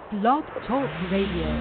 Blog Talk Radio.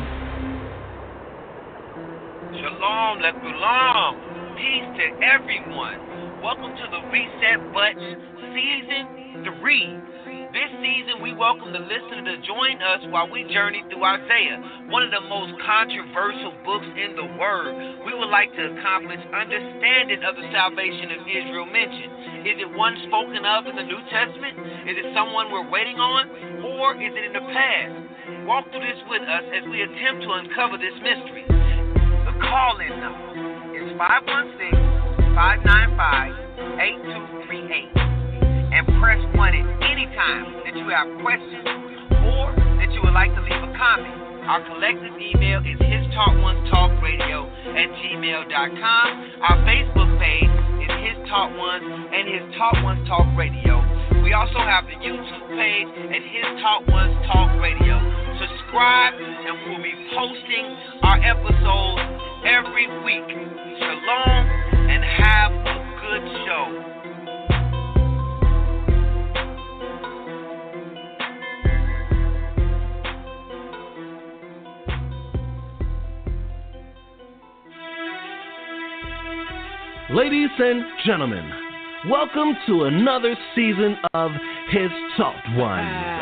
Shalom, Lekulam. Peace to everyone. Welcome to the Reset Button Season 3. This season, we welcome the listener to join us while we journey through Isaiah, one of the most controversial books in the Word. We would like to accomplish understanding of the salvation of Israel mentioned. Is it one spoken of in the New Testament? Is it someone we're waiting on? Or is it in the past? Walk through this with us as we attempt to uncover this mystery. The call-in number is 516-595-8238. And press 1 at any time that you have questions or that you would like to leave a comment. Our collective email is histaught1talkradio@gmail.com. Our Facebook page is His Taught Ones and His Taught Ones Talk Radio. We also have the YouTube page at His Taught Ones Talk Radio. Subscribe, and we'll be posting our episodes every week. Shalom, and have a good show. Ladies and gentlemen, welcome to another season of His Taught Ones.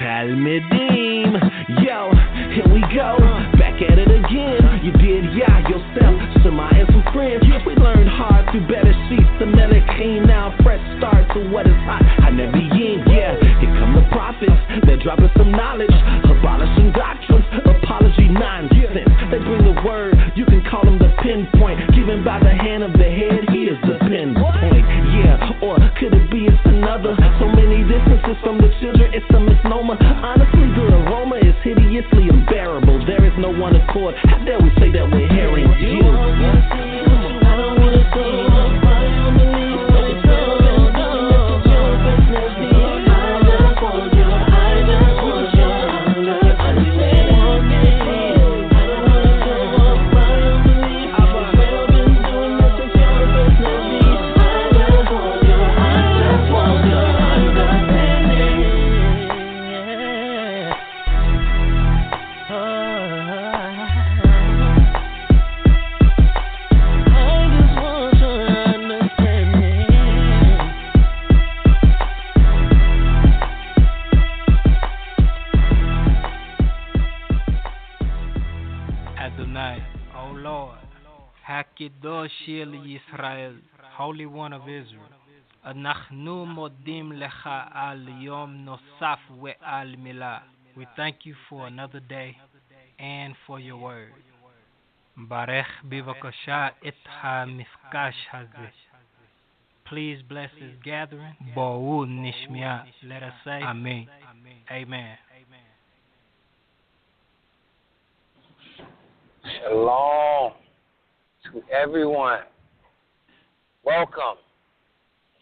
Talmidim, yo, here we go, back at it again. You did, yeah, yourself, Shema and some friends. We learned hard through better sheets, the Melachim, now fresh start to what is hot. I never yin, yeah, here come the prophets, they're dropping some knowledge, abolishing doctrines, apology nonsense. They bring the word, you can call them the pinpoint, given by the hand of the head, he is the pinpoint. Yeah, or could it be it's another? So many distances from the children, it's a misnomer. Honestly, the aroma is hideously unbearable. There is no one accord. How dare we say that we're hearing you? I don't wanna see Kadosh Yisrael, Holy One of Israel. Anachnu modim lecha al yom nosaf we al milah. We thank you for another day and for your word. Barech bivakasha et ha-mifkash hazeh. Please bless this gathering. Bo'u nishmiah. Let us say Amen. Amen. Shalom to everyone. Welcome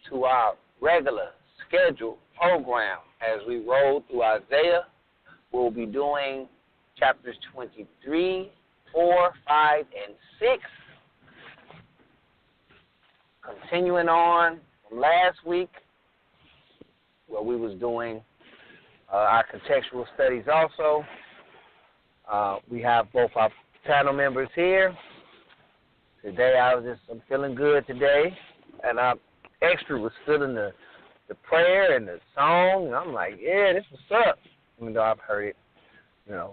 to our regular scheduled program as we roll through Isaiah. We'll be doing chapters 23, 4, 5, and 6. Continuing on from last week, where we was doing our contextual studies also. We have both our panel members here. Today I'm feeling good today, and I extra was feeling the prayer and the song, and I'm like, yeah, this what's up. Even though I've heard it,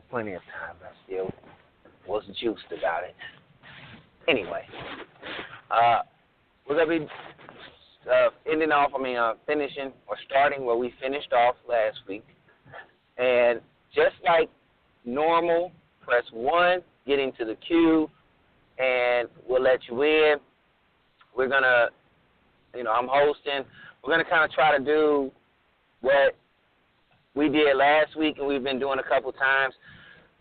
plenty of times, I still wasn't juiced about it. Anyway, we're gonna be finishing or starting where we finished off last week, and just like normal, press 1, get into the queue, and we'll let you in. We're going to, I'm hosting. We're going to kind of try to do what we did last week and we've been doing a couple times,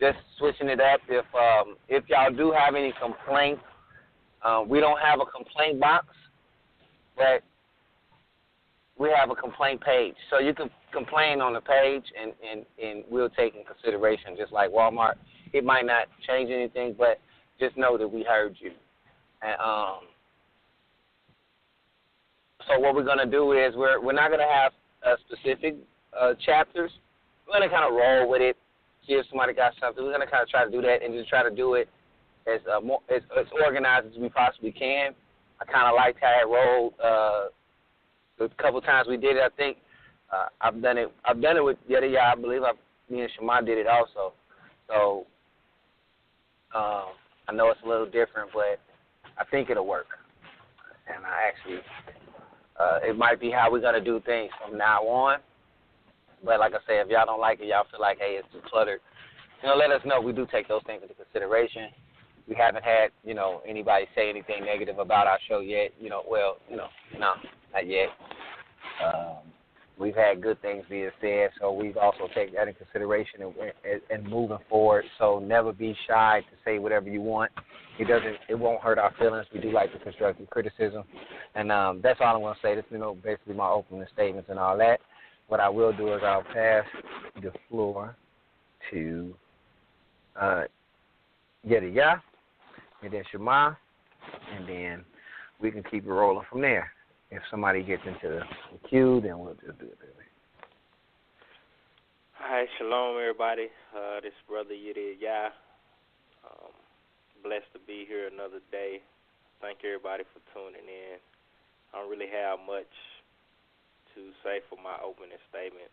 just switching it up. If y'all do have any complaints, we don't have a complaint box, but we have a complaint page. So you can complain on the page, and we'll take in consideration, just like Walmart. It might not change anything, but just know that we heard you. And so what we're going to do is we're not going to have specific chapters. We're going to kind of roll with it. see if somebody got something. We're gonna kind of try to do that and just try to do it as organized as we possibly can. I kind of liked how it rolled. The couple times we did it, I think I've done it with the other guy. I believe me and Shema did it also. So I know it's a little different, but I think it'll work. And I actually, it might be how we're gonna do things from now on. But like I say, if y'all don't like it, y'all feel like, hey, it's too cluttered, let us know. We do take those things into consideration. We haven't had, anybody say anything negative about our show yet. No, not yet. We've had good things being said, so we've also taken that into consideration and moving forward. So never be shy to say whatever you want. It won't hurt our feelings. We do like the constructive criticism, and that's all I want to say. This, basically my opening statements and all that. What I will do is I'll pass the floor to Yediya, and then Shema, and then we can keep it rolling from there. If somebody gets into the queue, then we'll just do it. Hi, shalom, everybody. This is Brother Yediya. Blessed to be here another day. Thank everybody for tuning in. I don't really have much to say for my opening statement,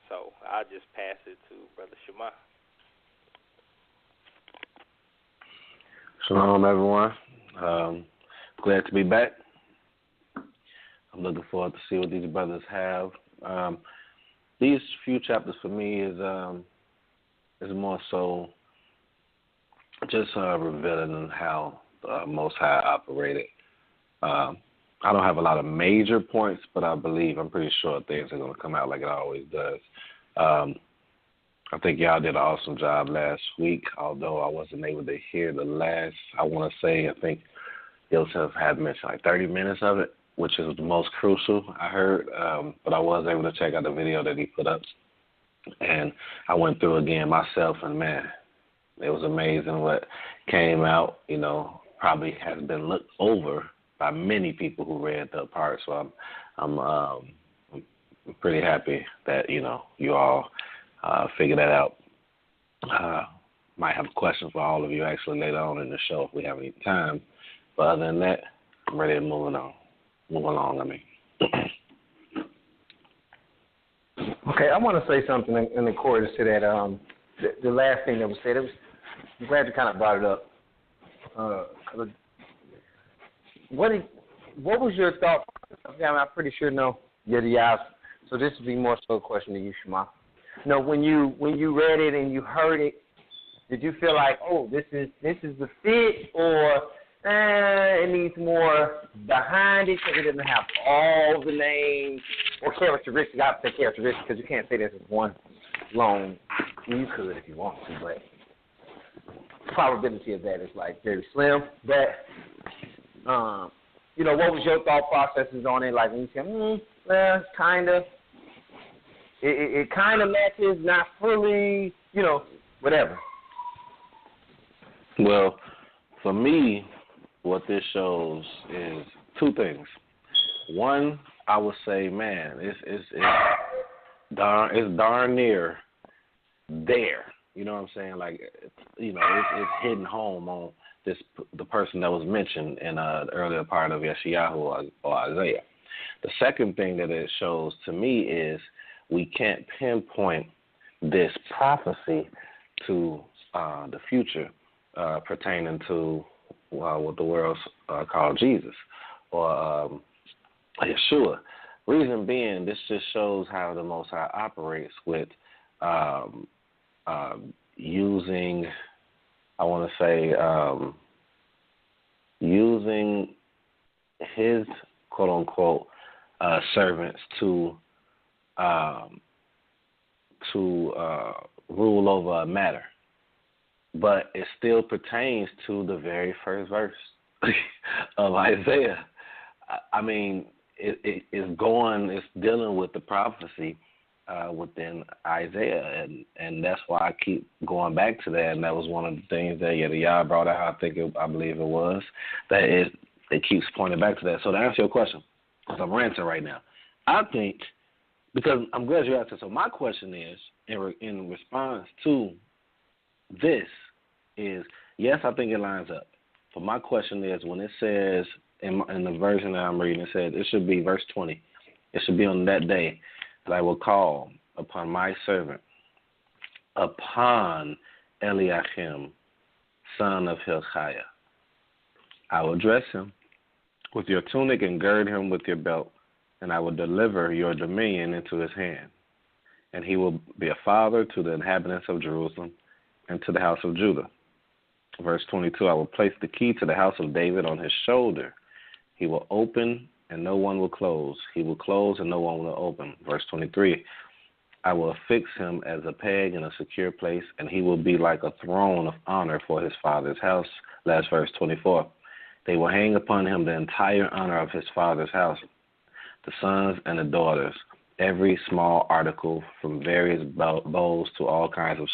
so I'll just pass it to Brother Shema. Shalom, everyone. Glad to be back. I'm looking forward to see what these brothers have. These few chapters for me is more so just revealing how the Most High operated. I don't have a lot of major points, but I'm pretty sure things are going to come out like it always does. I think y'all did an awesome job last week, although I wasn't able to hear the last, I think Yosef had mentioned like 30 minutes of it, which is the most crucial, I heard, but I was able to check out the video that he put up. And I went through again myself, and man, it was amazing what came out, probably has been looked over by many people who read the part. So I'm pretty happy that, you all figured that out. Might have a question for all of you actually later on in the show if we have any time. But other than that, I'm ready to move along. Okay, I want to say something in accordance to that. The last thing that was said, I'm glad you kind of brought it up. What was your thought? I'm pretty sure Yediya. So this would be more so a question to you, Shema. When you read it and you heard it, did you feel like, oh, this is the fit, or it needs more behind it because it doesn't have all the names or characteristics? I have to say characteristics because you can't say this is one long. You could if you want to, but the probability of that is like very slim. But what was your thought processes on it? Like when you said, kind of. It kind of matches, not fully, whatever. Well, for me, what this shows is two things. One, I would say, man, it's darn near there. You know what I'm saying? Like, it's hitting home on the person that was mentioned in the earlier part of Yeshayahu or Isaiah. The second thing that it shows to me is we can't pinpoint this prophecy to the future pertaining to what the world's called Jesus or Yeshua. Reason being, this just shows how the Most High operates with using, I want to say, using his quote-unquote servants to rule over a matter. But it still pertains to the very first verse of Isaiah. I mean, it's dealing with the prophecy within Isaiah, and that's why I keep going back to that. And that was one of the things that Yediya brought out. I believe it was that it keeps pointing back to that. So to answer your question, because I'm ranting right now, I think because I'm glad you asked it. So my question is, in response to this, is yes, I think it lines up. But my question is, when it says in the version that I'm reading, it says it should be verse 20. It should be on that day that I will call upon my servant, upon Eliakim, son of Hilkiah. I will dress him with your tunic and gird him with your belt, and I will deliver your dominion into his hand. And he will be a father to the inhabitants of Jerusalem and to the house of Judah. Verse 22, I will place the key to the house of David on his shoulder. He will open and no one will close. He will close and no one will open. Verse 23, I will affix him as a peg in a secure place, and he will be like a throne of honor for his father's house. Last verse 24, they will hang upon him the entire honor of his father's house, the sons and the daughters, every small article from various bows to all kinds of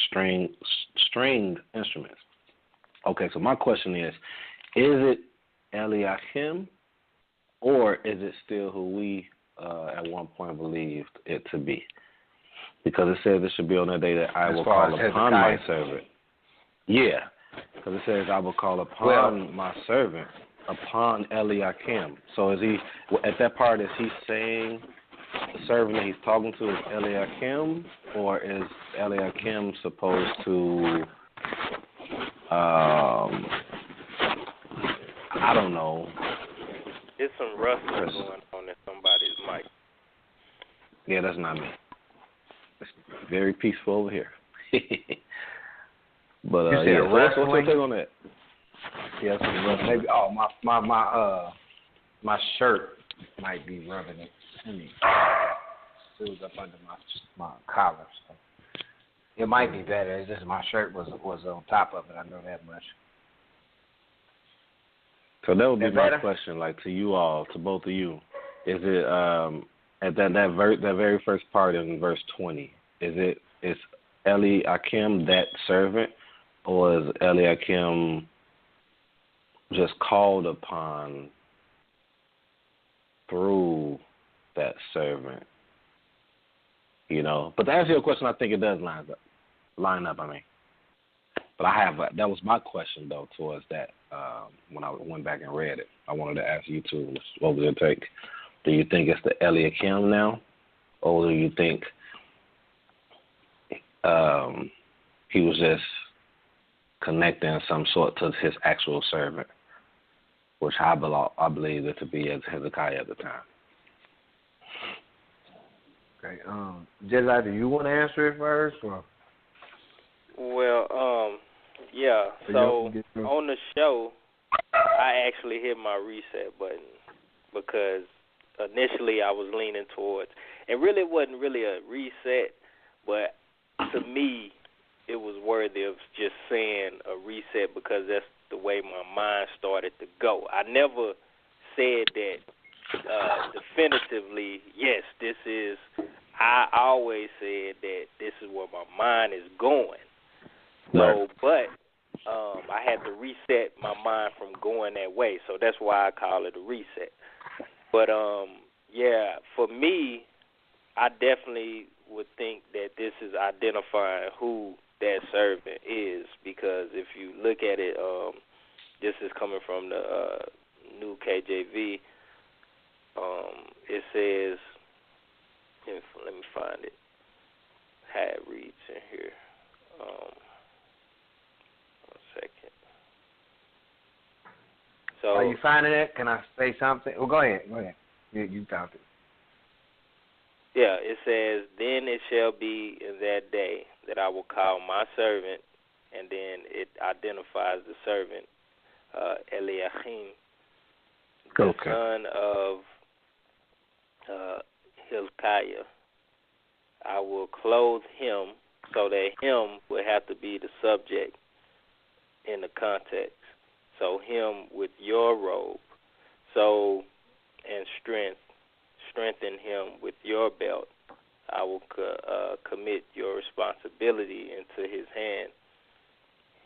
stringed instruments. Okay, so my question is it Eliakim, or is it still who we at one point believed it to be? Because it says it should be on the day that I will call upon my servant. Yeah, because it says I will call upon my servant, upon Eliakim. So is he, at that part, is he saying the servant that he's talking to is Eliakim, or is Eliakim supposed to, I don't know. There's some rustling going on in somebody's mic. Yeah, that's not me. It's very peaceful over here. But yeah, what's your take on that? Yeah, maybe. Oh, my shirt might be rubbing it. It was up under my collar, so it might be better. It's just my shirt was on top of it. I know that much. So that would be my question, like to you all, to both of you. Is it at that very first part in verse 20? Is Eliakim that servant, or is Eliakim just called upon through that servant? You know, but to answer your question, I think it does line up. I mean, but that was my question though towards that. When I went back and read it, I wanted to ask you too, what was your take? Do you think it's the Eliakim now, or do you think he was just connecting some sort to his actual servant, which I believe it to be as Hezekiah at the time? Okay, Jedi, do you want to answer it first, or? Well, yeah. So on the show, I actually hit my reset button because initially I was leaning towards, and really it wasn't really a reset, but to me it was worthy of just saying a reset because that's the way my mind started to go. I never said that definitively, yes, this is, I always said that this is where my mind is going. So, but I had to reset my mind from going that way, so that's why I call it a reset. But, yeah, for me, I definitely would think that this is identifying who that servant is, because if you look at it, this is coming from the New KJV. It says, let me find it. How it reads in here. One second. So, are you finding it? Can I say something? Well, go ahead. You found it. Yeah, it says, then it shall be in that day that I will call my servant, and then it identifies the servant, Eliakim, the son of Hilkiah. I will clothe him, so that him would have to be the subject in the context. So him with your robe. So, and strengthen him with your belt. I will commit your responsibility into his hand.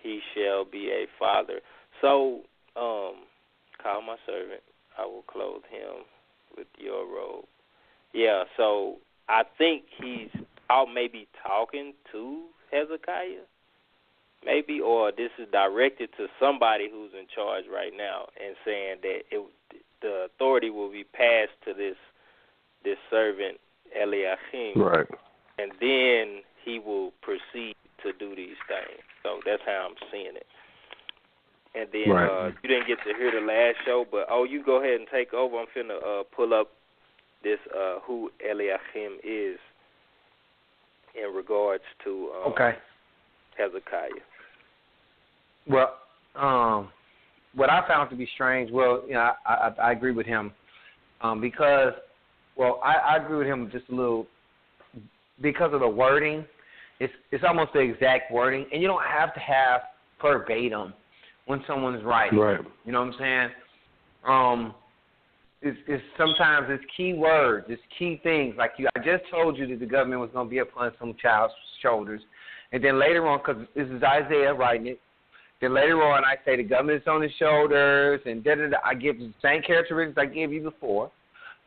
He shall be a father. So, call my servant. I will clothe him with your robe. Yeah, so I think he's out maybe talking to Hezekiah, maybe, or this is directed to somebody who's in charge right now and saying that the authority will be passed to this servant Eliakim, right, and then he will proceed to do these things. So that's how I'm seeing it. And then you didn't get to hear the last show, but you go ahead and take over. I'm finna pull up this who Eliakim is in regards to Hezekiah. Well, what I found to be strange, I agree with him because, I agree with him just a little because of the wording. It's almost the exact wording, and you don't have to have verbatim when someone's writing. Right. You know what I'm saying? It's sometimes it's key words, it's key things. Like I just told you that the government was going to be upon some child's shoulders, and then later on, because this is Isaiah writing it, then later on I say the government's on his shoulders, and da-da-da. I give the same characteristics I gave you before.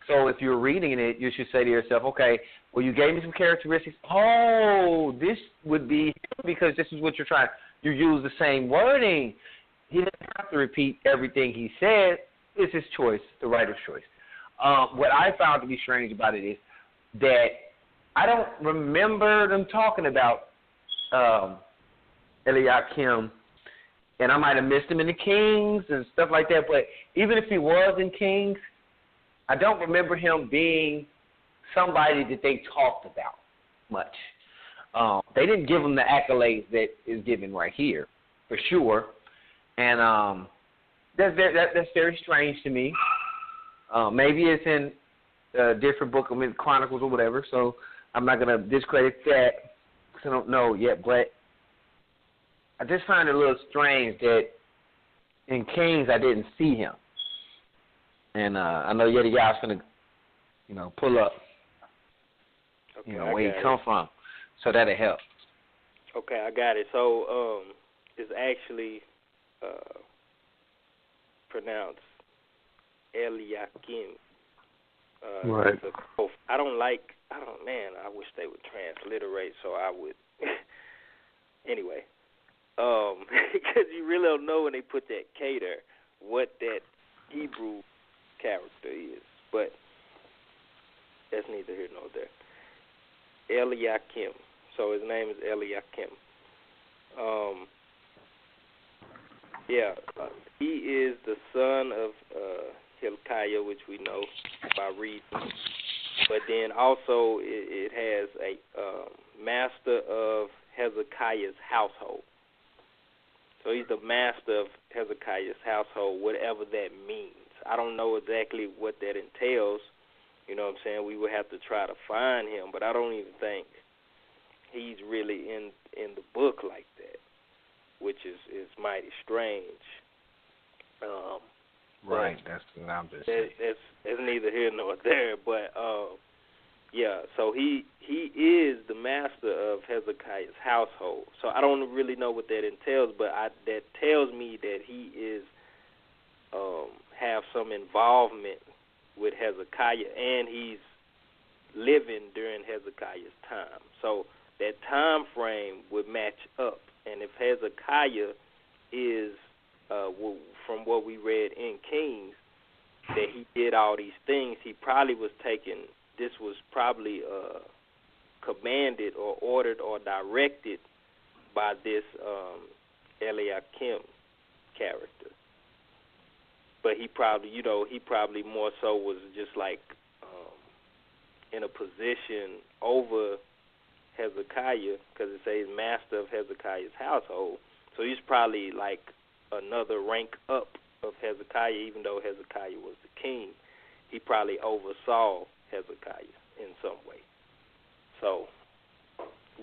So if you're reading it, you should say to yourself, okay, well, you gave me some characteristics. Oh, this would be because this is what you're trying. You use the same wording. He doesn't have to repeat everything he said. It's his choice, the writer's choice. What I found to be strange about it is that I don't remember them talking about Eliakim, and I might have missed him in the Kings and stuff like that. But even if he was in Kings, I don't remember him being somebody that they talked about much. They didn't give him the accolades that is given right here, for sure. And that's very strange to me. Maybe it's in a different book, Chronicles or whatever, so I'm not going to discredit that because I don't know yet. But I just find it a little strange that in Kings I didn't see him. And I know Yeti Yah's going to, pull up, where he come from. So that'll help. Okay, I got it. So it's actually pronounced Eliakim. Right. I wish they would transliterate so I would. Anyway, because you really don't know when they put that K there, what that Hebrew character is. But that's neither here nor there. Eliakim. So his name is Eliakim. He is the son of Hilkiah, which we know by reading. But then also it has a master of Hezekiah's household. So he's the master of Hezekiah's household, whatever that means. I don't know exactly what that entails. You know what I'm saying? We would have to try to find him, but I don't even think he's really in the book like that, which is mighty strange. Right, that's what I'm just saying. It's neither here nor there, but so he is the master of Hezekiah's household. So I don't really know what that entails, but that tells me that he is have some involvement with Hezekiah, and he's living during Hezekiah's time. So that time frame would match up. And if Hezekiah is, from what we read in Kings, that he did all these things, he probably was this was probably commanded or ordered or directed by this Eliakim character. But he probably more so was just like in a position over Hezekiah, because it says master of Hezekiah's household. So he's probably like another rank up of Hezekiah, even though Hezekiah was the king. He probably oversaw Hezekiah in some way. So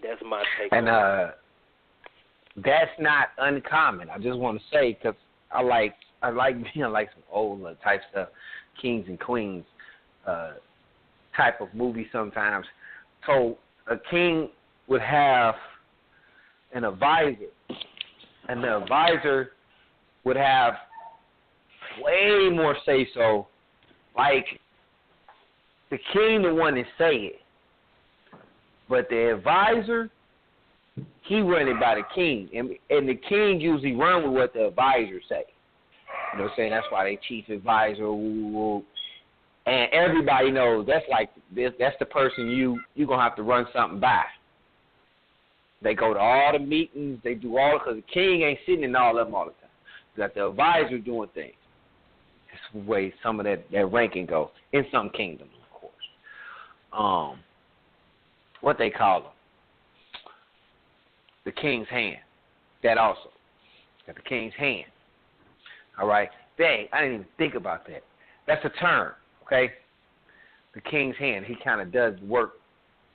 that's my take on it. That's not uncommon. I just want to say, because I like being like some old type stuff, Kings and Queens type of movie sometimes. So a king would have an advisor, and the advisor would have way more say-so. Like, the king the one that say it. But the advisor, he run it by the king, and the king usually run with what the advisors say. You know what I'm saying? That's why they chief advisor. And everybody knows that's the person you gonna have to run something by. They go to all the meetings, they do all, because the king ain't sitting in all of them all the time. You got the advisor doing things. That's the way some of that ranking goes in some kingdoms, of course. What they call them? The king's hand. That also. Got the king's hand. All right. Dang, I didn't even think about that. That's a term, okay? The king's hand. He kind of does work.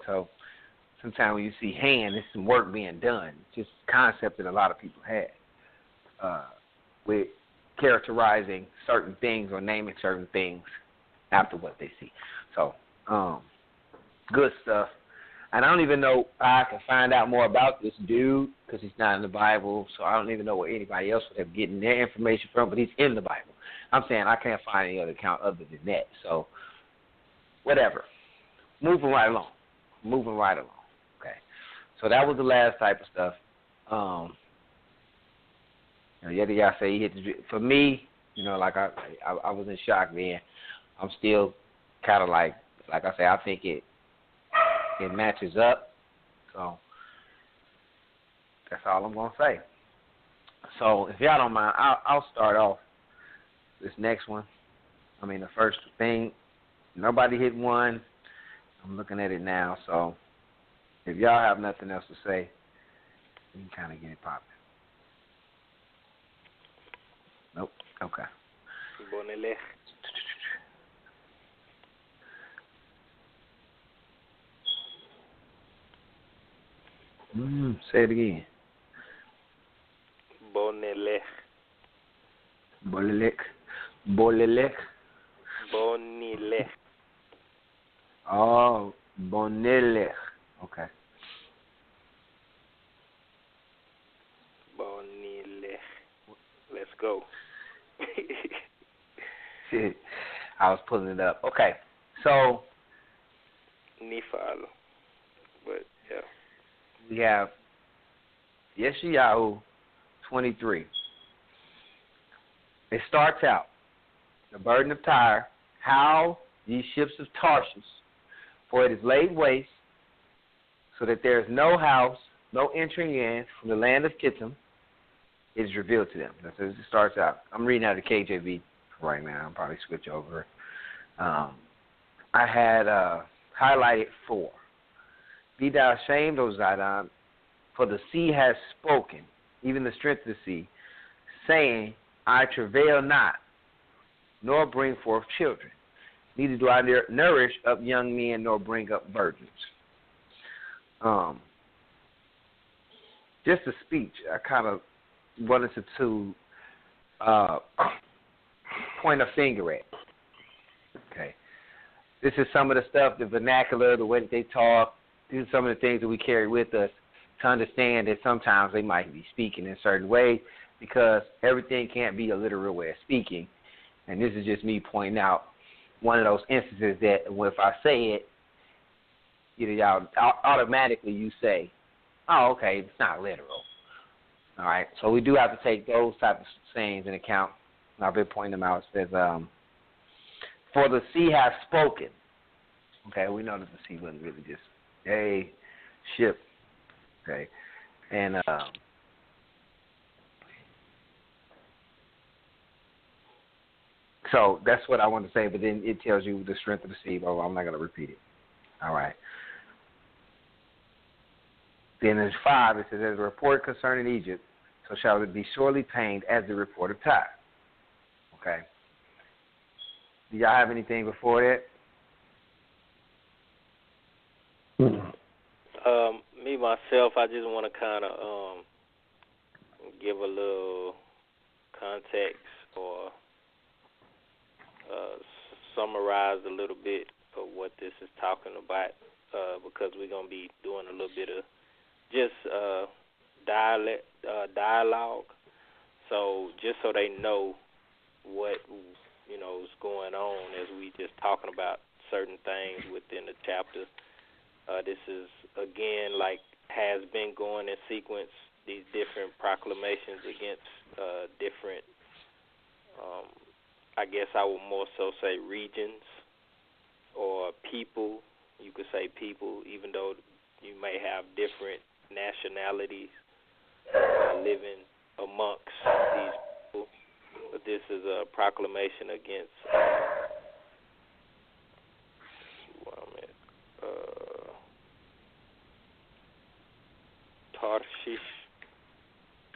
So sometimes when you see hand, there's some work being done. It's just a concept that a lot of people have with characterizing certain things or naming certain things after what they see. So, good stuff. And I don't even know how I can find out more about this dude because he's not in the Bible, so I don't even know where anybody else would have getting their information from, but he's in the Bible. I'm saying I can't find any other account other than that. So, whatever. Moving right along. Okay. So that was the last type of stuff. Y'all say he hit the – for me, like I was in shock then. I'm still kind of like I say, I think it matches up. So that's all I'm going to say. So if y'all don't mind, I'll start off this next one. The first thing, nobody hit one. I'm looking at it now. So if y'all have nothing else to say, we can kind of get it popping. Nope. Okay. Bonele. Say it again. Bonele. Bonile. Oh, Bonele. Okay. Bonile. Let's go. I was pulling it up. Okay. So. Nifal. But, yeah. We have Yeshayahu 23. It starts out, the burden of Tyre, how ye ships of Tarshish, for it is laid waste, so that there is no house, no entering in from the land of Kittim. It is revealed to them. That's as it starts out. I'm reading out of the KJV right now. I'll probably switch over. I had highlighted 4. Be thou ashamed, O Zidon, for the sea has spoken, even the strength of the sea, saying, I travail not, nor bring forth children. Neither do I nourish up young men, nor bring up virgins. Just a speech, I kind of wanted to point a finger at. Okay. This is some of the stuff, the vernacular, the way that they talk. These are some of the things that we carry with us to understand that sometimes they might be speaking in a certain way because everything can't be a literal way of speaking. And this is just me pointing out one of those instances that if I say it, y'all automatically you say, oh, okay, it's not literal. All right, so we do have to take those type of sayings in account. I've been pointing them out. It says, for the sea has spoken. Okay, we know that the sea wasn't really just a ship. Okay, and so that's what I want to say, but then it tells you the strength of the sea. Well, I'm not going to repeat it. All right. Then there's 5. It says, as a report concerning Egypt, so shall it be sorely pained as the report of Tyre. Okay. Do y'all have anything before that? Me, myself, I just want to kind of give a little context or summarize a little bit of what this is talking about because we're going to be doing a little bit of just dialogue. So just so they know what, is going on as we just talking about certain things within the chapter. This is, again, like has been going in sequence, these different proclamations against different, I guess I would more so say regions or people. You could say people, even though you may have different nationalities living amongst these people. But this is a proclamation against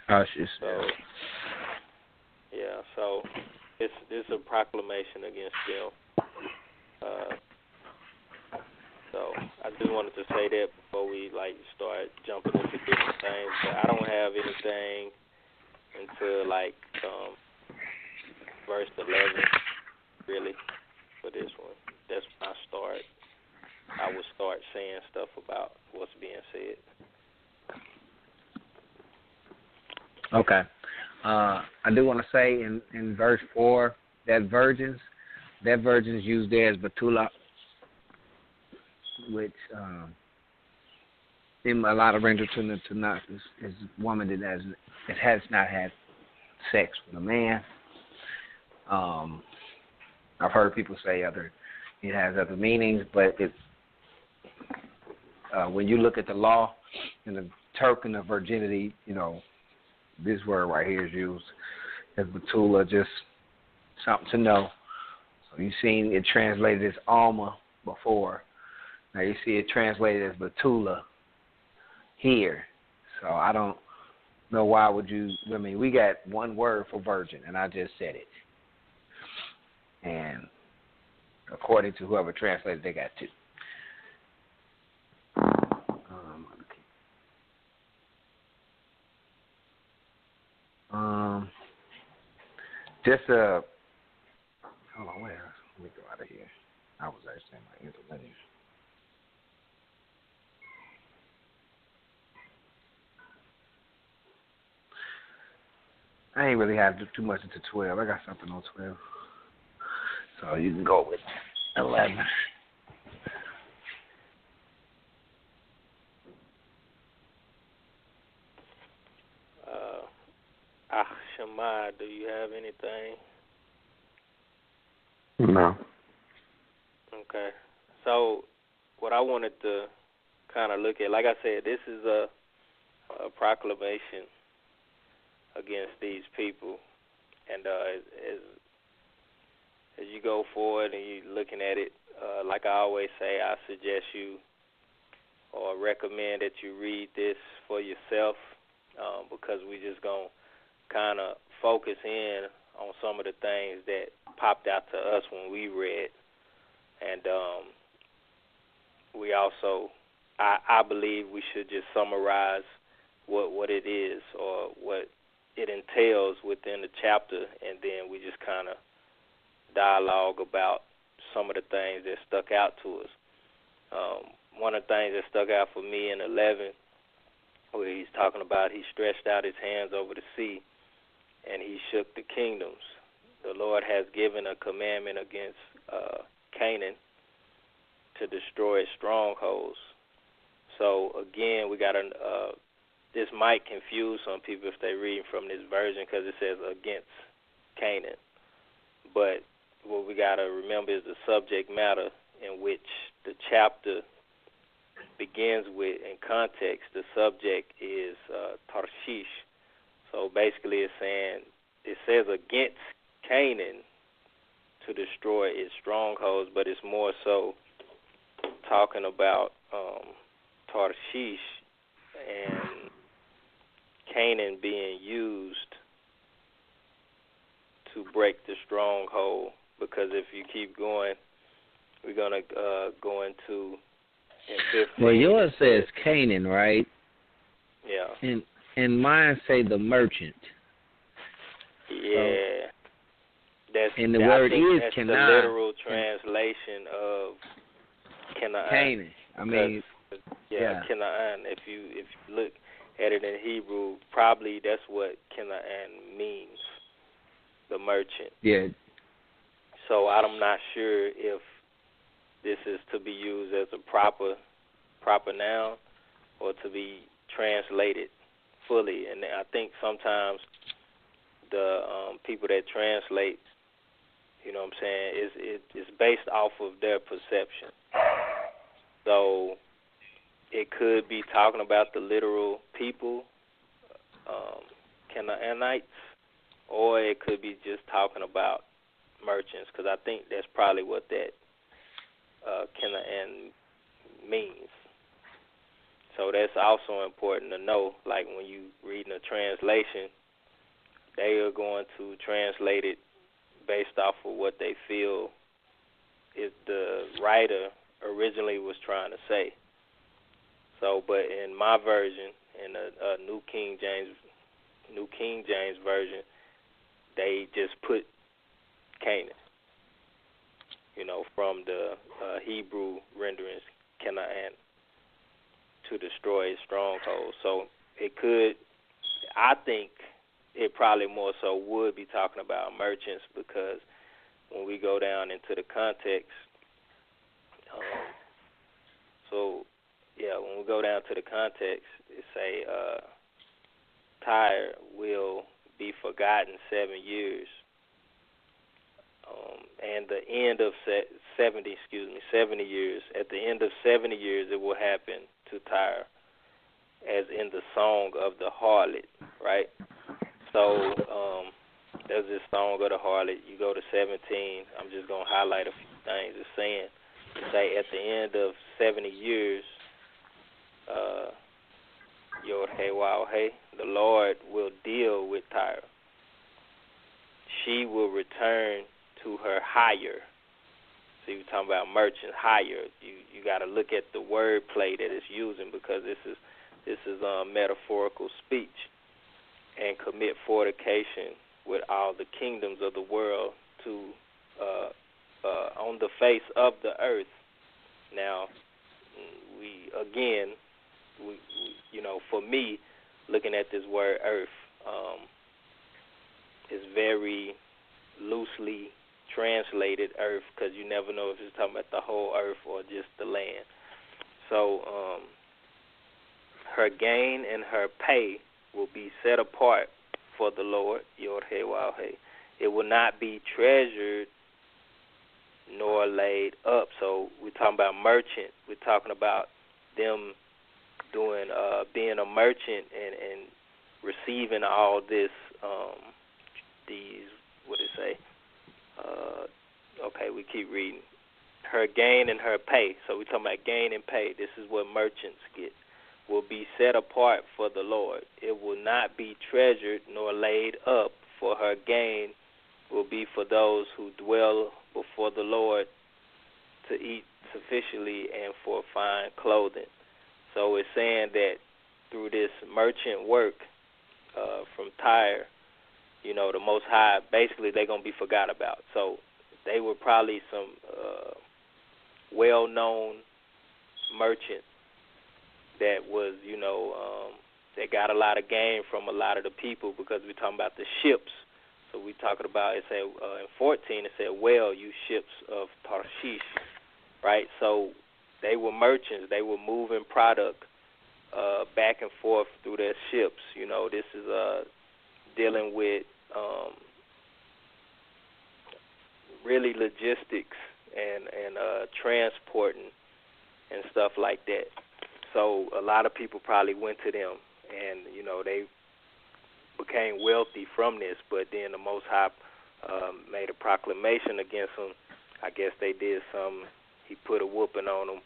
Tarshish. So, yeah, so it's a proclamation against them. So I just wanted to say that before we start jumping into different things. But I don't have anything until verse 11 really for this one. That's when I will start saying stuff about what's being said. Okay. I do want to say in verse 4 that virgins used there as Betula, which in a lot of rendered to not is woman that has not had sex with a man. I've heard people say it has other meanings, but when you look at the law and the token of virginity, this word right here is used as Betula, just something to know. So you've seen it translated as Alma before. Now you see it translated as Betula here. So I don't know why would you. I mean, we got one word for virgin, and I just said it. And according to whoever translated, they got two. Hold on, where? Let me go out of here. I was actually saying my interlinear. I ain't really have to do too much into 12. I got something on 12. So you can go with 11. Shema, do you have anything? No. Okay. So what I wanted to kind of look at, like I said, this is a proclamation against these people. And as you go forward and you're looking at it, like I always say, I suggest you or recommend that you read this for yourself because we just going to kind of focus in on some of the things that popped out to us when we read. And we also, I believe we should just summarize what it is or what it entails within the chapter, and then we just kind of dialogue about some of the things that stuck out to us. One of the things that stuck out for me in 11, where he's talking about he stretched out his hands over the sea and he shook the kingdoms. The Lord has given a commandment against Canaan to destroy its strongholds. So again, we got this might confuse some people if they read from this version because it says against Canaan. But what we got to remember is the subject matter in which the chapter begins with. In context, the subject is Tarshish. So basically it's saying, it says against Canaan to destroy its strongholds, but it's more so talking about Tarshish and Canaan being used to break the stronghold. Because if you keep going, we're going to go into in 15. Well, yours says Canaan, right? Yeah. And mine say the merchant. Yeah. And the word is Canaan. That's the literal translation of Canaan. Canaan. I mean, yeah, Canaan. If you look at it in Hebrew, probably that's what Canaan means, the merchant. Yeah. So I'm not sure if this is to be used as a proper proper noun or to be translated fully. And I think sometimes the people that translate, you know what I'm saying, it's based off of their perception. So it could be talking about the literal people, Canaanites, or it could be just talking about merchants, because I think that's probably what that Canaan means. So that's also important to know. Like when you reading a translation, they are going to translate it based off of what they feel is the writer originally was trying to say. So, but in my version, in a New King James version, they just put Canaan. You know, from the Hebrew renderings, Canaan, to destroy strongholds. So it could, I think, it probably more so would be talking about merchants, because when we go down into the context, when we go down to the context, it say Tyre will be forgotten 7 years, and the end of 70 years. At the end of 70 years, it will happen to Tyre, as in the song of the harlot, right? So there's this song of the harlot. You go to 17. I'm just going to highlight a few things. It's saying, at the end of 70 years, the Lord will deal with Tyre. She will return to her hire. So you're talking about merchant hire. You got to look at the wordplay that it's using, because this is metaphorical speech. And commit fornication with all the kingdoms of the world to on the face of the earth. Now, for me, looking at this word earth, is very loosely translated earth, because you never know if it's talking about the whole earth or just the land. So her gain and her pay will be set apart for the Lord, Yod-Heh-Waw-Heh. It will not be treasured nor laid up. So we're talking about merchant. We're talking about them doing being a merchant and receiving all this these, what did it say? Okay, we keep reading. Her gain and her pay. So we're talking about gain and pay. This is what merchants get. Will be set apart for the Lord. It will not be treasured nor laid up, for her gain will be for those who dwell before the Lord, to eat sufficiently and for fine clothing. So it's saying that through this merchant work from Tyre, the Most High, basically they're going to be forgot about. So they were probably some well-known merchants that was, that got a lot of gain from a lot of the people, because we're talking about the ships. So we're talking about, it said in 14, it said, well, you ships of Tarshish, right? So they were merchants. They were moving product back and forth through their ships. This is dealing with really logistics and transporting and stuff like that. So a lot of people probably went to them, and they became wealthy from this. But then the Most High made a proclamation against them. I guess they did some. He put a whooping on them,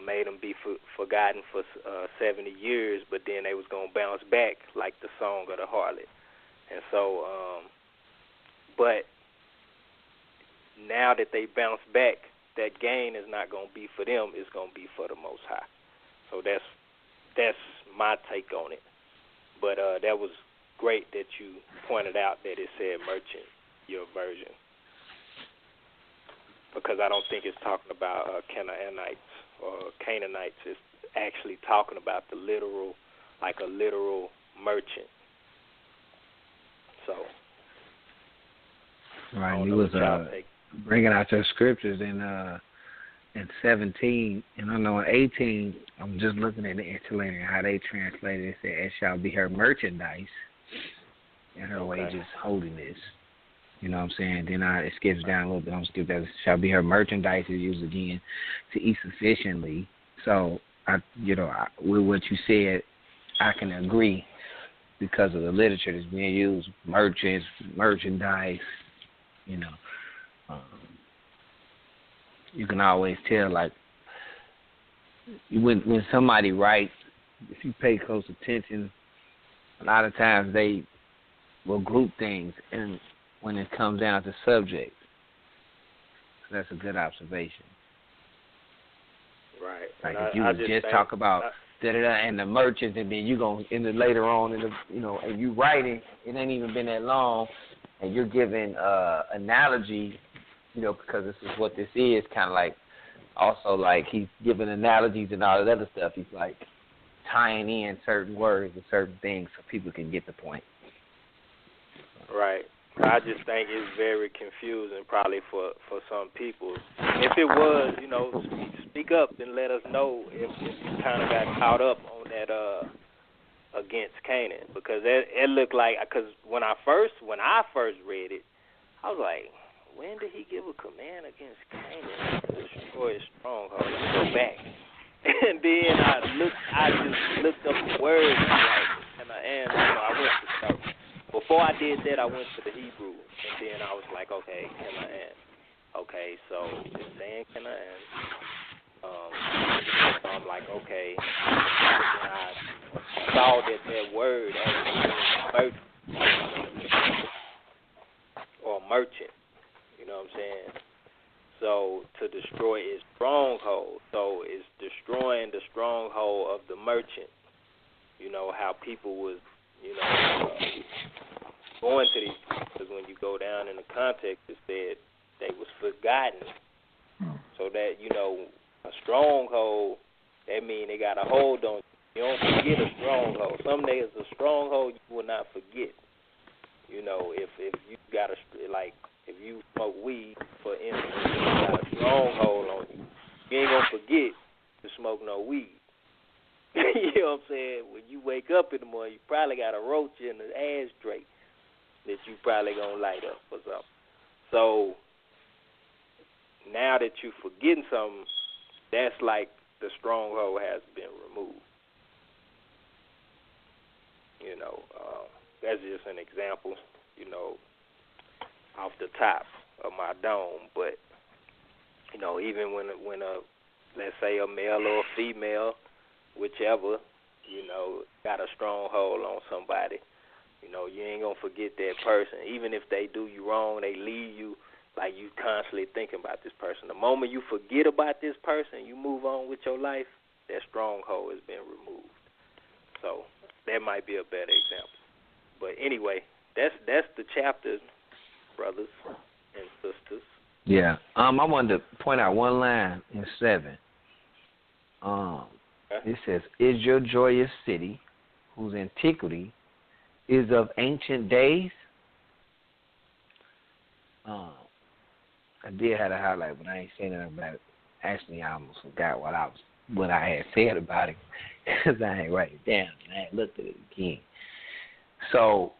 made them be forgotten for 70 years. But then they was gonna bounce back, like the song of the harlot. And so, but now that they bounce back, that gain is not gonna be for them. It's gonna be for the Most High. So that's my take on it. But that was great that you pointed out that it said merchant, your version, because I don't think it's talking about Canaanites or Canaanites. It's actually talking about the literal, like a literal merchant. So, right, he was bringing out your scriptures in in 17, and I know in 18, I'm just looking at the interlinear and how they translated it. It said, "It shall be her merchandise and her wages holiness." You know what I'm saying? Then it skips down a little bit. I'm skip that. It shall be her merchandise is used again to eat sufficiently. So, with what you said, I can agree because of the literature that's being used, merchandise, you can always tell, like, when somebody writes, if you pay close attention, a lot of times they will group things, and when it comes down to subjects, so that's a good observation. Right. Like if you would just talk about da-da-da and the merchants, and then you go later on and you writing, it ain't even been that long, and you're giving analogy, because this is what this is, kind of like, also like he's giving analogies and all that other stuff. He's like tying in certain words and certain things so people can get the point. Right. I just think it's very confusing probably for some people. If it was, speak up and let us know if you kind of got caught up on that against Canaan, because it looked like, because when I first read it, I was like, when did he give a command against Canaan to destroy his stronghold? Let me go back. And then I just looked up the words, and I went to stuff. Before I did that, I went to the Hebrew, and then I was like, okay, Canaan. Okay, so it's saying Canaan. So I'm like, okay. And I saw that word actually means or merchant. You know what I'm saying? So to destroy his stronghold. So it's destroying the stronghold of the merchant. How people was, going to these, because when you go down in the context, it said they was forgotten. So that, a stronghold, that means they got a hold on you. You don't forget a stronghold. Some days a stronghold you will not forget. If you got if you smoke weed, for instance, you got a stronghold on you. You ain't gonna forget to smoke no weed. You know what I'm saying? When you wake up in the morning, you probably got a roach in the ashtray that you probably gonna light up or something. So now that you're forgetting something, that's like the stronghold has been removed. That's just an example, off the top of my dome. But even when a, let's say, a male or a female, whichever, got a stronghold on somebody, you ain't gonna forget that person. Even if they do you wrong, they leave you, like you constantly thinking about this person. The moment you forget about this person, you move on with your life, that stronghold has been removed. So that might be a better example. But anyway, that's the chapter, brothers and sisters. Yeah. I wanted to point out one line in 7. It says, "Is your joyous city, whose antiquity is of ancient days?" I did have a highlight, but I ain't saying anything about it. Actually, I almost forgot what I had said about it, because I ain't write it down, and I ain't looked at it again. So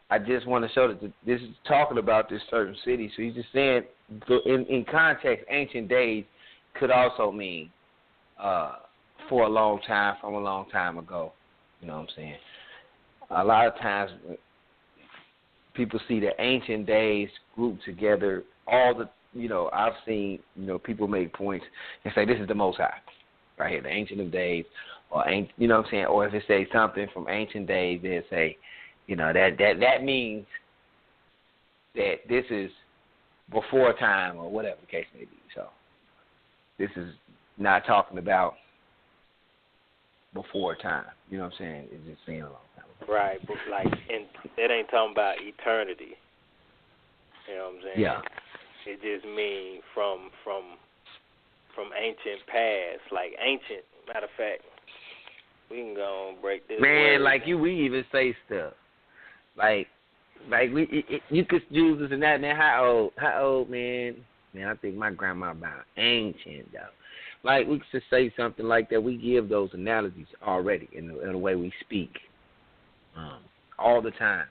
I just want to show that this is talking about this certain city. So he's just saying, in context, ancient days could also mean for a long time, from a long time ago. You know what I'm saying? A lot of times people see the ancient days grouped together. All the, I've seen, people make points and say this is the Most High, right here, the Ancient of Days, or you know what I'm saying? Or if it says something from ancient days, they'll say, that means that this is before time or whatever the case may be. So this is not talking about before time. You know what I'm saying? It's just saying a long time ago. Right, but and that ain't talking about eternity. You know what I'm saying? Yeah. It just means from ancient past, like ancient. Matter of fact, we can go and break this. Man, we even say stuff like you could use this and that. Man, how old, man? Man, I think my grandma about ancient, though. Like, we could say something like that. We give those analogies already in the way we speak all the time.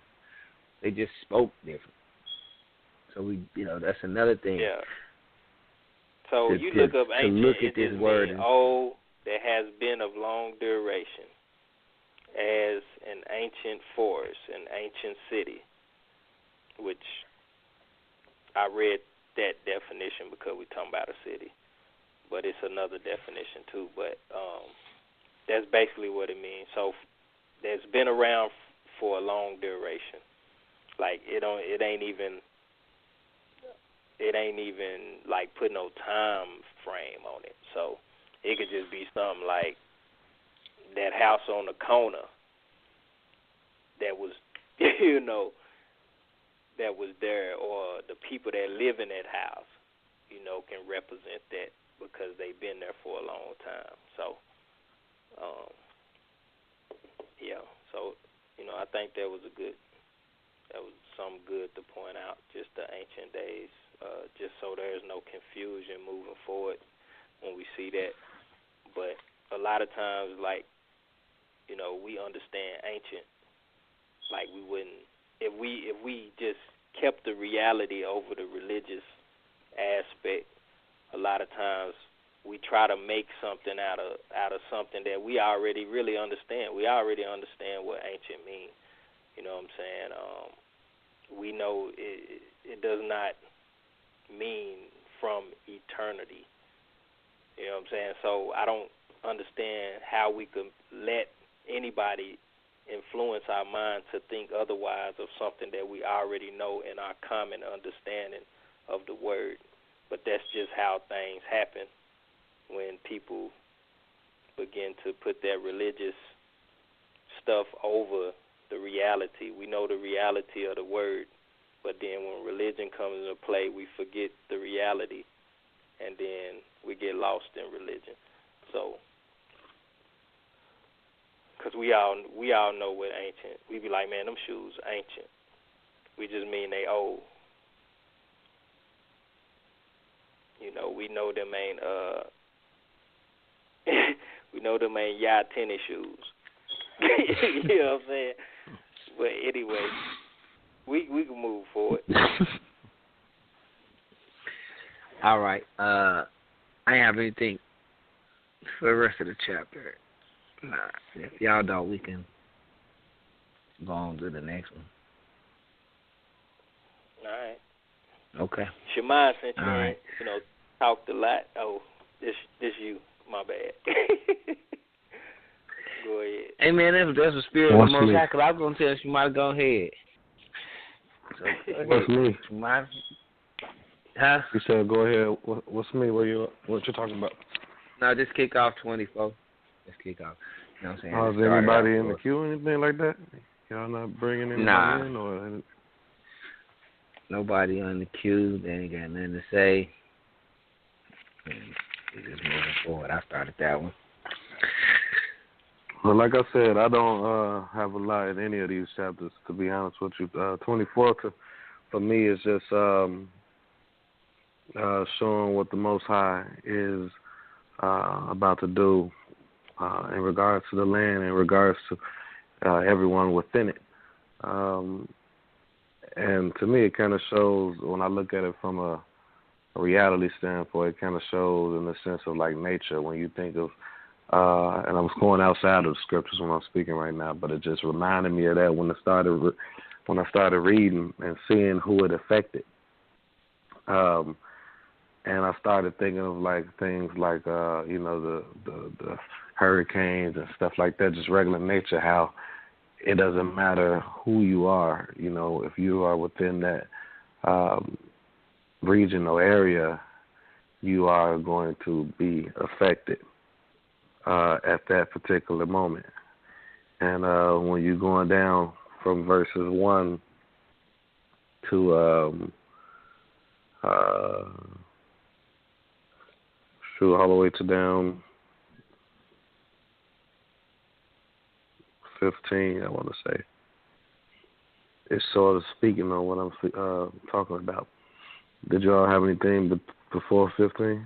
They just spoke different. So, that's another thing. Yeah. So, you look up ancient, look at this word means old that has been of long duration, as an ancient forest, an ancient city, which I read that definition because we're talking about a city, but it's another definition too. But that's basically what it means. So that's been around for a long duration. Like it ain't even like put no time frame on it. So it could just be something like that house on the corner that was, that was there, or the people that live in that house, can represent that because they've been there for a long time. So, So, I think that was something good to point out, just the ancient days, just so there's no confusion moving forward when we see that. But a lot of times, like, we understand ancient, like we wouldn't, if we just kept the reality over the religious aspect, a lot of times we try to make something out of something that we already really understand. We already understand what ancient means. You know what I'm saying? We know it does not mean from eternity. You know what I'm saying? So I don't understand how we could let anybody influence our mind to think otherwise of something that we already know in our common understanding of the word. But that's just how things happen when people begin to put that religious stuff over the reality. We know the reality of the word, but then when religion comes into play, we forget the reality, and then we get lost in religion. So, because we all know what ancient. We be like, man, them shoes ancient. We just mean they old. We know them ain't we know them ain't yacht tennis shoes. You know what I'm saying? But anyway, we can move forward. All right. I ain't have anything for the rest of the chapter. Nah, if y'all don't, we can go on to the next one. All right. Okay. Shemai, since you right. talked a lot. Oh, this you. My bad. Go ahead. Hey man, that's the spirit of the Most High. Cause I was gonna tell Shemai to go ahead. So, what's me? Shemai. Huh? You said go ahead. What's me? What you talking about? No, just kick off 24. Just kick off. You know what I'm saying? Is anybody in the queue or anything like that? Y'all not bringing anybody in? Or nobody on the queue. They ain't got nothing to say. We're just moving forward. I started that one. Well, like I said, I don't have a lot in any of these chapters, to be honest with you. 24 for me is just showing what the Most High is about to do in regards to the land, in regards to everyone within it. And to me, it kind of shows, when I look at it from a reality standpoint, it kind of shows in the sense of like nature. When you think of, and I'm going outside of the scriptures when I'm speaking right now, but it just reminded me of that when I started reading and seeing who it affected. And I started thinking of like things like the hurricanes and stuff like that, just regular nature, how it doesn't matter who you are, if you are within that region or area, you are going to be affected at that particular moment. And when you're going down from verses 1 to all the way to down 15, I want to say, it's sort of speaking on what I'm talking about. Did y'all have anything before 15?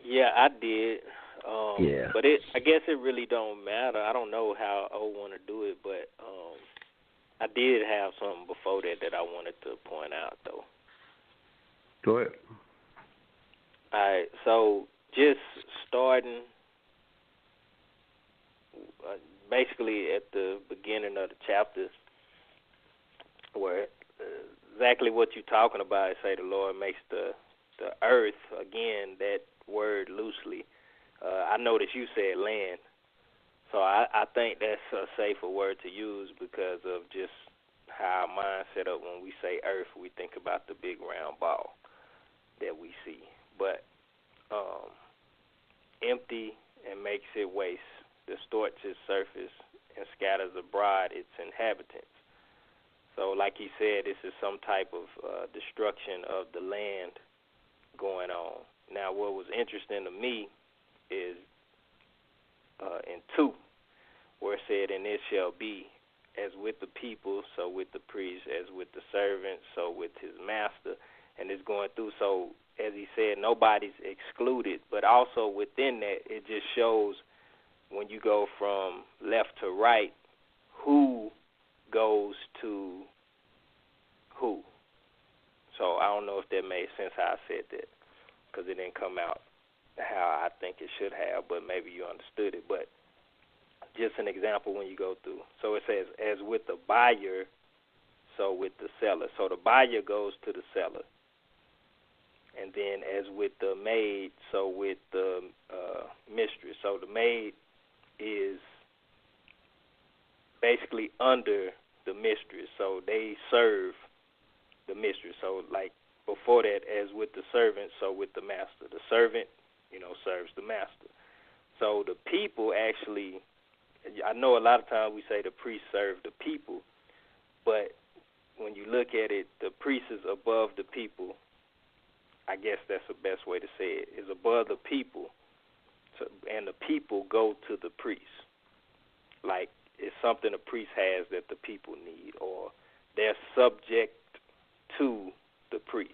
Yeah, I did. Yeah. But I guess it really don't matter. I don't know how O want to do it, but I did have something before that I wanted to point out, though. Go ahead. All right, so just starting basically at the beginning of the chapter where exactly what you're talking about, say the Lord makes the earth, again, that word loosely. I noticed you said land, so I think that's a safer word to use because of just how our mind set up. When we say earth, we think about the big round ball that we see, but empty and makes it waste, distorts its surface, and scatters abroad its inhabitants. So like he said, this is some type of destruction of the land going on. Now, what was interesting to me is in 2, where it said, and it shall be, as with the people, so with the priest, as with the servant, so with his master, and it's going through. So, as he said, nobody's excluded, but also within that, it just shows when you go from left to right, who goes to who. So I don't know if that made sense how I said that, because it didn't come out how I think it should have, but maybe you understood it. But just an example when you go through. So it says, as with the buyer, so with the seller. So the buyer goes to the seller. And then as with the maid, so with the mistress. So the maid is basically under the mistress. So they serve the mistress. So like before that, as with the servant, so with the master. The servant, serves the master. So the people actually, I know a lot of times we say the priest served the people, but when you look at it, the priest is above the people. I guess that's the best way to say it, is above the people, and the people go to the priest. Like it's something the priest has that the people need, or they're subject to the priest.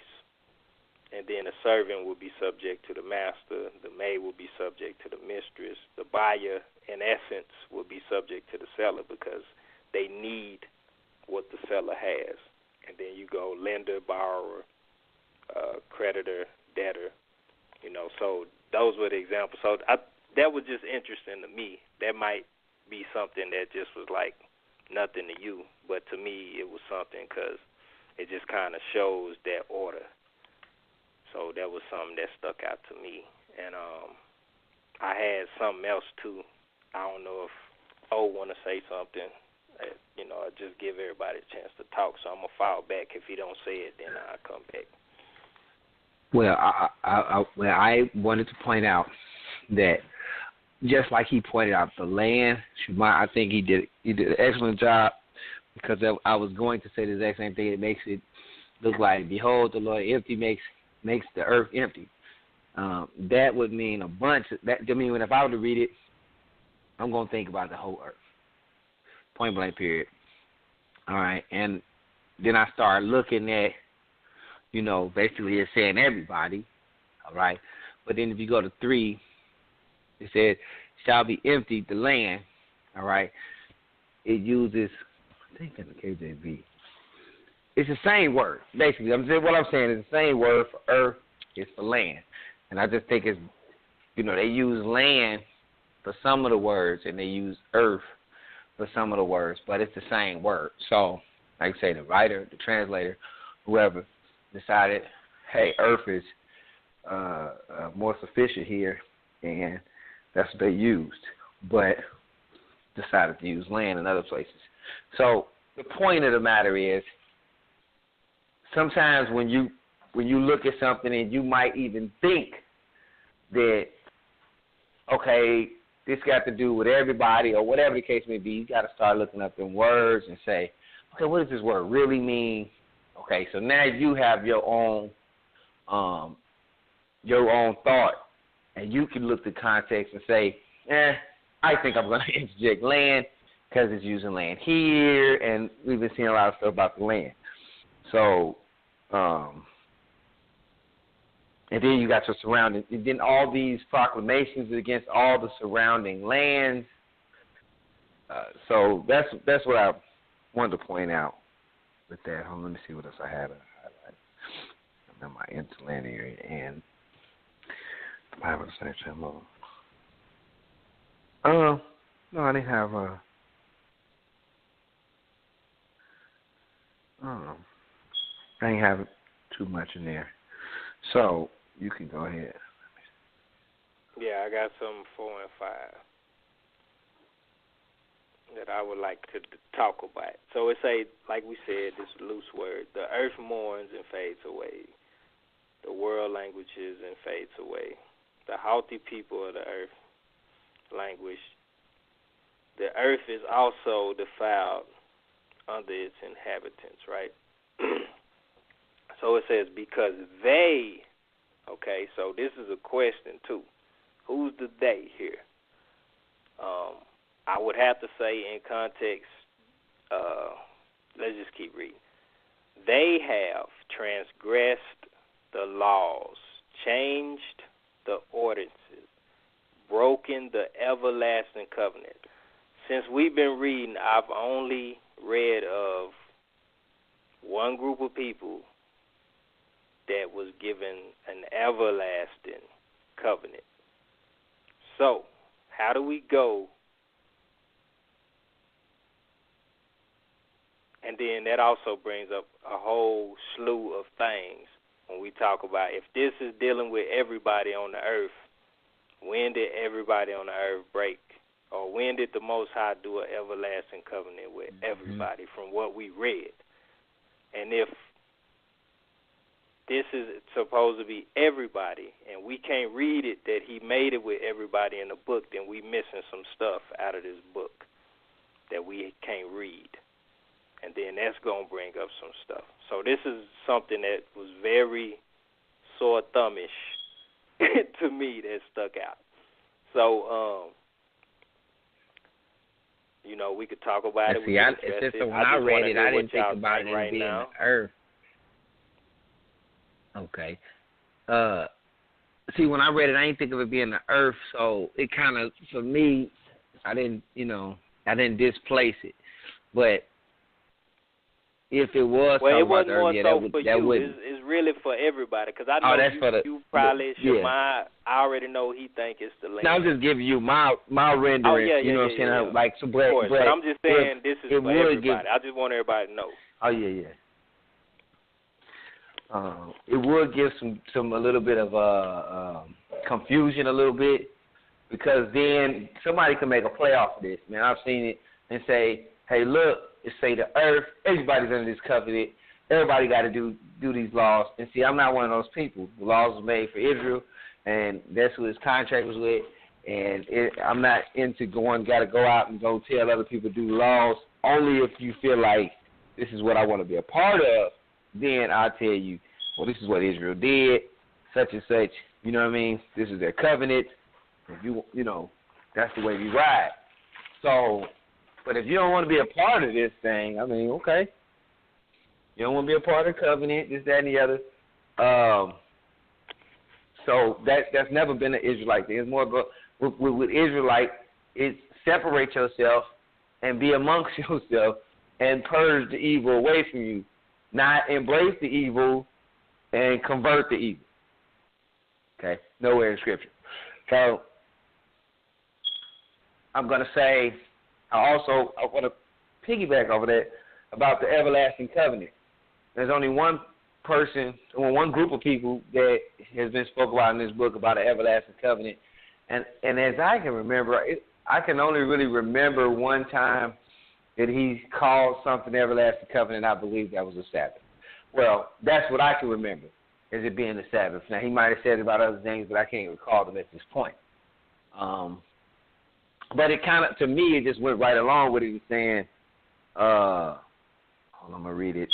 And then the servant will be subject to the master, the maid will be subject to the mistress, the buyer, in essence, will be subject to the seller because they need what the seller has. And then you go lender, borrower, creditor, debtor, so those were the examples. So that was just interesting to me. That might be something that just was like nothing to you, but to me it was something because it just kind of shows that order. So that was something that stuck out to me. And I had something else too. I don't know if O want to say something. Just give everybody a chance to talk. So I'm gonna fall back. If he don't say it, then I'll come back. Well, I wanted to point out that just like he pointed out the land, I think he did an excellent job because I was going to say the exact same thing. It makes it look like, behold, the Lord empty makes the earth empty. That would mean a bunch. If I were to read it, I'm going to think about the whole earth. Point blank, period. All right. And then I start looking at, basically it's saying everybody. All right. But then if you go to 3, it says, shall be emptied the land. All right. It uses, I think in the KJV. It's the same word, basically. What I'm saying is the same word for earth is for land. And I just think it's, they use land for some of the words and they use earth for some of the words, but it's the same word. So, like I say, the writer, the translator, whoever decided, hey, earth is more sufficient here, and that's what they used, but decided to use land in other places. So the point of the matter is, sometimes when you look at something and you might even think that, okay, this got to do with everybody or whatever the case may be, you got to start looking up in words and say, okay, what does this word really mean? Okay, so now you have your own thought, and you can look at context and say, I think I'm going to interject land because it's using land here, and we've been seeing a lot of stuff about the land. So And then you got your surrounding, and then all these proclamations against all the surrounding lands. So that's what I wanted to point out with that. Hold on, let me see what else I had. I'm in my interlinear and the Bible section. No, I didn't have I don't know. I didn't have too much in there. So you can go ahead. Yeah, I got some 4 and 5 that I would like to talk about. So it say, like we said, this loose word: the earth mourns and fades away. The world languishes and fades away. The haughty people of the earth languish. The earth is also defiled under its inhabitants, right? So it says, because they, okay, so this is a question too. Who's the they here? I would have to say in context, let's just keep reading. They have transgressed the laws, changed the ordinances, broken the everlasting covenant. Since we've been reading, I've only read of one group of people that was given an everlasting covenant. So, how do we go? And then that also brings up a whole slew of things when we talk about if this is dealing with everybody on the earth, when did everybody on the earth break? Or when did the Most High do an everlasting covenant with everybody from what we read? And if this is supposed to be everybody and we can't read it that he made it with everybody in the book, then we missing some stuff out of this book that we can't read. And then that's going to bring up some stuff. So this is something that was very sore thumbish to me that stuck out. So, you know, we could talk about it. See, when I read it, I didn't think about it as being the earth. Okay. See, when I read it, I didn't think of it being the earth, so it kind of, for me, I didn't displace it. But if it was it wasn't more so for you. It's really for everybody, because I know you probably, Shemai, I already know he think it's the land. Now, I'm just giving you my rendering, you know what I'm saying? Yeah. Like, so, but I'm just saying this is for everybody. I just want everybody to know. Oh, yeah. It would give some a little bit of confusion a little bit, because then somebody can make a play off of this. Man, I've seen it and say, hey, look, it say the earth, everybody's under this covenant, everybody got to do these laws. And see, I'm not one of those people. The laws were made for Israel, and that's who his contract was with. And I'm not into got to go out and go tell other people to do laws. Only if you feel like this is what I want to be a part of, then I'll tell you, well, this is what Israel did, such and such. You know what I mean? This is their covenant. If you know, that's the way we ride. So, but if you don't want to be a part of this thing, I mean, okay. You don't want to be a part of the covenant, this, that, and the other. So that's never been an Israelite thing. It's more about with Israelite, it's separate yourself and be amongst yourself and purge the evil away from you, not embrace the evil and convert the evil. Okay? Nowhere in Scripture. So I'm going to say, I want to piggyback over that about the everlasting covenant. There's only one person, or one group of people that has been spoken about in this book about an everlasting covenant. And as I can remember, I can only really remember one time that he called something everlasting covenant. I believe that was the Sabbath. Well, that's what I can remember, as it being the Sabbath. Now, he might have said it about other things, but I can't recall them at this point. But it kind of, to me, it just went right along with it, saying, hold on, I'm going to read it.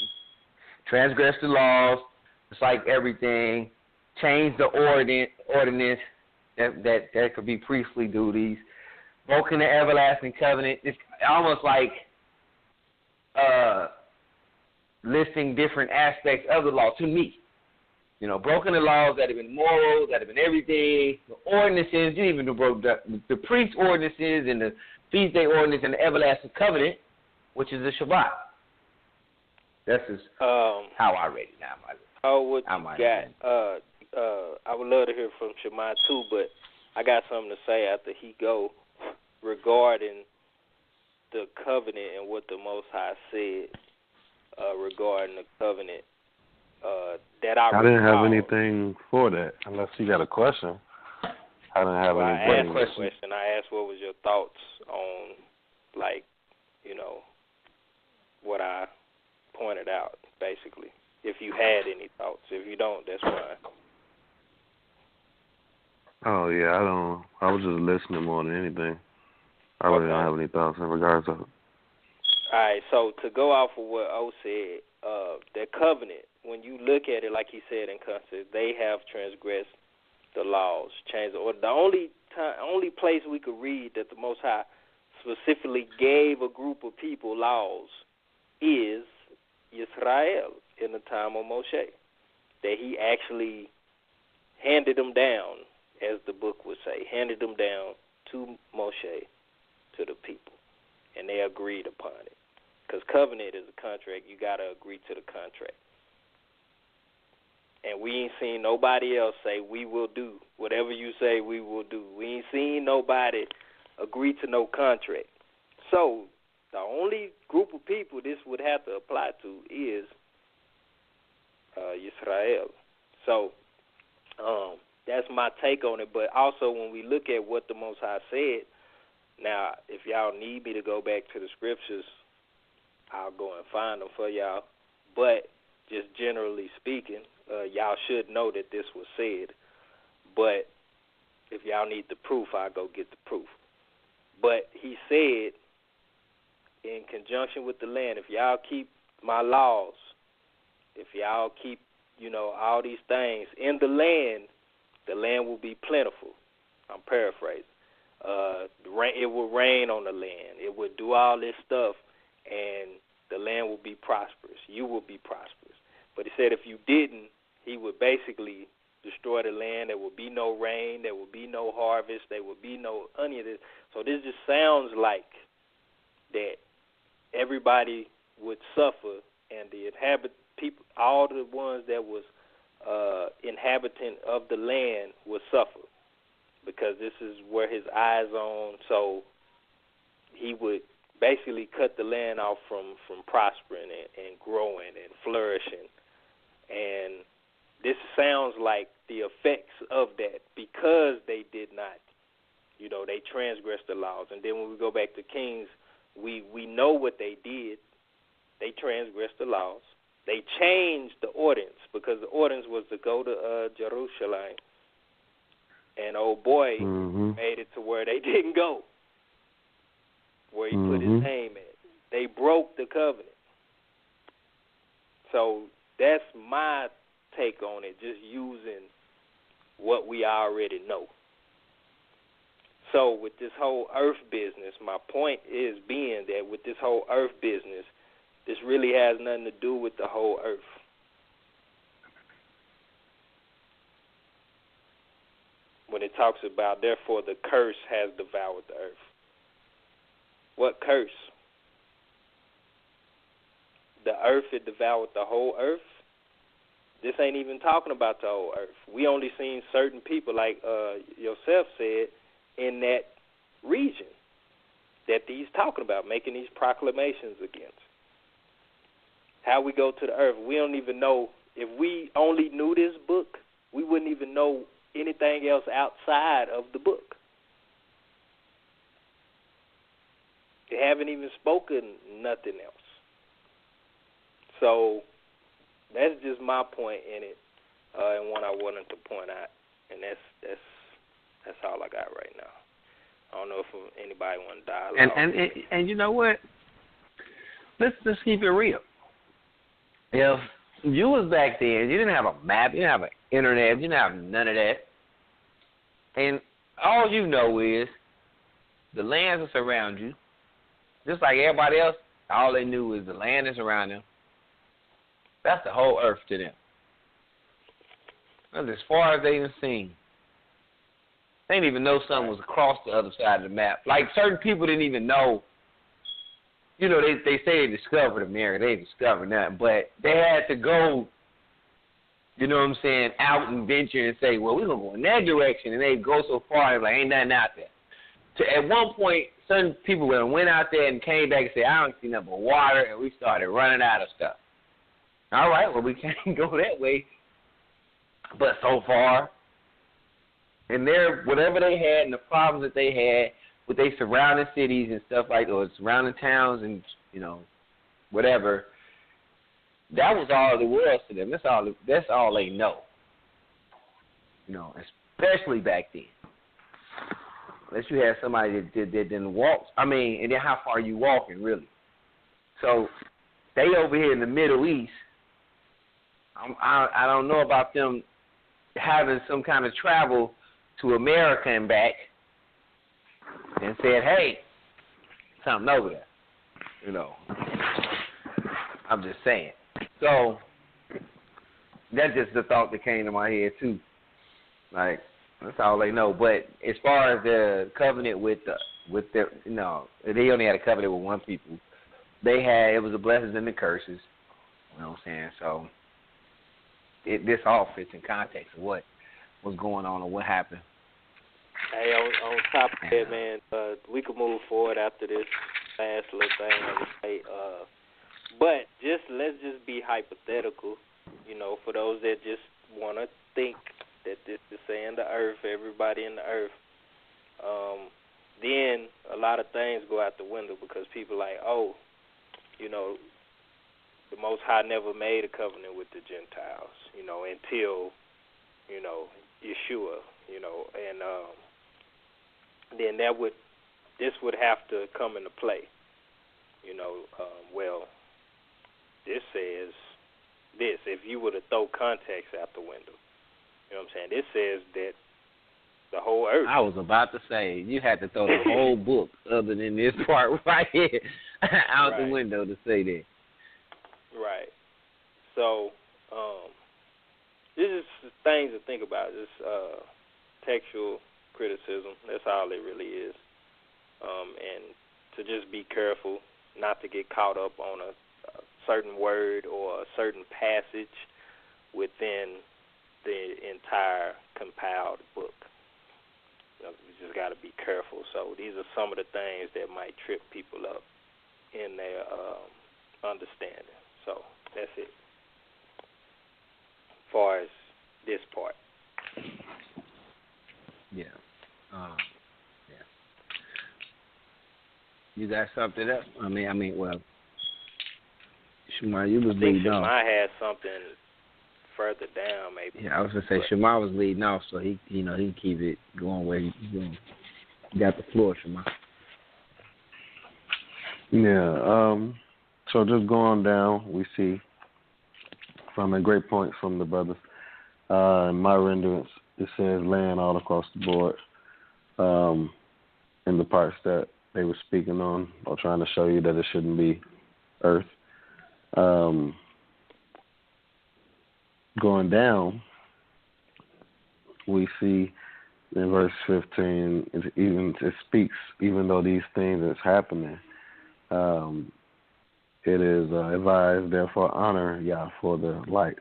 Transgress the laws, it's like everything. Change the ordinance, that could be priestly duties. Broken the everlasting covenant. It's almost like listing different aspects of the law to me. Broken the laws that have been moral, that have been everything, the ordinances, you even broke the priest ordinances and the feast day ordinance and the everlasting covenant, which is the Shabbat. That's just how I read it now. What you got? I would love to hear from Shemai too, but I got something to say after he go regarding the covenant and what the Most High said regarding the covenant. That I didn't have anything for that, unless you got a question. I didn't have anything. I asked a question. I asked what was your thoughts on, what I pointed out, basically. If you had any thoughts. If you don't, that's fine. Oh, yeah, I was just listening more than anything. I really don't have any thoughts in regards to it. All right, so to go off of what O said, that covenant, when you look at it, like he said in concept, they have transgressed the laws, changed the order. The only place we could read that the Most High specifically gave a group of people laws is Israel in the time of Moshe, that he actually handed them down, as the book would say, handed them down to Moshe, to the people, and they agreed upon it. Because covenant is a contract. You got to agree to the contract. And we ain't seen nobody else say, we will do. Whatever you say, we will do. We ain't seen nobody agree to no contract. So the only group of people this would have to apply to is Israel. So that's my take on it. But also when we look at what the Most High said, now if y'all need me to go back to the scriptures, I'll go and find them for y'all. But just generally speaking, y'all should know that this was said. But if y'all need the proof, I'll go get the proof. But he said, in conjunction with the land, if y'all keep my laws, if y'all keep, all these things in the land will be plentiful. I'm paraphrasing. It will rain on the land. It will do all this stuff, and the land will be prosperous. You will be prosperous. But he said if you didn't, he would basically destroy the land. There would be no rain. There would be no harvest. There would be no any of this. So this just sounds like that everybody would suffer, and the people, all the ones that was inhabitant of the land would suffer, because this is where his eyes on. So he would basically cut the land off from prospering and growing and flourishing. And this sounds like the effects of that, because they did not, they transgressed the laws. And then when we go back to Kings, we know what they did. They transgressed the laws. They changed the ordinance, because the ordinance was to go to Jerusalem. And old boy made it to where they didn't go, where he put his name at. They broke the covenant. So that's my take on it, just using what we already know. So with this whole earth business, my point is being that with this whole earth business, this really has nothing to do with the whole earth. When it talks about, therefore, the curse has devoured the earth. What curse? The earth had devoured the whole earth? This ain't even talking about the whole earth. We only seen certain people, like yourself said, in that region that he's talking about, making these proclamations against. How we go to the earth, we don't even know. If we only knew this book, we wouldn't even know anything else outside of the book. They haven't even spoken nothing else. So that's just my point in it, and what I wanted to point out, and that's all I got right now. I don't know if anybody want to dialogue. And you know what? Let's keep it real. If you was back then, you didn't have a map, you didn't have an internet, you didn't have none of that, and all you know is the land that's around you, just like everybody else, all they knew is the land that's around them, That's the whole earth to them. That's as far as they even seen. They didn't even know something was across the other side of the map. Like, certain people didn't even know. You know, they say they discovered America. They didn't discover nothing. But they had to go, you know what I'm saying, out and venture and say, well, we're going to go in that direction. And they go so far, they're like, ain't nothing out there. At one point, certain people went out there and came back and said, I don't see nothing but water. And we started running out of stuff. All right, well, we can't go that way. But so far, and whatever they had and the problems that they had with their surrounding cities and stuff like, or surrounding towns and, you know, whatever, that was all the world to them. That's all they know. You know, especially back then. Unless you had somebody that didn't walk. I mean, and then how far are you walking, really? So they over here in the Middle East, I don't know about them having some kind of travel to America and back and said, hey, something over there. You know, I'm just saying. So that's just the thought that came to my head, too. Like, that's all they know. But as far as the covenant with their, you know, they only had a covenant with one people. It was the blessings and the curses. You know what I'm saying? So this all fits in context of what was going on or what happened. Hey, on top of that, man, we could move forward after this last little thing on the state. But let's just be hypothetical, you know, for those that just want to think that this is saying the earth, everybody in the earth. Then a lot of things go out the window because people like, oh, you know, the Most High never made a covenant with the Gentiles, you know, until, you know, Yeshua, you know, and then this would have to come into play, you know. Well, this says this. If you were to throw context out the window, you know what I'm saying? This says that the whole earth. I was about to say, you had to throw the whole book other than this part right here out the window to say that. Right. So, this is things to think about. This textual criticism. That's all it really is. And to just be careful not to get caught up on a certain word or a certain passage within the entire compiled book. You know, we just got to be careful. So these are some of the things that might trip people up in their understanding. So that's it. As far as this part. Yeah. Yeah. You got something else? I mean, well, Shamar, you was leading off. I had something further down, maybe. Yeah, I was gonna say Shamar was leading off, so he can keep it going where he's going. You got the floor, Shamar. Yeah. So just going down, we see from a great point from the brothers. In my renderings, it says land all across the board. In the parts that they were speaking on, or trying to show you that it shouldn't be earth. Going down, we see in verse 15, it speaks, even though these things is happening, it is advised, therefore honor Yah for the lights.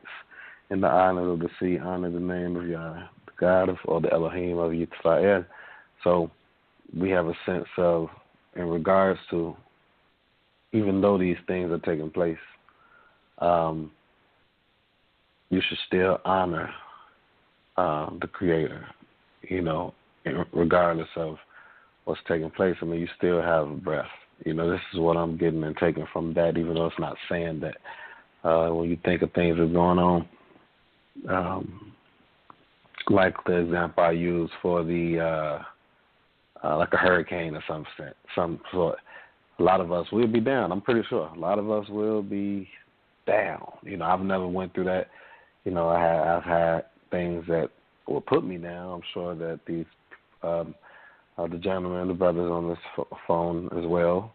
In the island of the sea, honor the name of Yah, the God of, or the Elohim of Yitzhak. So we have a sense of, in regards to, even though these things are taking place, you should still honor the Creator, you know, regardless of what's taking place. I mean, you still have breath. You know, this is what I'm getting and taking from that, even though it's not saying that. When you think of things that are going on, like the example I use for the, like a hurricane or some sort, a lot of us will be down. I'm pretty sure a lot of us will be down. You know, I've never went through that. You know, I've had things that will put me down. I'm sure that these the gentlemen and the brothers on this phone as well.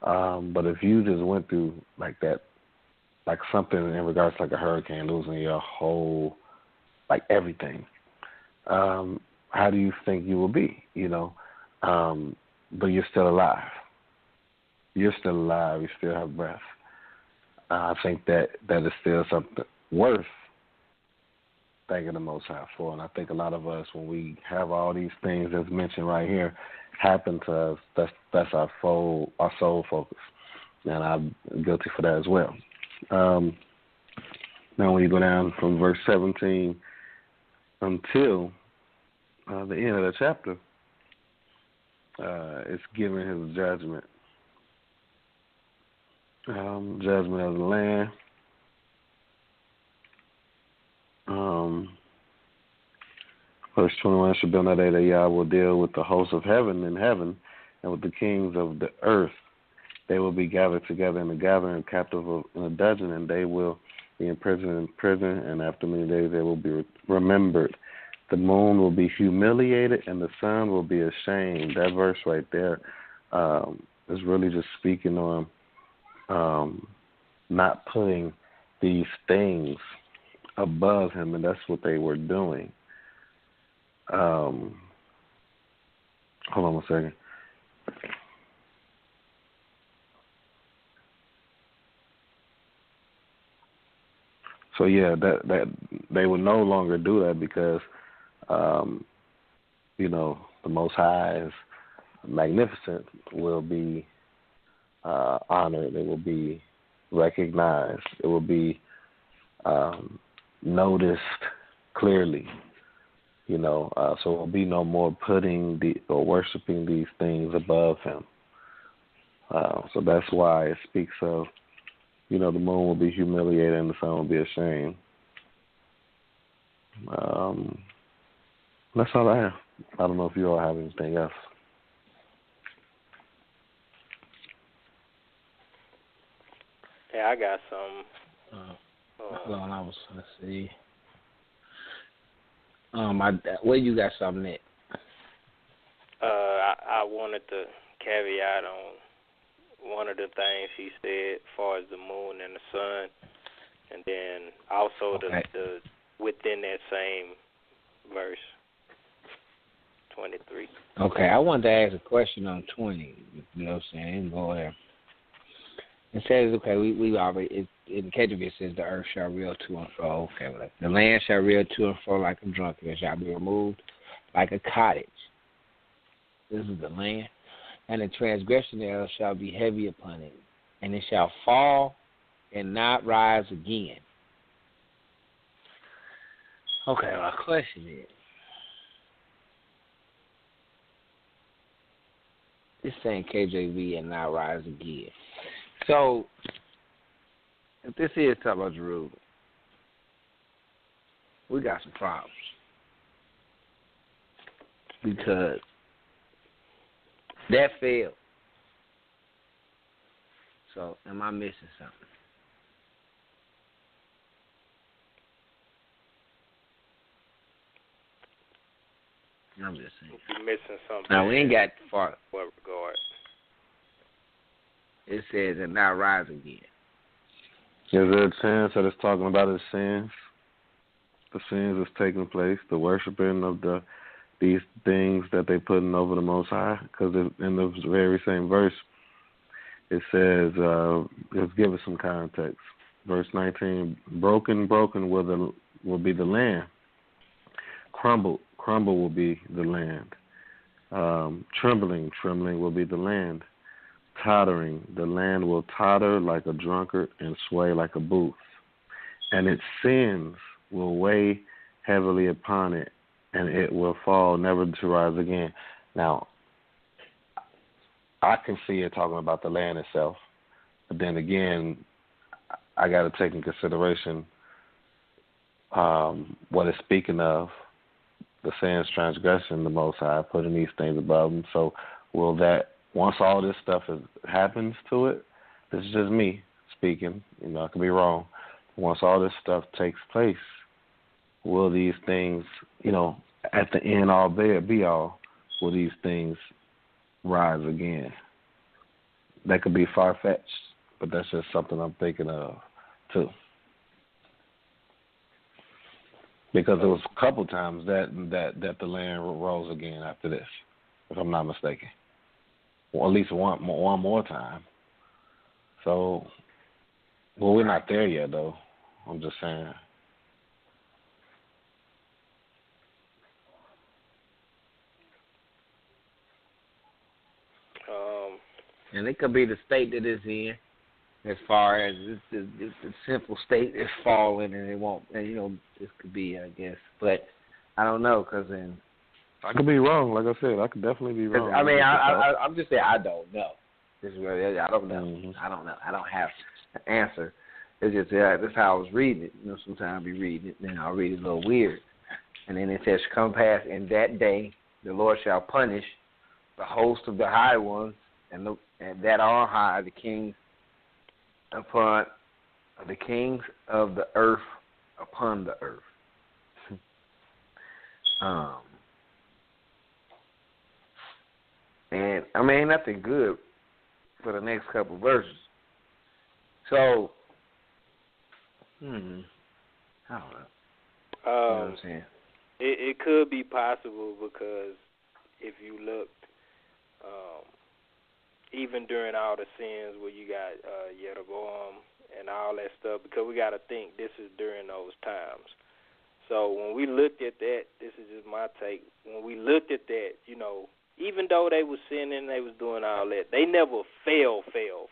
But if you just went through like that like something in regards to like a hurricane, losing your whole, like everything. How do you think you will be, you know? But you're still alive. You're still alive. You still have breath. I think that is still something worth thanking the Most High for. And I think a lot of us, when we have all these things that's mentioned right here happen to us, that's our sole focus. And I'm guilty for that as well. Now when you go down from verse 17 until the end of the chapter, it's giving his judgment. Judgment of the land. Verse 21, shall be on that day that Yah will deal with the hosts of heaven in heaven and with the kings of the earth. They will be gathered together in the gathering, captive in a dungeon, and they will be in prison, and after many days they will be remembered. The moon will be humiliated, and the sun will be ashamed. That verse right there is really just speaking on not putting these things above him, and that's what they were doing. Hold on one second. So yeah, that they will no longer do that because you know, the Most High is magnificent will be honored. It will be recognized. It will be noticed clearly. You know, so there will be no more putting or worshiping these things above him. So that's why it speaks of, you know, the moon will be humiliated and the sun will be ashamed. That's all I have. I don't know if you all have anything else. Yeah, I got some. Hold on, let's see. Where you got something at? I wanted to caveat on one of the things he said as far as the moon and the sun, and then also the within that same verse 23. Okay, I wanted to ask a question on 20. You know what I'm saying? Go there. It says, okay, we already, in KJV it says the earth shall reel to and fro. Okay, well, the land shall reel to and fro like a drunkard. It shall be removed like a cottage. This is the land. And the transgression thereof shall be heavy upon it. And it shall fall and not rise again. Okay, my question is, this saying KJV and not rise again. So, if this is talking about Jerusalem, we got some problems. Because that failed. So, am I missing something? I'm just saying. You're missing something. Now, we ain't got far. What regard? It says, and now rise again. Is there a chance that it's talking about his sins? The sins that's taking place, the worshiping of these things that they putting over the Most High? Because in the very same verse, it says, let's give it some context. Verse 19, broken will be the land. Crumble will be the land. Trembling will be the land. Tottering, the land will totter like a drunkard and sway like a booth. And its sins will weigh heavily upon it, and it will fall never to rise again. Now, I can see it talking about the land itself, but then again, I got to take in consideration what it's speaking of, the sins, transgression, the Most High, putting these things above them. So will that, once all this stuff happens to it, this is just me speaking, you know, I could be wrong. Once all this stuff takes place, will these things, you know, at the end all be all, will these things rise again? That could be far-fetched, but that's just something I'm thinking of too. Because there was a couple times that the land rose again after this, if I'm not mistaken. Or at least one more time. So, well, we're not there yet, though. I'm just saying. And it could be the state that it's in, as far as the simple state is falling, and it won't. And this could be, I guess, but I don't know, because then I could be wrong. Like I said, I could definitely be wrong. I mean, I'm just saying I don't know. This is where I don't know. Mm-hmm. I don't know. I don't have an answer. It's just that's how I was reading it. Sometimes I'll be reading it, then I'll read it a little weird, and then it says, "Come pass in that day, the Lord shall punish the host of the high ones, and that are high, the kings upon the kings of the earth upon the earth." And I mean, nothing good for the next couple verses. So, I don't know. You know what I'm saying? It could be possible, because if you looked, even during all the sins where you got Jeroboam and all that stuff, because we got to think this is during those times. So when we looked at that, this is just my take, when we looked at that, even though they was sinning, they was doing all that, they never fell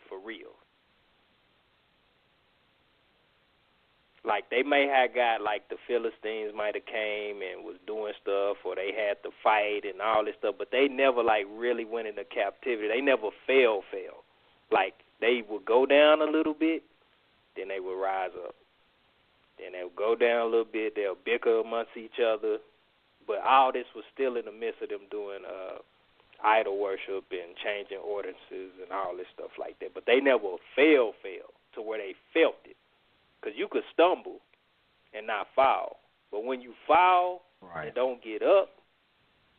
for real. Like, they may have got, like, the Philistines might have came and was doing stuff, or they had to fight and all this stuff, but they never, like, really went into captivity. They never fell. Like, they would go down a little bit, then they would rise up. Then they would go down a little bit, they'll bicker amongst each other, but all this was still in the midst of them doing idol worship and changing ordinances and all this stuff like that. But they never fell to where they felt it. Because you could stumble and not fall. But when you fall and don't get up,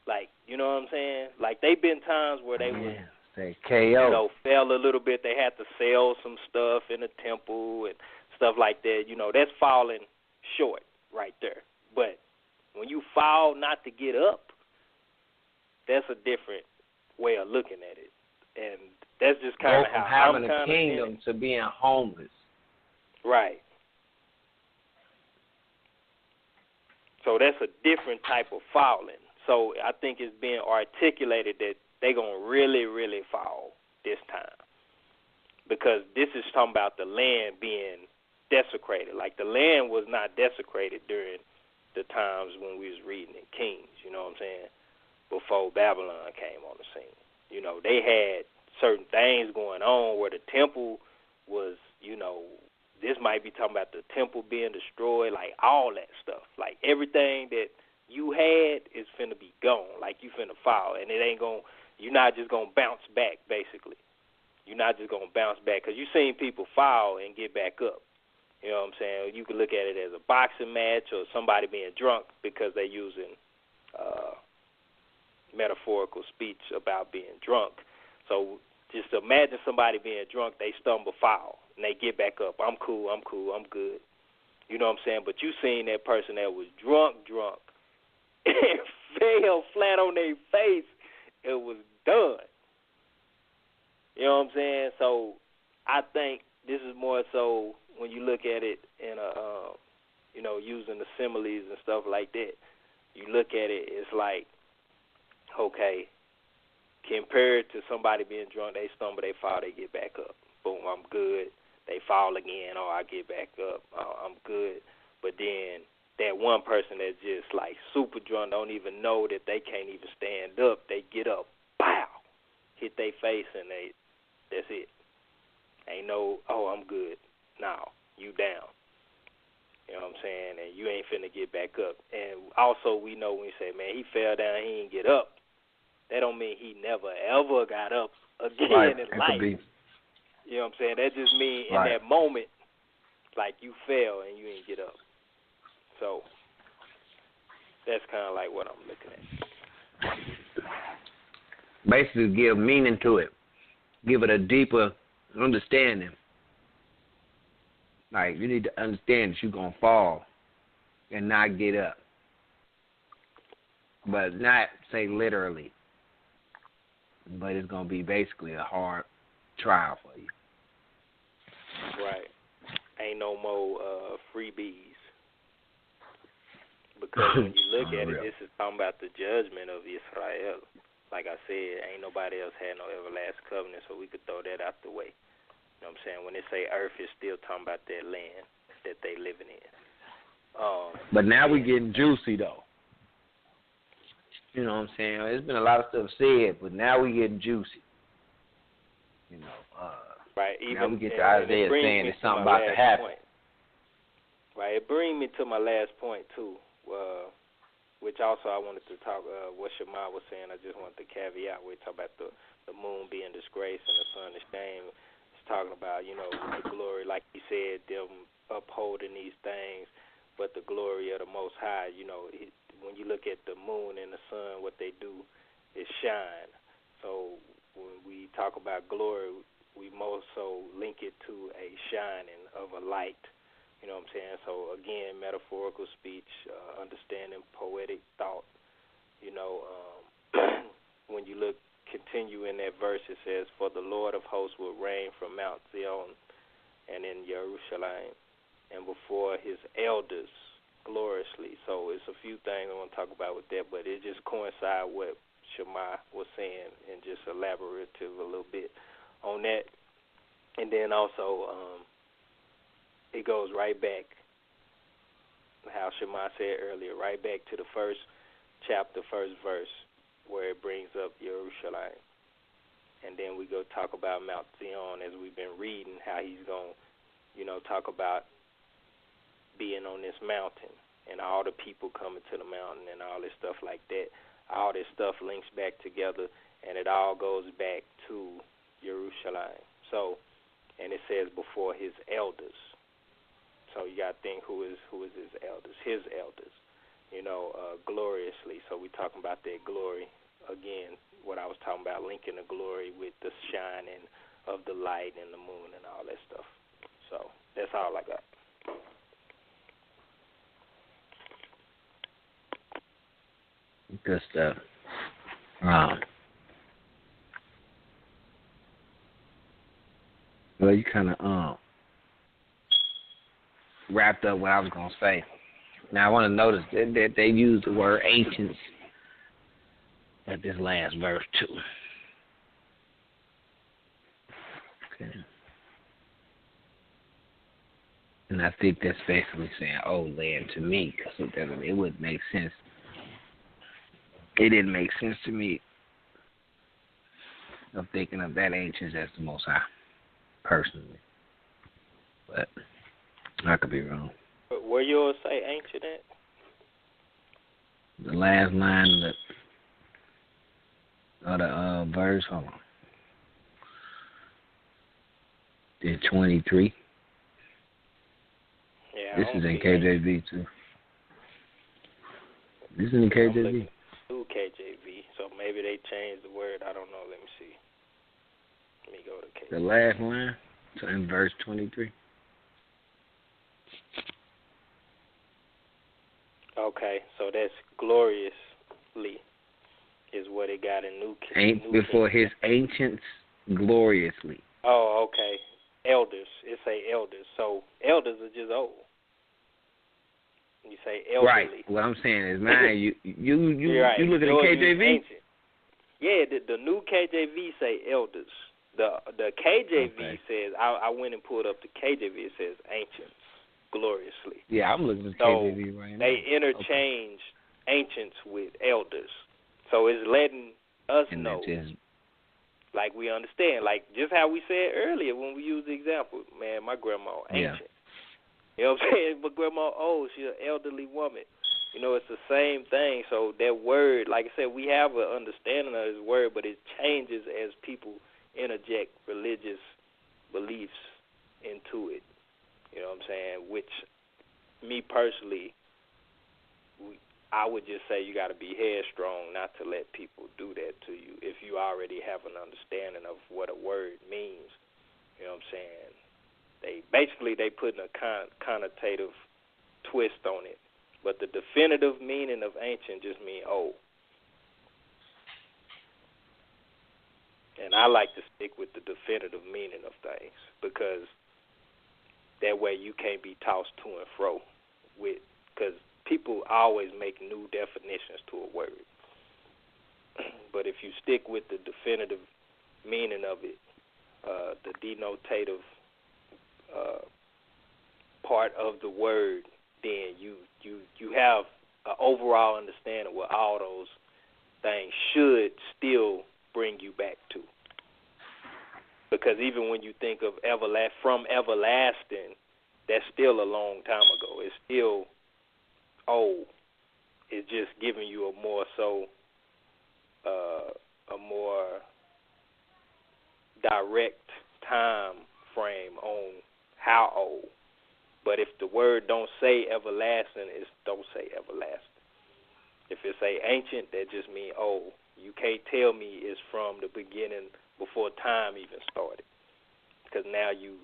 like, you know what I'm saying? Like, they been times where they would, they KO. Fell a little bit. They had to sell some stuff in the temple and stuff like that. That's falling short right there. But when you fall not to get up, that's a different way of looking at it. And that's just kind of how having I'm a kingdom to being homeless. Right. So that's a different type of falling. So I think it's being articulated that they're going to really, really fall this time. Because this is talking about the land being desecrated. Like, the land was not desecrated during the times when we was reading in Kings, you know what I'm saying, before Babylon came on the scene. They had certain things going on where the temple was, this might be talking about the temple being destroyed, like all that stuff. Like, everything that you had is finna be gone. Like, you finna fall. And you're not just going to bounce back, basically. You're not just going to bounce back. Because you've seen people fall and get back up. You know what I'm saying? You can look at it as a boxing match or somebody being drunk because they're using metaphorical speech about being drunk. So just imagine somebody being drunk, they stumble, fall. And they get back up. I'm cool, I'm good. You know what I'm saying? But you seen that person that was drunk, and fell flat on their face. It was done. You know what I'm saying? So I think this is more so when you look at it in using the similes and stuff like that. You look at it, it's like, okay, compared to somebody being drunk, they stumble, they fall, they get back up. Boom, I'm good. They fall again, I get back up, I'm good. But then that one person that's just like super drunk, don't even know that they can't even stand up, they get up, pow, hit their face, and that's it. Ain't no, I'm good. No, you down. You know what I'm saying? And you ain't finna get back up. And also we know when you say, man, he fell down, he ain't get up, that don't mean he never ever got up again in life. You know what I'm saying? That just means in that moment, like, you fell and you ain't get up. So that's kind of like what I'm looking at. Basically give meaning to it. Give it a deeper understanding. Like, you need to understand that you're going to fall and not get up. But not say literally. But it's going to be basically a hard trial for you. Right. Ain't no more freebies. Because when you look at it, this is talking about the judgment of Israel. Like I said, ain't nobody else had no everlasting covenant, so we could throw that out the way. You know what I'm saying? When they say earth, it's still talking about that land that they living in. But now we getting juicy, though. You know what I'm saying? There's been a lot of stuff said, but now we getting juicy. You know, right. Even now we get to Isaiah saying there's something about to happen. Point. Right. It brings me to my last point, too, which also I wanted to talk, what Shema was saying. I just wanted to caveat. We talk about the moon being disgraced and the sun is shame. It's talking about, you know, the glory, like he said, them upholding these things, but the glory of the Most High, you know, when you look at the moon and the sun, what they do is shine. So when we talk about glory, we most so link it to a shining of a light. You know what I'm saying? So, again, metaphorical speech, understanding poetic thought. You know, when you continue in that verse, it says, "For the Lord of hosts will reign from Mount Zion and in Jerusalem, and before his elders gloriously." So it's a few things I want to talk about with that, but it just coincides with what Shema was saying and just elaborative a little bit on that. And then also it goes right back, how Shema said earlier, right back to the first chapter, first verse, where it brings up Jerusalem. And then we go talk about Mount Zion as we've been reading, how he's going to, you know, talk about being on this mountain and all the people coming to the mountain and all this stuff like that. All this stuff links back together, and it all goes back to Jerusalem. So, and it says before his elders. So you got to think who is his elders? His elders, you know, gloriously. So we're talking about that glory. Again, what I was talking about, linking the glory with the shining of the light and the moon and all that stuff. So that's all I got. Good stuff. Well, you kind of wrapped up what I was going to say. Now, I want to notice that they use the word ancients at this last verse, too. Okay. And I think that's basically saying old land to me, because it wouldn't make sense. It didn't make sense to me of thinking of that ancients as the Most High, personally. But I could be wrong. But where yours say ancient at? The last line of the verse, hold on. Did 23. Yeah, this is in KJV too. This is in KJV. New KJV, so maybe they changed the word. I don't know. Let me see. Let me go to KJV. The last line, so in verse 23. Okay, so that's gloriously is what it got in New Before his ancients gloriously. Oh, okay. Elders. It say elders. So elders are just old. You say elderly. Right. What I'm saying is, man, you right. you looking at KJV? Yeah, the new KJV say elders. The KJV says, I went and pulled up the KJV. It says ancients gloriously. Yeah, I'm looking at KJV right now. They interchange ancients with elders. So it's letting us know, like we understand, like just how we said earlier when we used the example. Man, my grandma ancient. Yeah. You know what I'm saying? But grandma old, she's an elderly woman. You know, it's the same thing. So that word, like I said, we have an understanding of this word, but it changes as people interject religious beliefs into it. You know what I'm saying? Which, me personally, I would just say you got to be headstrong not to let people do that to you if you already have an understanding of what a word means. You know what I'm saying? They basically they putting a connotative twist on it. But the definitive meaning of ancient just mean old. And I like to stick with the definitive meaning of things because that way you can't be tossed to and fro with, because people always make new definitions to a word. But if you stick with the definitive meaning of it, the denotative part of the word, then you have an overall understanding of what all those things should still bring you back to. Because even when you think of from everlasting, that's still a long time ago. It's still old. It's just giving you a more direct time frame on how old. But if the word don't say everlasting, it don't say everlasting. If it say ancient, that just means old. You can't tell me it's from the beginning before time even started, because now you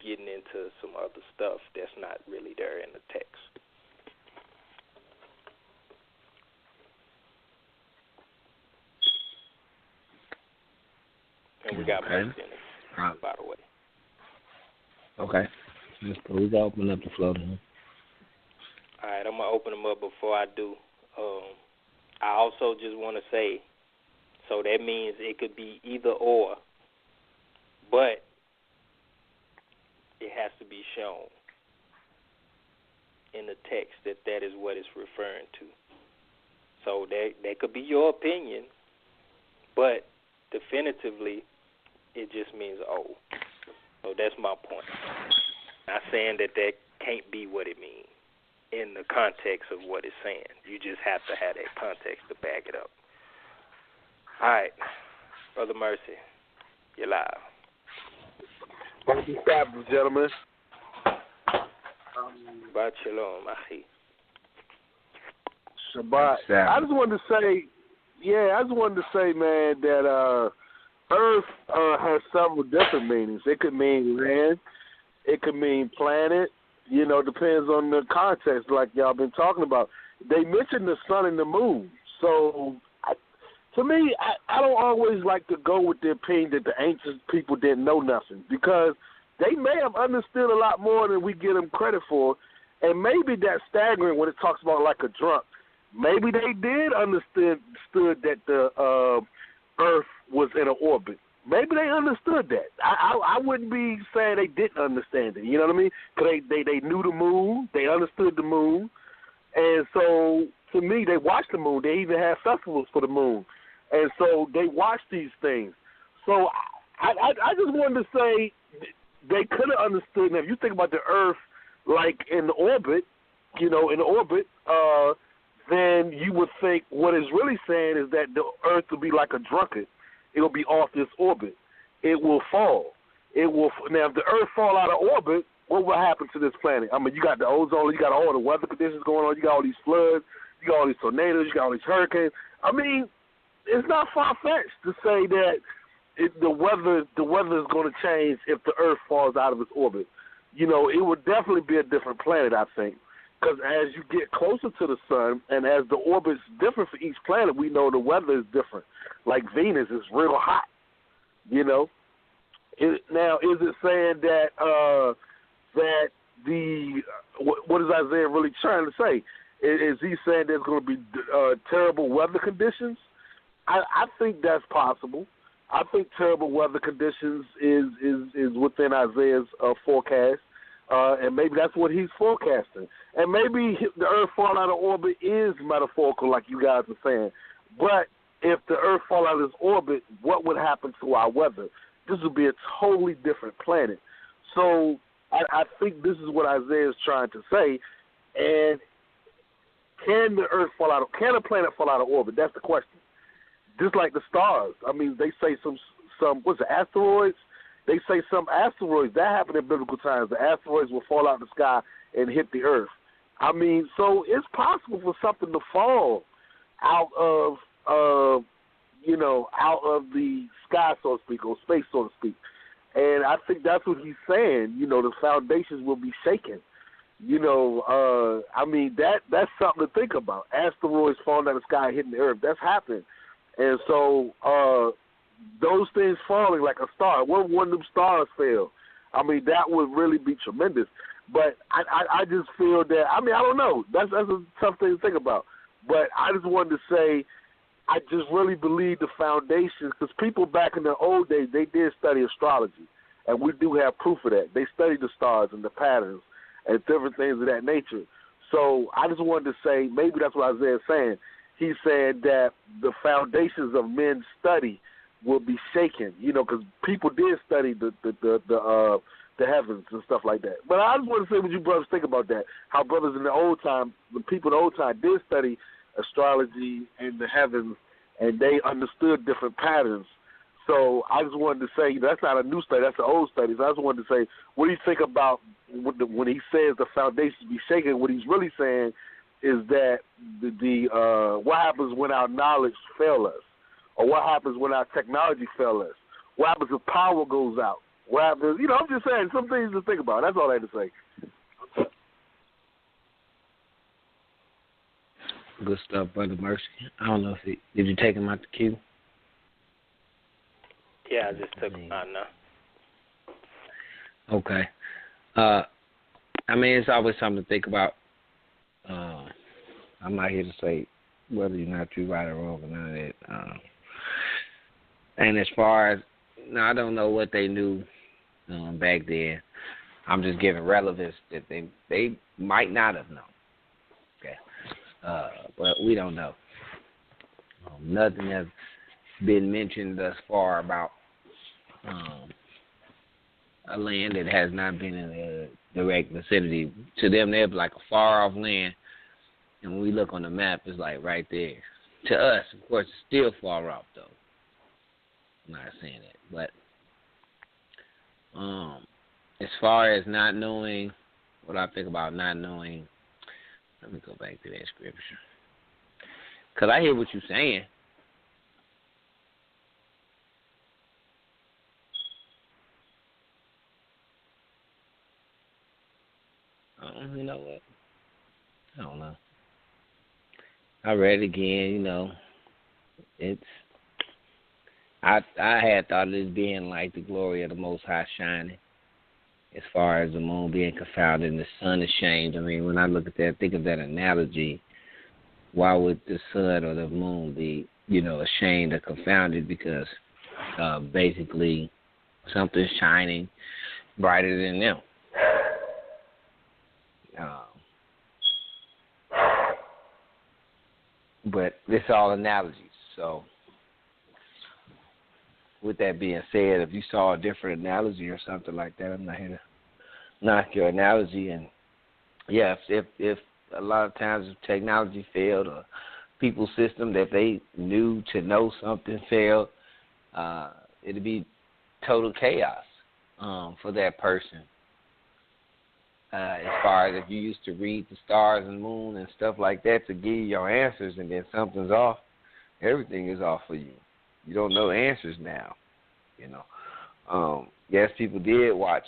getting into some other stuff that's not really there in the text. And we got Mercy in it, by the way. Okay. We got to open up the floor to him. All right, I'm going to open them up. Before I do, I also just want to say, so that means it could be either or, but it has to be shown in the text that is what it's referring to. So that could be your opinion, but definitively it just means old. So that's my point. Not saying that can't be what it means in the context of what it's saying. You just have to have that context to back it up. All right, Brother Mercy, you're live. Happy Sabbath, gentlemen. Shabbat shalom, achi. Shabbat. I just wanted to say, man, that Earth has several different meanings. It could mean land. It could mean planet. You know, depends on the context, like y'all been talking about. They mentioned the sun and the moon. So, to me, I don't always like to go with the opinion that the ancient people didn't know nothing, because they may have understood a lot more than we give them credit for, and maybe that's staggering when it talks about like a drunk. Maybe they did understood that the Earth was in an orbit. Maybe they understood that. I wouldn't be saying they didn't understand it. You know what I mean? Because they knew the moon. They understood the moon. And so, to me, they watched the moon. They even had festivals for the moon. And so they watched these things. So I just wanted to say they could have understood. Now, if you think about the Earth like in the orbit, then you would think what it's really saying is that the Earth will be like a drunkard. It will be off this orbit. It will fall. Now, if the Earth fall out of orbit, what will happen to this planet? I mean, you got the ozone, you got all the weather conditions going on, you got all these floods, you got all these tornadoes, you got all these hurricanes. I mean, it's not far-fetched to say that the weather is going to change if the Earth falls out of its orbit. You know, it would definitely be a different planet, I think, because as you get closer to the sun and as the orbit's different for each planet, we know the weather is different. Like Venus is real hot, you know. Now, is it saying that what is Isaiah really trying to say? Is he saying there's going to be terrible weather conditions? I think that's possible. I think terrible weather conditions is within Isaiah's forecast, and maybe that's what he's forecasting. And maybe the Earth falling out of orbit is metaphorical, like you guys are saying. But if the Earth fall out of its orbit, what would happen to our weather? This would be a totally different planet. So I think this is what Isaiah is trying to say. And can a planet fall out of orbit? That's the question. Just like the stars. I mean, they say some asteroids? They say some asteroids. That happened in biblical times. The asteroids will fall out of the sky and hit the Earth. I mean, so it's possible for something to fall out of the sky, so to speak, or space, so to speak. And I think that's what he's saying. You know, the foundations will be shaken. You know, I mean, that's something to think about. Asteroids falling out of the sky hitting the earth, that's happened. And so those things falling like a star, what if one of them stars fell? I mean, that would really be tremendous. But I just feel that, I mean, I don't know. That's a tough thing to think about. But I just wanted to say, I just really believe the foundations, because people back in the old days, they did study astrology, and we do have proof of that. They studied the stars and the patterns and different things of that nature. So I just wanted to say, maybe that's what Isaiah's saying. He's saying that the foundations of men's study will be shaken, you know, because people did study the heavens and stuff like that. But I just want to say what you brothers think about that, how brothers in the old time, the people in the old time did study astrology and the heavens, and they understood different patterns. So I just wanted to say, that's not a new study, that's an old study. So I just wanted to say, what do you think about when he says the foundations be shaken? What he's really saying is that what happens when our knowledge fails us, or what happens when our technology fails us? What happens if power goes out? What happens? You know, I'm just saying some things to think about. That's all I had to say. Good stuff, Brother Mercy. I don't know if did you take him out the queue? Yeah, I just took him out now. Okay. I mean, it's always something to think about. I'm not here to say whether you're not true, right, or wrong, or none of that. And as far as, I don't know what they knew back then. I'm just giving relevance that they might not have known. Okay. But we don't know. Nothing has been mentioned thus far about a land that has not been in a direct vicinity. To them, they're like a far-off land, and when we look on the map, it's like right there. To us, of course, it's still far off, though. I'm not saying that. But as far as not knowing, what I think about not knowing, let me go back to that scripture. Because I hear what you're saying. You know what? I don't know. I read it again, you know. I had thought of it being like the glory of the Most High shining. As far as the moon being confounded and the sun ashamed. I mean, when I look at that, think of that analogy. Why would the sun or the moon be, ashamed or confounded? Because basically something's shining brighter than them. But it's all analogies. So with that being said, if you saw a different analogy or something like that, I'm not here to knock your analogy. And yeah, if a lot of times if technology failed or people's system that they knew to know something failed, it'd be total chaos for that person. As far as if you used to read the stars and moon and stuff like that to give you your answers, and then something's off, everything is off for you. You don't know answers now, Yes, people did watch.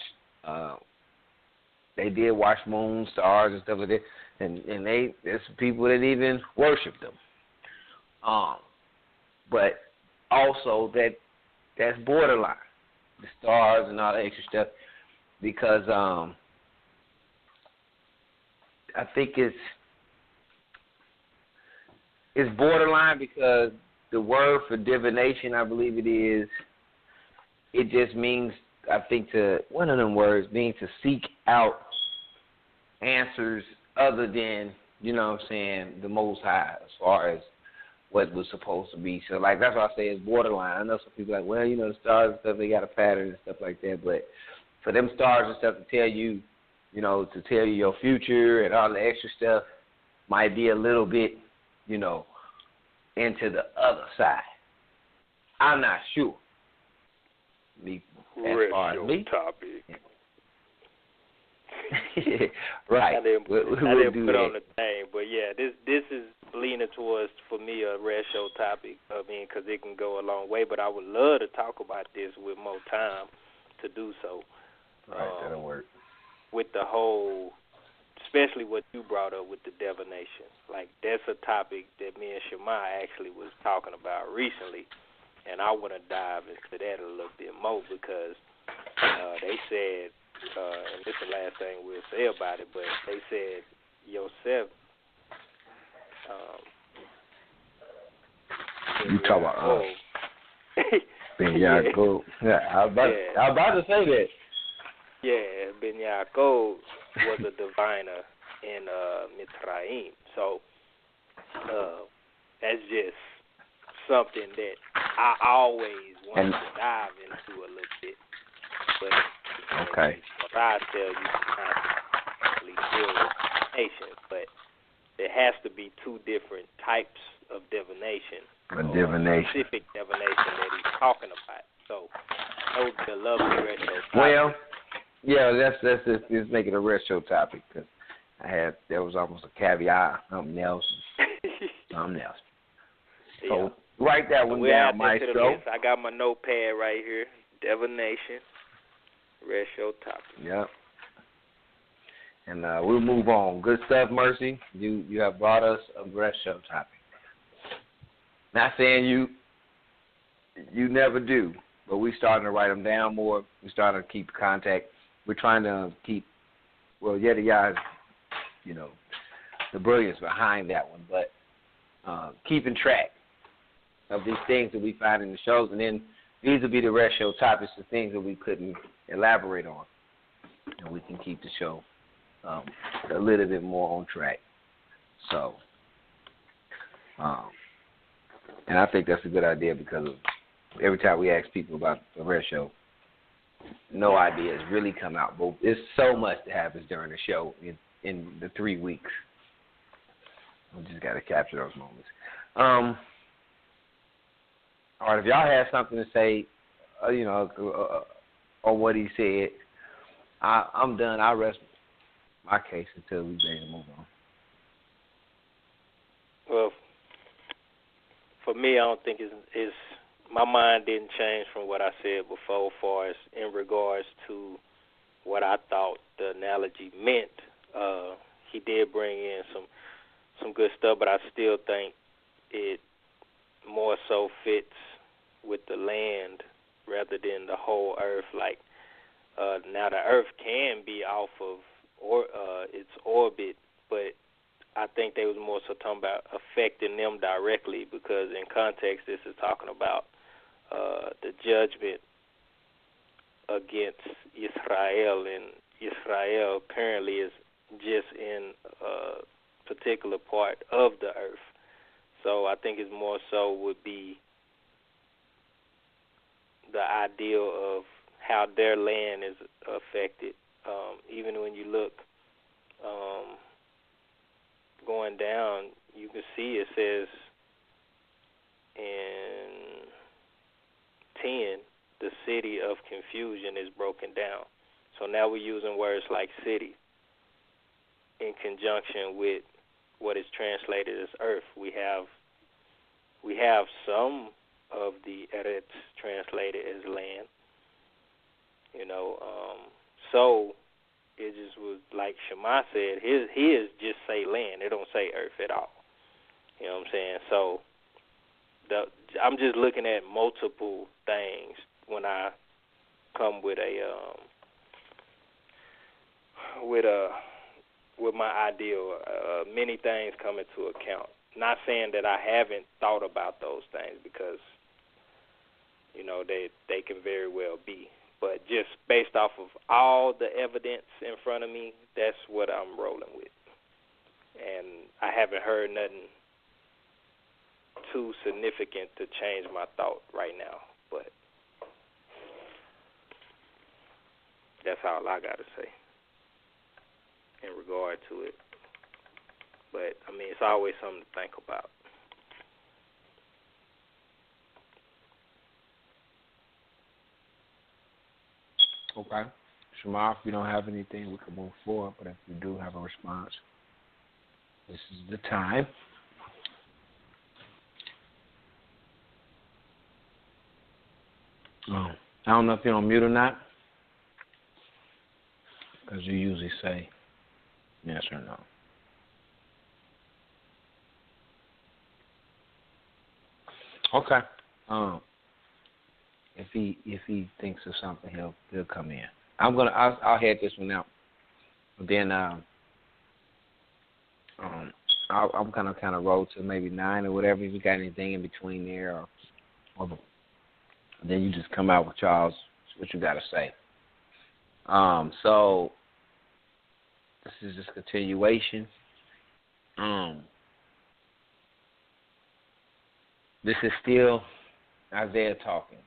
They did watch moon, stars, and stuff like that, and there's people that even worship them. But also that's borderline, the stars and all that extra stuff, because I think it's borderline because the word for divination, I believe it just means, I think, one of them words means to seek out answers other than, the Most High as far as what was supposed to be. So, like, that's why I say it's borderline. I know some people are like, well, the stars and stuff, they got a pattern and stuff like that. But for them stars and stuff to tell you, to tell you your future and all the extra stuff might be a little bit, into the other side. I'm not sure. As far as me. Topic. Right. I didn't we'll put on the thing, but yeah, this is leaning towards, for me, a rare show topic. I mean, because it can go a long way, but I would love to talk about this with more time. to do so. Right, that'll work. With the whole, especially what you brought up with the divination. Like, that's a topic that me and Shema actually was talking about recently, and I want to dive into that a little bit more because they said, and this is the last thing we'll say about it, but they said Yosef, you talk about Ben Yaakov. Yeah, I was about to say that. Yeah, Ben Yaakov was a diviner in Mitzrayim. So that's just something that I always wanted to dive into a little bit. But okay. I tell you to constantly deal with divination, but there has to be two different types of divination. A divination. Specific divination that he's talking about. So that would be a lovely retro topic. Well, yeah, let's make it a retro topic because there was almost a caveat, something else. So write that one down, Maestro. I got my notepad right here. Divination, retro topic. Yep. And we'll move on. Good stuff, Mercy. You have brought us a retro topic. Not saying you never do, but we're starting to write them down more. We're starting to keep contact. We're trying to keep, Yediah is, the brilliance behind that one, but keeping track of these things that we find in the shows, and then these will be the rest show topics, the things that we couldn't elaborate on, and we can keep the show a little bit more on track. So, and I think that's a good idea because every time we ask people about the rest show, no ideas really come out. But there's so much that happens during the show in the 3 weeks. We just got to capture those moments. All right, if y'all have something to say, on what he said, I'm done. I'll rest my case until we're ready to move on. Well, for me, I don't think it's my mind didn't change from what I said before, as far as in regards to what I thought the analogy meant. He did bring in some good stuff, but I still think it more so fits with the land rather than the whole earth. Like now, the earth can be off of its orbit, but I think they was more so talking about affecting them directly, because in context, this is talking about the judgment against Israel, and Israel currently is just in a particular part of the earth. So I think it's more so would be the ideal of how their land is affected. Even when you look going down, you can see it says in 10, the city of confusion is broken down. So now we're using words like city in conjunction with what is translated as earth. We have some of the Eretz translated as land, so it just was like Shema said, his just say land. It don't say earth at all. You know what I'm saying? So I'm just looking at multiple things when I come with with my ideal. Many things come into account. Not saying that I haven't thought about those things, because they can very well be. But just based off of all the evidence in front of me, that's what I'm rolling with. And I haven't heard nothing too significant to change my thought right now. But that's all I got to say in regard to it. But, it's always something to think about. Okay. Shema, if you don't have anything, we can move forward. But if you do have a response, this is the time. I don't know if you're on mute or not. Because you usually say yes or no. Okay. If he thinks of something, he'll come in. I'll head this one out. Then I'm gonna kind of roll to maybe 9 or whatever. If you got anything in between there, or then you just come out with Charles what you got to say. So this is just continuation. This is still Isaiah talking.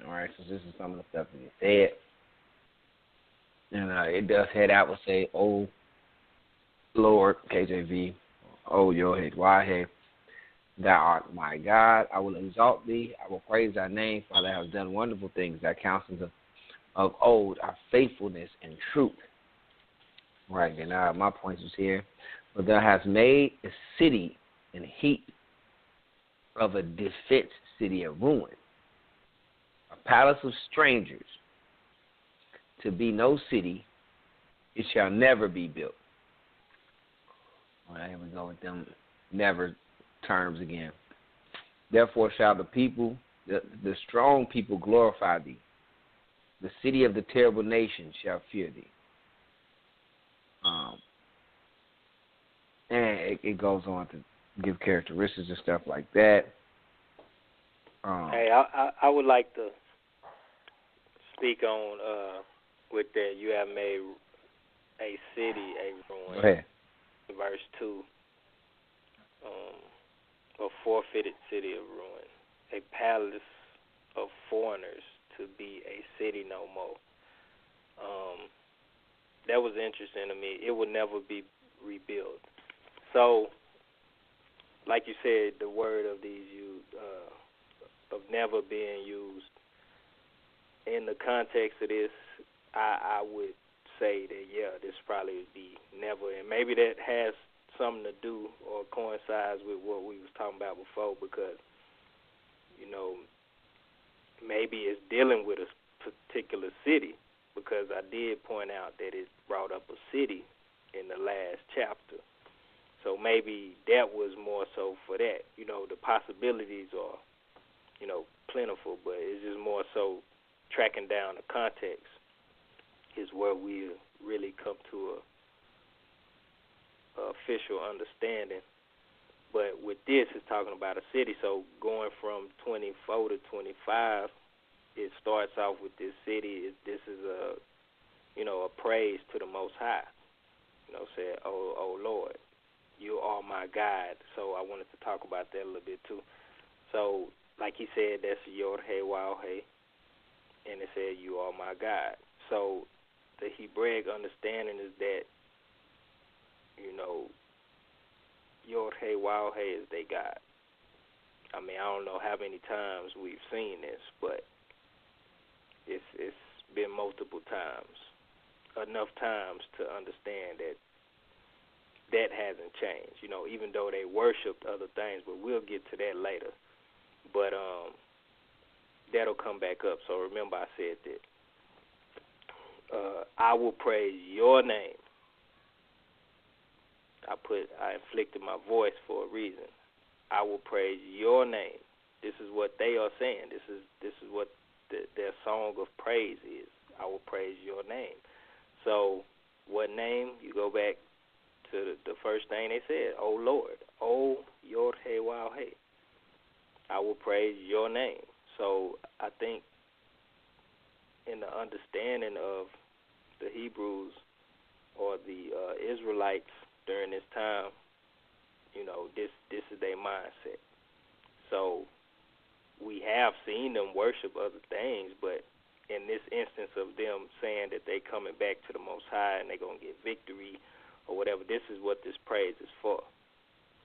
All right, so this is some of the stuff that he said. And it does head out and say, "Oh, Lord," KJV, "Oh, Yahweh, thou art my God. I will exalt thee. I will praise thy name, for thou hast done wonderful things. Thy counsels of old are faithfulness and truth." Right, and my point is here. "For thou hast made a city in heat of a defenced city of ruin, a palace of strangers, to be no city, it shall never be built." All right, here we go with them never terms again. "Therefore shall the people, the strong people glorify thee. The city of the terrible nation shall fear thee." And it goes on to give characteristics and stuff like that. Hey, I would like to speak on with that. You have made a city a ruin. Go ahead. Verse 2, a forfeited city of ruin, a palace of foreigners to be a city no more. That was interesting to me. It will never be rebuilt. So, like you said, the word of these of never being used in the context of this, I would say that, yeah, this probably would be never, and maybe that has something to do or coincides with what we was talking about before, because, you know, maybe it's dealing with a particular city, because I did point out that it brought up a city in the last chapter. So maybe that was more so for that. You know, the possibilities are, you know, plentiful, but it's just more so tracking down the context is where we really come to a official understanding. But with this, it's talking about a city. So going from 24 to 25, it starts off with this city. This is a, you know, a praise to the Most High. You know, said, "Oh Lord, you are my God." So I wanted to talk about that a little bit too. So, like he said, that's Yod-Heh-Waw-Heh, and it said, "You are my God." So the Hebraic understanding is that, you know, Yod-Heh-Waw-Heh is their God. I mean, I don't know how many times we've seen this, but it's been multiple times, enough times to understand that that hasn't changed. You know, even though they worshipped other things, but we'll get to that later. But that'll come back up. So remember, I said that I will praise your name. I inflicted my voice for a reason. I will praise your name. This is what they are saying. This is what their song of praise is. I will praise your name. So what name? You go back to the first thing they said, "Oh Lord, oh Yod-Heh-Waw-Heh. I will praise your name." So I think in the understanding of the Hebrews or the Israelites during this time, you know, this is their mindset. So we have seen them worship other things, but in this instance of them saying that they coming back to the Most High and they're going to get victory or whatever, this is what this praise is for.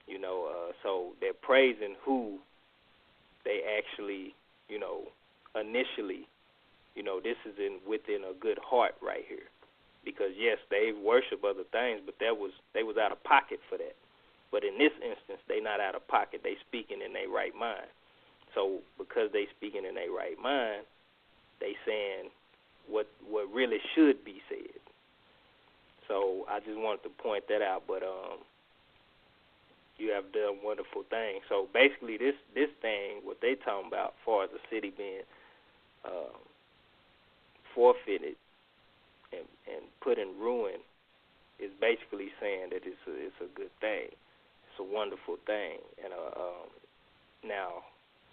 You know, so they're praising who they actually, you know, initially, you know, this is within a good heart right here. Because, yes, they worship other things, but they was out of pocket for that. But in this instance, they not out of pocket. They speaking in their right mind. So because they speaking in their right mind, they saying what really should be said. So I just wanted to point that out. But you have done wonderful things. So basically, this thing, what they talking about, as far as the city being forfeited and put in ruin, is basically saying that it's a good thing. It's a wonderful thing. And now,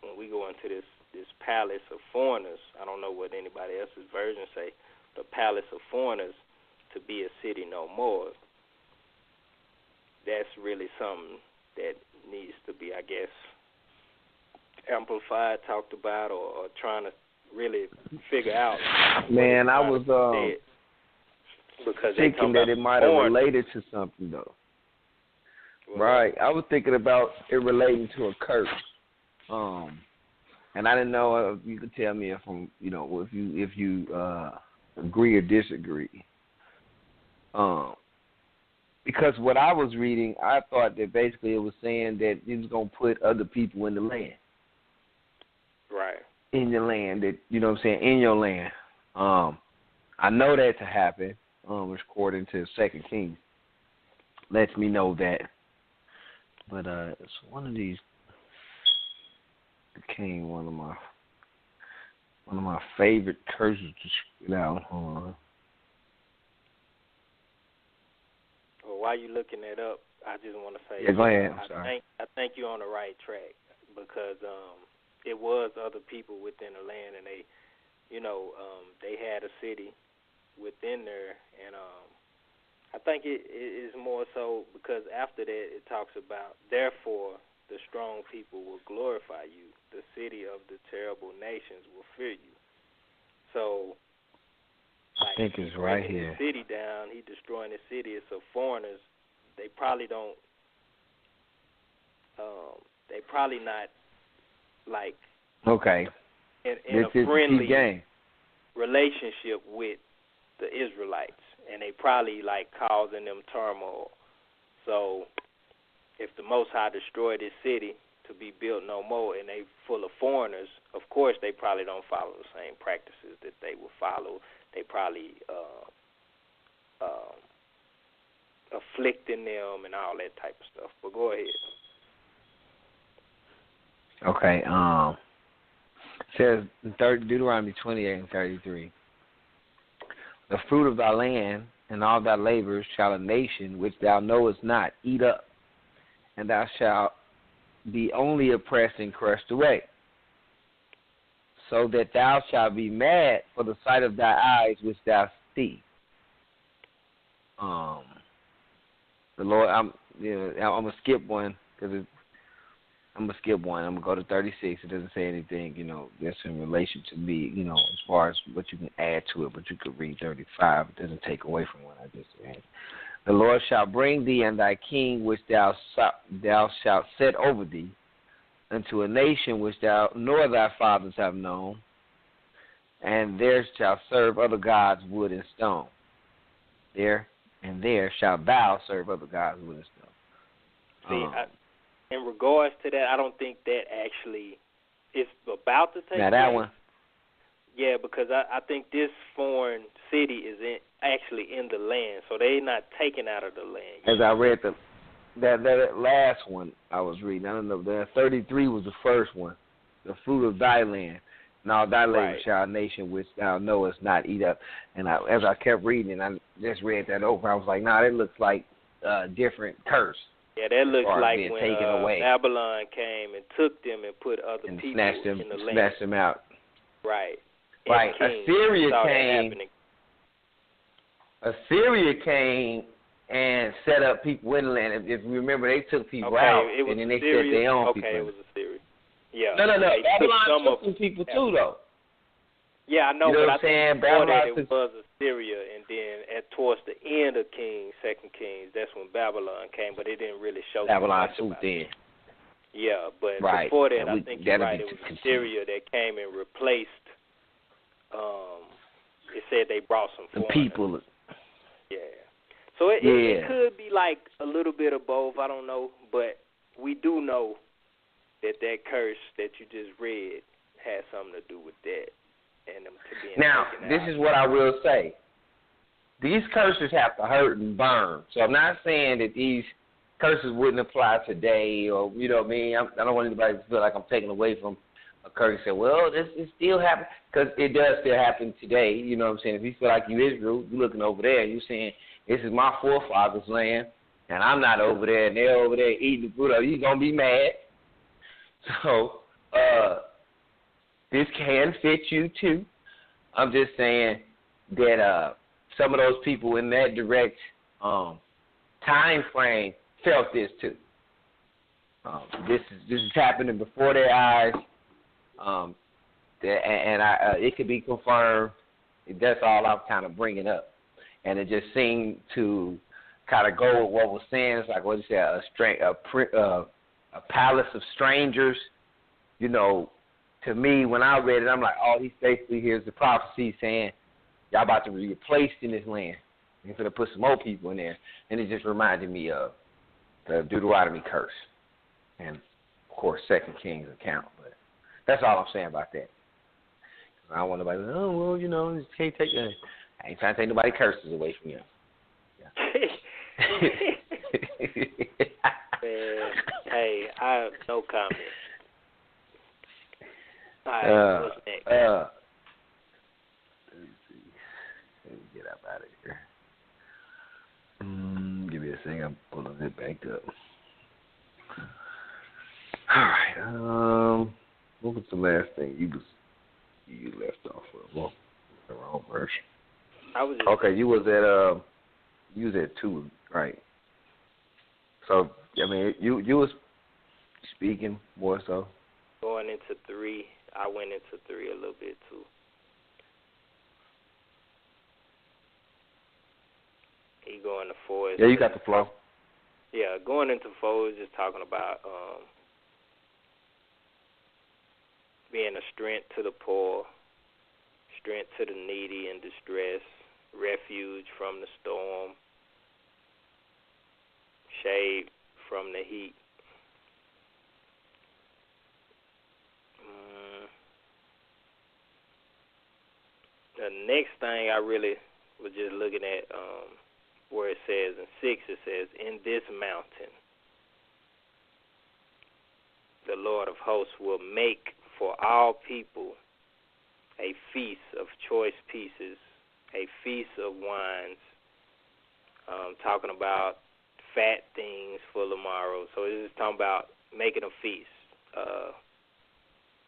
when we go into this palace of foreigners, I don't know what anybody else's version say, the palace of foreigners to be a city no more. That's really something that needs to be, I guess, amplified, talked about, or trying to really figure out. Man, I was because thinking that it might have related to something, though. Well, right. I was thinking about it relating to a curse. And I didn't know if you could tell me if you agree or disagree. Because what I was reading, I thought that basically it was saying that it was going to put other people in the land. Right. In your land, that, you know what I'm saying, in your land. I know that to happen, according to 2 Kings. Lets me know that. But it's one of these became one of my favorite curses to spit out. Well, while you looking that up, I just want to say, yeah, go ahead. I'm sorry. I think you're on the right track, because it was other people within the land, and they, they had a city within there, and I think it is more so because after that it talks about, therefore the strong people will glorify you, the city of the terrible nations will fear you. So, I think it's right here. The city down, he destroying the city. So foreigners, they probably don't. They probably not like. Okay. In a friendly relationship with the Israelites, and they probably like causing them turmoil. So, if the Most High destroyed this city to be built no more, and they full of foreigners, of course they probably don't follow the same practices that they would follow. They probably afflicting them and all that type of stuff. But go ahead. Okay. Says Deuteronomy 28:33. The fruit of thy land and all thy labors shall a nation which thou knowest not eat up, and thou shalt be only oppressed and crushed away, so that thou shalt be mad for the sight of thy eyes which thou see. The Lord, I'm gonna skip one because I'm gonna skip one. I'm gonna go to 36. It doesn't say anything, that's in relation to me, as far as what you can add to it. But you could read 35. It doesn't take away from what I just read. The Lord shall bring thee and thy king, which thou shalt set over thee, unto a nation which thou nor thy fathers have known, and there shall serve other gods, wood and stone. There shalt thou serve other gods, wood and stone. See, in regards to that, I don't think that actually is about to take place. Now that one. Yeah, because I think this foreign city is actually in the land, so they're not taken out of the land. As I read that last one I was reading, I don't know, the 33 was the first one. The fruit of thy land, and all thy labor shall a nation which thou knowest not eat up. And as I kept reading, I just read that over. I was like, nah, that looks like a different curse. Yeah, that looks like when taken away. Babylon came and took them and put other people in the land. Snatched them out. Right. Right. Assyria came and set up people in the land. If you remember, they took people out, and then they set their own people. Okay, it was Assyria. Yeah. No. Babylon took some people too, though. Yeah, I know, but I think before that it was Assyria, and then towards the end of Kings, 2 Kings, that's when Babylon came, but it didn't really show Babylon too much about in. Yeah, but before that, I think you're right, it was Assyria that came and replaced, it said they brought some foreigners. The people. Yeah. So it could be like a little bit of both, I don't know, but we do know that curse that you just read had something to do with that. And them to being now, this is what I will say. these curses have to hurt and burn. So I'm not saying that these curses wouldn't apply today, or you know what I mean. I don't want anybody to feel like I'm taking away from a curse. Say, well, this is still happening, because it does still happen today. You know what I'm saying? If you feel like you Israel, you're looking over there, you're saying this is my forefathers' land, and I'm not over there, and they're over there eating the food. You're gonna be mad. So this can fit you too. I'm just saying that some of those people in that direct time frame felt this too. This is happening before their eyes, it could be confirmed. That's all I'm kind of bringing up, and it just seemed to kind of go with what was saying. It's like what you said, a palace of strangers. You know, to me, when I read it, I'm like, oh, he's basically here's the prophecy saying y'all about to be replaced in this land. He's going to put some more people in there. And it just reminded me of the Deuteronomy curse. And, of course, 2 Kings account. But that's all I'm saying about that. I don't want nobody to say, oh, well, you know, you can't take I ain't trying to take nobody curses away from you. Yeah. Man, hey, I have no comment. All right, what's next? Let me get up out of here. Give me a second. I'm pulling it back up. All right. What was the last thing you left off with? Well, the wrong version. Okay, you was at 2, right? So I mean, you was speaking more so. Going into 3, I went into 3 a little bit too. He going to 4. Yeah, you got the flow. Yeah, going into 4 is just talking about being a strength to the poor, strength to the needy in distress, refuge from the storm, shade from the heat. The next thing I really was just looking at where it says in 6, it says, in this mountain, the Lord of hosts will make for all people a feast of choice pieces, a feast of wines, talking about fat things for the morrow. So this is talking about making a feast.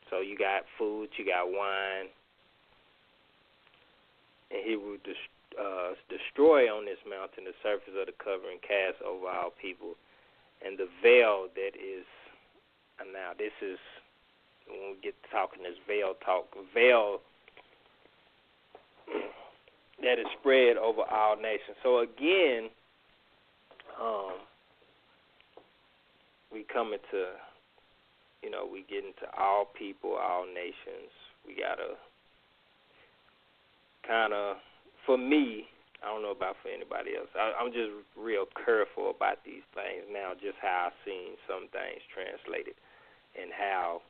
So you got food, you got wine, and he will destroy on this mountain the surface of the covering cast over all people, and the veil that is, and now this is, when we get to talking this veil talk, veil that is spread over all nations. So again, we come into, we get into all people, all nations. We got to kind of, for me, I don't know about for anybody else, I'm just real careful about these things now, just how I've seen some things translated and how,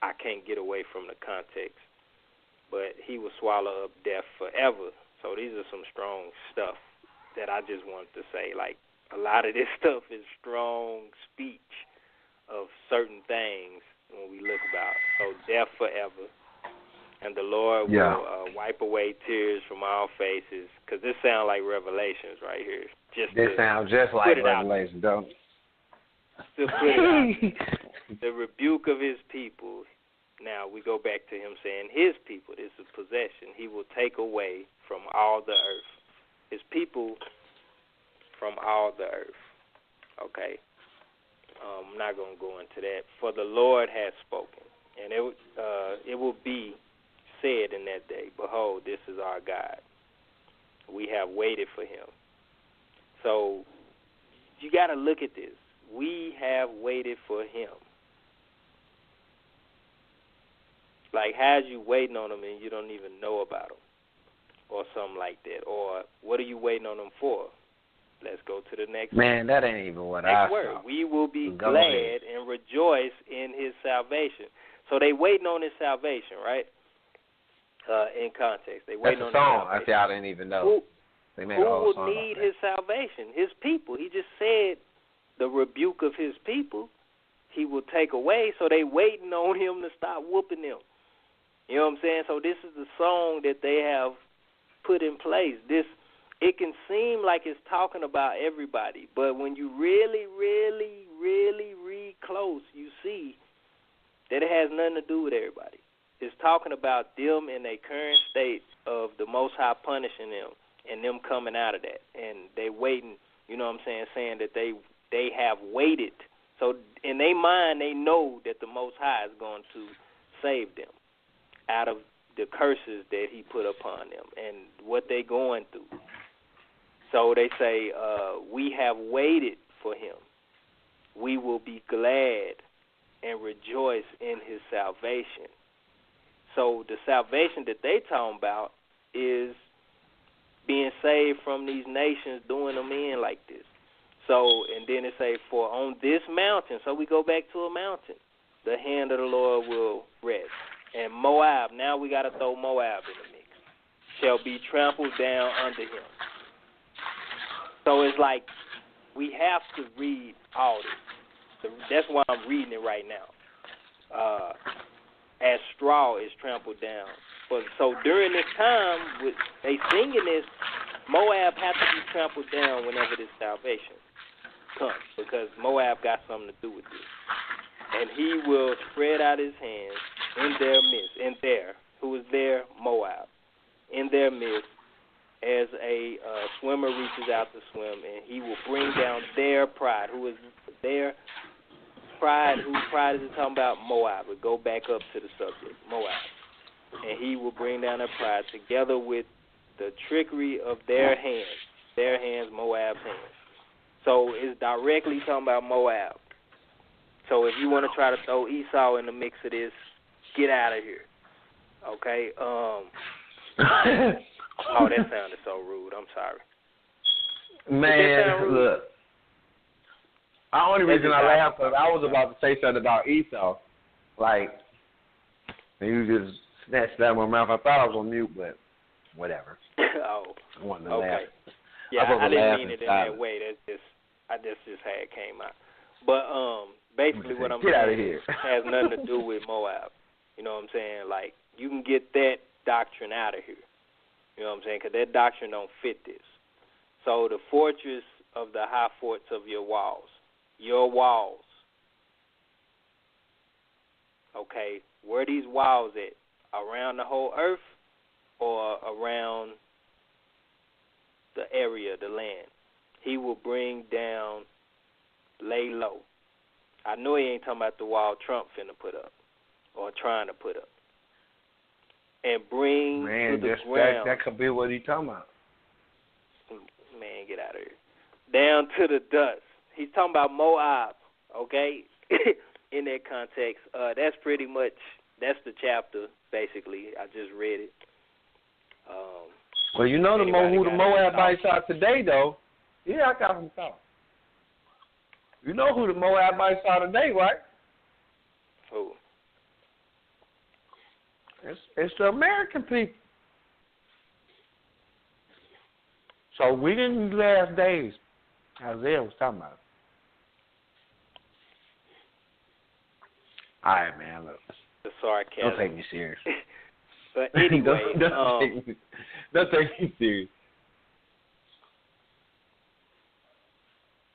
I can't get away from the context. But he will swallow up death forever. So these are some strong stuff that I just wanted to say. Like, a lot of this stuff is strong speech of certain things when we look about. So death forever. And the Lord will wipe away tears from all faces. Because this sounds like Revelations right here. This sounds just like Revelation, don't it? To put it out. The rebuke of his people. Now we go back to him saying his people is a possession. He will take away from all the earth. His people from all the earth. Okay. I'm not going to go into that. For the Lord has spoken. And it will be said in that day, behold, this is our God. We have waited for him. So you got to look at this. We have waited for him. Like, how's you waiting on him and you don't even know about him? Or something like that. Or what are you waiting on him for? Let's go to the next Man, that ain't even what I word. saw. We will be glad and rejoice in his salvation. So they waiting on his salvation, right? in context. They That's waiting a on song. the I salvation. see, I didn't even know. They made a Who whole will song need about his salvation? His people. He just said the rebuke of his people he will take away, so they waiting on him to stop whooping them. You know what I'm saying? So this is the song that they have put in place. It can seem like it's talking about everybody, but when you really, really, really read close, you see that it has nothing to do with everybody. It's talking about them in their current state of the Most High punishing them and them coming out of that. And they waiting, you know what I'm saying that they have waited. So in their mind, they know that the Most High is going to save them out of the curses that he put upon them and what they're going through. So they say, we have waited for him. We will be glad and rejoice in his salvation. So the salvation that they talking about is being saved from these nations doing them in like this. So, and then it say, for on this mountain, so we go back to a mountain, the hand of the Lord will rest. And Moab, now we got to throw Moab in the mix, shall be trampled down under him. So it's like we have to read all this. That's why I'm reading it right now. As straw is trampled down. So during this time, with they singing this, Moab has to be trampled down whenever this salvation comes, because Moab got something to do with this. And he will spread out his hands in their midst, who is there? Moab. In their midst, as a swimmer reaches out to swim, and he will bring down their pride. Who is their pride? Whose pride is it talking about? Moab. We'll go back up to the subject, Moab. And he will bring down their pride together with the trickery of their hands, Moab's hands. So it's directly talking about Moab. So if you want to try to throw Esau in the mix of this, get out of here. Okay? Oh, that sounded so rude. I'm sorry. Man, look. The only reason I laughed because I was about to say something about Esau. Like, and you just snatched that in my mouth. I thought I was on mute, but whatever. Oh, I wanted to okay. laugh. Yeah, I didn't mean it in that way. I just how it came out. But basically what I'm saying has nothing to do with Moab. You know what I'm saying? Like, you can get that doctrine out of here. You know what I'm saying? Because that doctrine don't fit this. So the fortress of the high forts of your walls, okay, where are these walls at? Around the whole earth or around the area, the land? He will bring down, lay low. I know he ain't talking about the wall Trump finna put up or trying to put up. And bring to the ground. That could be what he's talking about. Man, get out of here. Down to the dust. He's talking about Moab, okay? In that context. That's pretty much, that's the chapter, basically. I just read it. Well, you know who the Moabites are today, though. Yeah, I got some thoughts. You know who the Moabites are today, right? Who? It's the American people. So we in the last days, Isaiah was talking about it. All right, man, look. The sarcasm. Don't take me serious. But anyway, don't take me serious.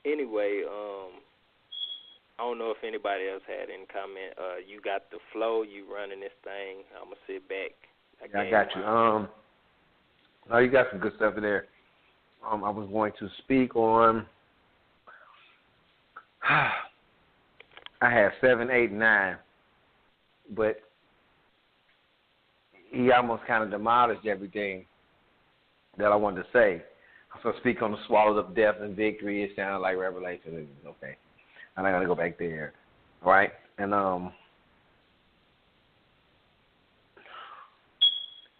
Anyway, I don't know if anybody else had any comment. You got the flow. You running this thing. I'm gonna sit back. I got you. Oh, you got some good stuff in there. I was going to speak on. I had 7, 8, 9, but he almost kind of demolished everything that I wanted to say. So speak on the swallowed up death and victory. It sounded like Revelation. Okay, I'm not gonna go back there. All right, and man,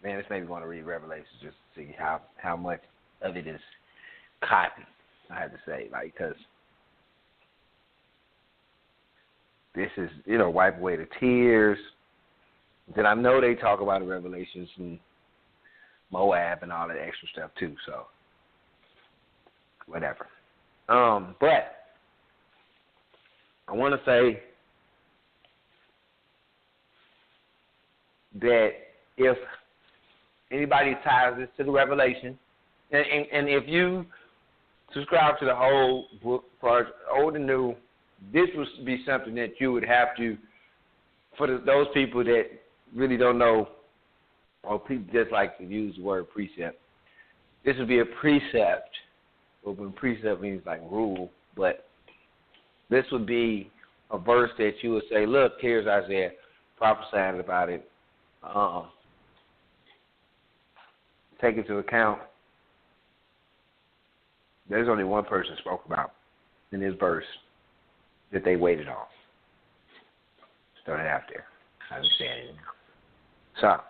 this made me want to read Revelation just to see how much of it is copy. I have to say, like, because this is, wipe away the tears. Then I know they talk about the Revelations and Moab and all that extra stuff too. So whatever. But I want to say that if anybody ties this to the Revelation, and if you subscribe to the whole book, part old and new, this would be something that you would have to, for those people that really don't know, or people just like to use the word precept, this would be a precept. Well, when precept means like rule, but this would be a verse that you would say, look, here's Isaiah prophesying about it. Take into account, there's only one person spoke about in this verse that they waited on. Throw that out there. I understand it now. So,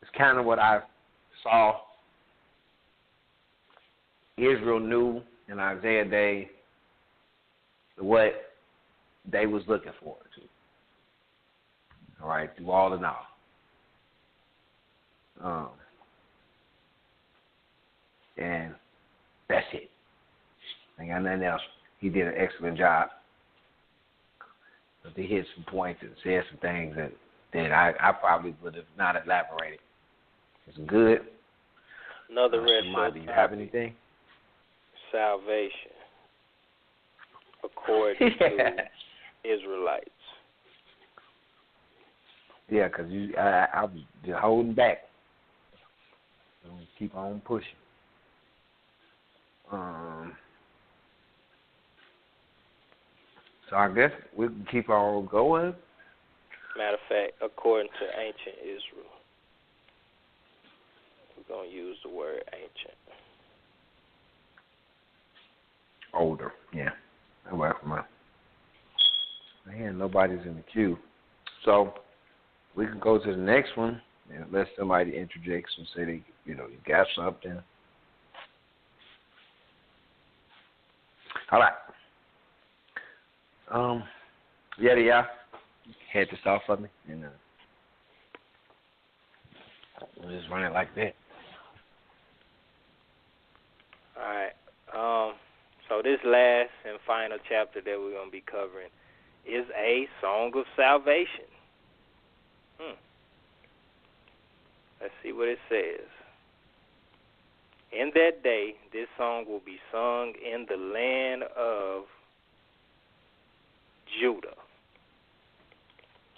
it's kind of what I saw Israel knew in Isaiah day, what they was looking forward to. All right, through all and all. And that's it. I got nothing else. He did an excellent job. But he hit some points and said some things that I probably would have not elaborated. It's good. Another red do you have anything? Salvation, according to Israelites. Yeah, because I was just holding back. So keep on pushing. So I guess we can keep on going. Matter of fact, according to ancient Israel. We're going to use the word ancient. Older, yeah. I'm welcome. Man, nobody's in the queue. So we can go to the next one and let somebody interject and say they, you got something. All right. Yeah. Head this off for me, and we'll just run it like that. All right. So this last and final chapter that we're going to be covering is a song of salvation. Let's see what it says. In that day, this song will be sung in the land of Judah.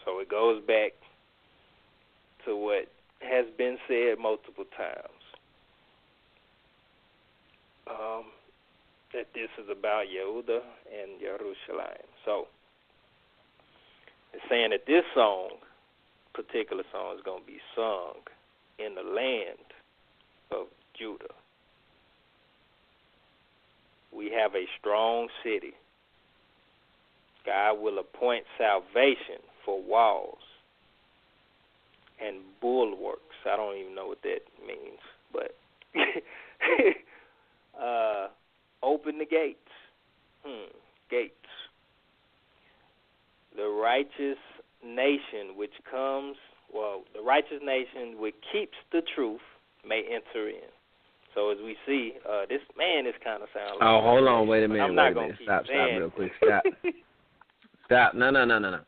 So it goes back to what has been said multiple times. That this is about Yehuda and Jerusalem. So it's saying that this particular song, is going to be sung in the land of Judah. We have a strong city. God will appoint salvation for walls and bulwarks. I don't even know what that means, but open the gates. Gates. The righteous nation the righteous nation which keeps the truth may enter in. So as we see, this man is kind of sound like... Oh, hold on, wait a minute. I'm not going to stop real quick. Stop. No.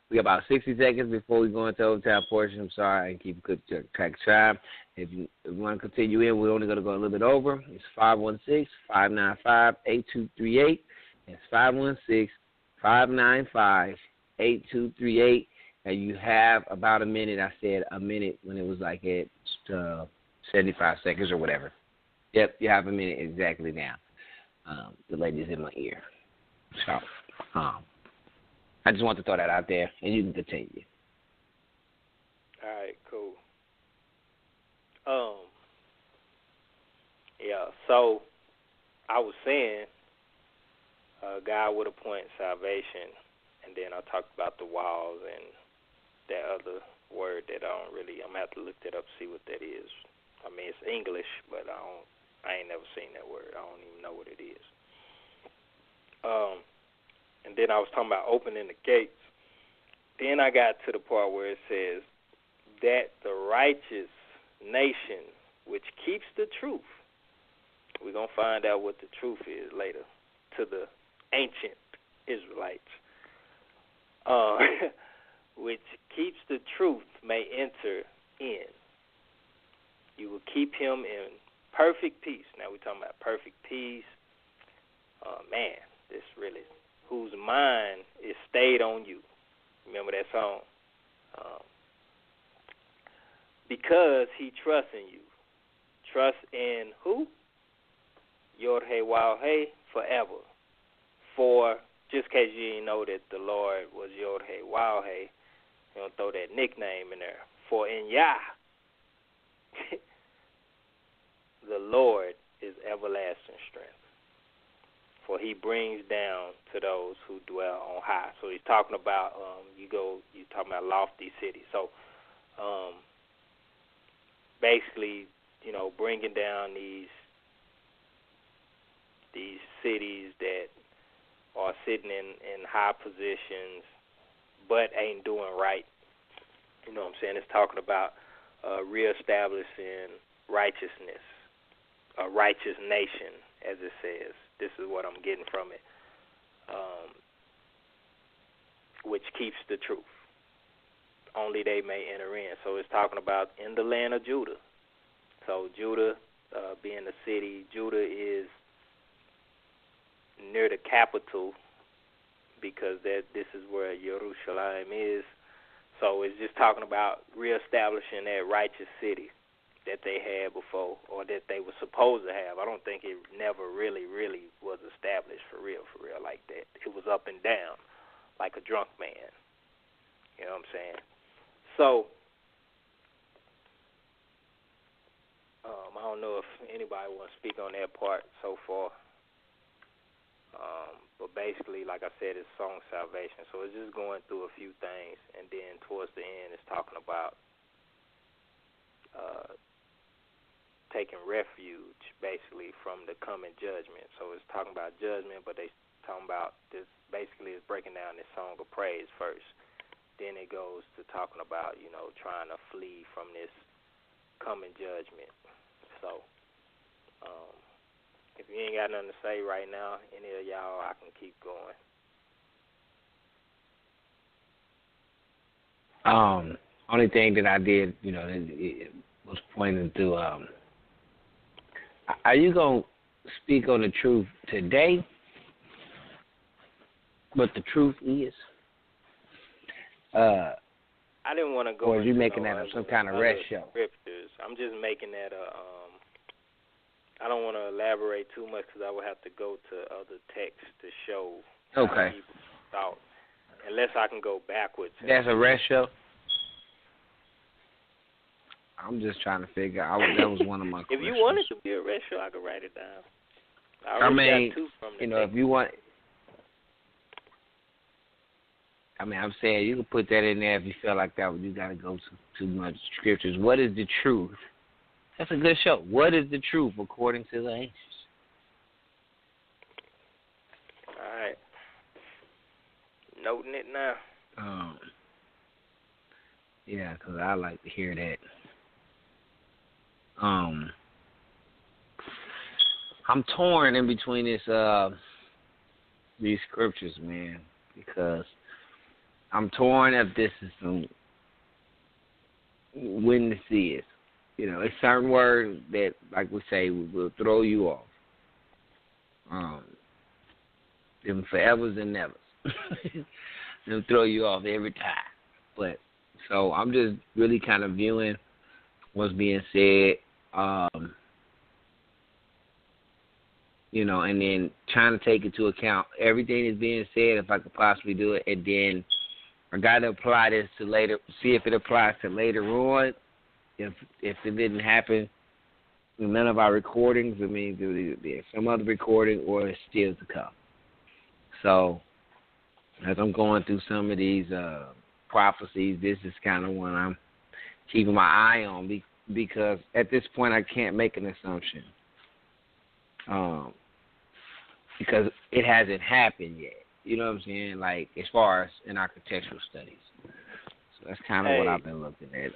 We got about 60 seconds before we go into the overtime portion. I'm sorry, I can keep a good track of time. If you want to continue in, we're only going to go a little bit over. It's 516-595-8238. It's 516-595-8238. And you have about a minute. I said a minute when it was like at 75 seconds or whatever. Yep, you have a minute exactly now. The lady's in my ear. So, I just want to throw that out there, and you can continue. All right, cool. Yeah, so I was saying God would appoint salvation, and then I talked about the walls and that other word that I'm going to have to look that up, see what that is. I mean, it's English, but I ain't never seen that word. I don't even know what it is. And then I was talking about opening the gates. Then I got to the part where it says that the righteous nation which keeps the truth. We're going to find out what the truth is later to the ancient Israelites. Which keeps the truth may enter in. You will keep him in perfect peace. Now we're talking about perfect peace. Man, this really, whose mind is stayed on you. Remember that song? Because he trusts in you. Trust in who? Yod-Heh-Waw-Heh, forever. For, just in case you didn't know that the Lord was Yod-Heh-Waw-Heh, you don't throw that nickname in there. For in Yah, the Lord is everlasting strength. For he brings down to those who dwell on high. So he's talking about, you're talking about lofty cities. So basically, bringing down these cities that are sitting in high positions but ain't doing right. You know what I'm saying? It's talking about reestablishing righteousness, a righteous nation, as it says. This is what I'm getting from it, which keeps the truth. Only they may enter in. So it's talking about in the land of Judah. So Judah being the city, Judah is near the capital because this is where Jerusalem is. So it's just talking about reestablishing that righteous city that they had before, or that they were supposed to have. I don't think it never really was established for real like that. It was up and down like a drunk man. You know what I'm saying? So, I don't know if anybody wants to speak on that part so far. But basically, like I said, it's song salvation. So it's just going through a few things, and then towards the end, it's talking about taking refuge, basically, from the coming judgment. So it's talking about judgment, but they talking about this. Basically, it's breaking down this song of praise first. Then it goes to talking about, trying to flee from this coming judgment. So, if you ain't got nothing to say right now, any of y'all, I can keep going. Only thing that I did, it was pointing to, are you going to speak on the truth today? What the truth is? I didn't want to go. Or are you making that up some kind of rest show? Scriptures. I'm just making that I don't want to elaborate too much because I would have to go to other texts to show how people thought, unless I can go backwards. That's a rest show? I'm just trying to figure out. That was one of my questions. If you want it to be a rest show, I could write it down. I mean, got two from the if you want... I'm saying you can put that in there if you feel like that. You got to go too much scriptures. What is the truth? That's a good show. What is the truth according to the ancients? All right. Noting it now. Yeah, because I like to hear that. I'm torn in between these scriptures, man, because I'm torn if this is when this is. It's certain words that, like we say, will throw you off. Them forevers and nevers. Them throw you off every time. But, so I'm just really kind of viewing what's being said, and then trying to take into account everything that's being said, if I could possibly do it, and then I got to apply this to later, see if it applies to later on. If it didn't happen in none of our recordings, it means there's some other recording or it's still to come. So, as I'm going through some of these prophecies, this is kind of one I'm keeping my eye on because at this point I can't make an assumption because it hasn't happened yet. You know what I'm saying? Like, as far as in our contextual studies. That's kind of what I've been looking at.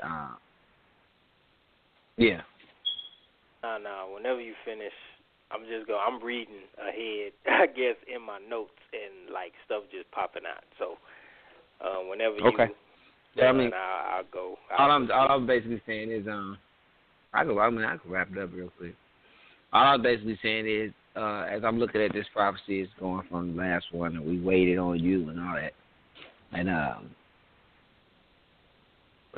Yeah. No. Whenever you finish, I'm reading ahead, I guess, in my notes and like stuff just popping out. So whenever you, yeah, I mean, I'll go. All I'm basically saying is, I can wrap it up real quick. All I'm basically saying is, as I'm looking at this prophecy, it's going from the last one, and we waited on you and all that, and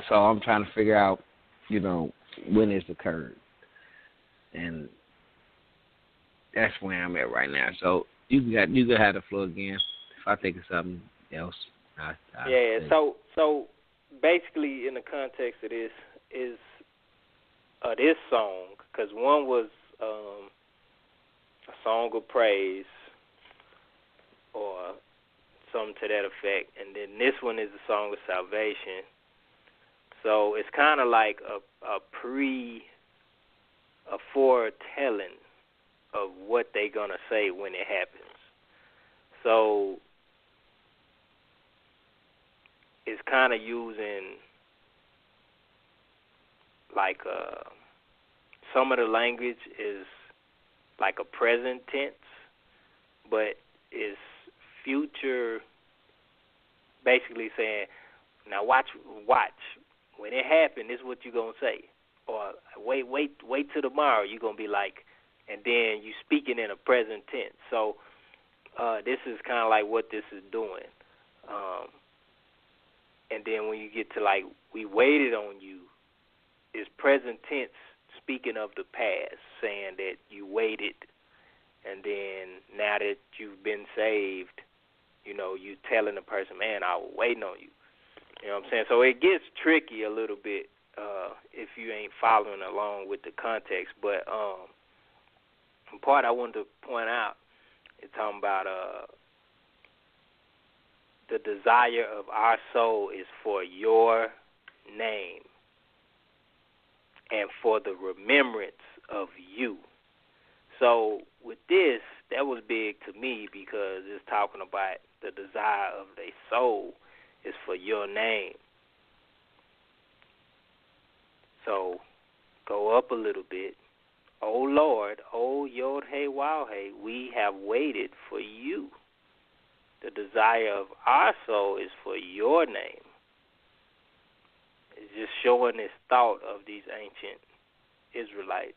so I'm trying to figure out, when it's occurred, and that's where I'm at right now. So you can have the floor again. If I think of something else, So basically, in the context of this is this song, because one was a song of praise or something to that effect, and then this one is a song of salvation. So it's kind of like a foretelling of what they're going to say when it happens. So it's kind of using like some of the language is like a present tense, but it's future, basically saying, now watch. When it happens, this is what you're going to say. Or wait till tomorrow, you're going to be like, and then you speaking in a present tense. So this is kind of like what this is doing. And then when you get to like, we waited on you, it's present tense speaking of the past, saying that you waited, and then now that you've been saved, you telling the person, man, I was waiting on you. You know what I'm saying? So it gets tricky a little bit if you ain't following along with the context. But the part I wanted to point out is talking about the desire of our soul is for your name and for the remembrance of you. So with this, that was big to me because it's talking about the desire of their soul is for your name. So go up a little bit. Oh Lord, oh Yod Hey Wow Hey, we have waited for you. The desire of our soul is for your name. It's just showing this thought of these ancient Israelites.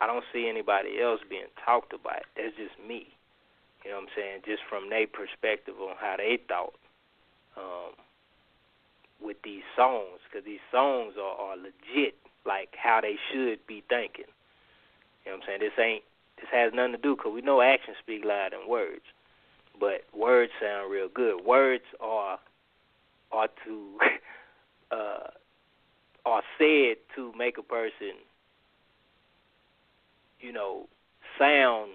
I don't see anybody else being talked about. That's just me. You know what I'm saying? Just from their perspective on how they thought with these songs, because these songs are legit, like how they should be thinking. You know what I'm saying? This has nothing to do, because we know actions speak louder than words, but words sound real good. Words are to are said to make a person, sound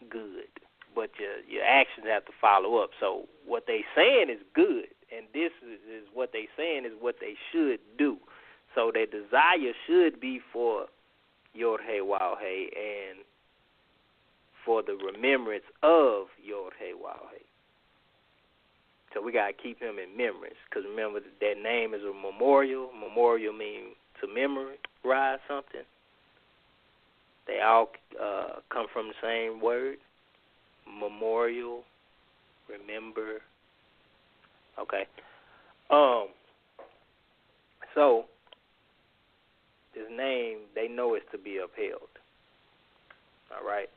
good, but your actions have to follow up. So what they saying is good, and this is what they saying is what they should do. So their desire should be for Yod Hey Wow Hey and for the remembrance of Yod Hey Wow Hey. So we got to keep him in remembrance, because remember that name is a memorial. Memorial means to memorize something. They all come from the same word. Memorial, remember. Okay. So this name, they know it's to be upheld. All right.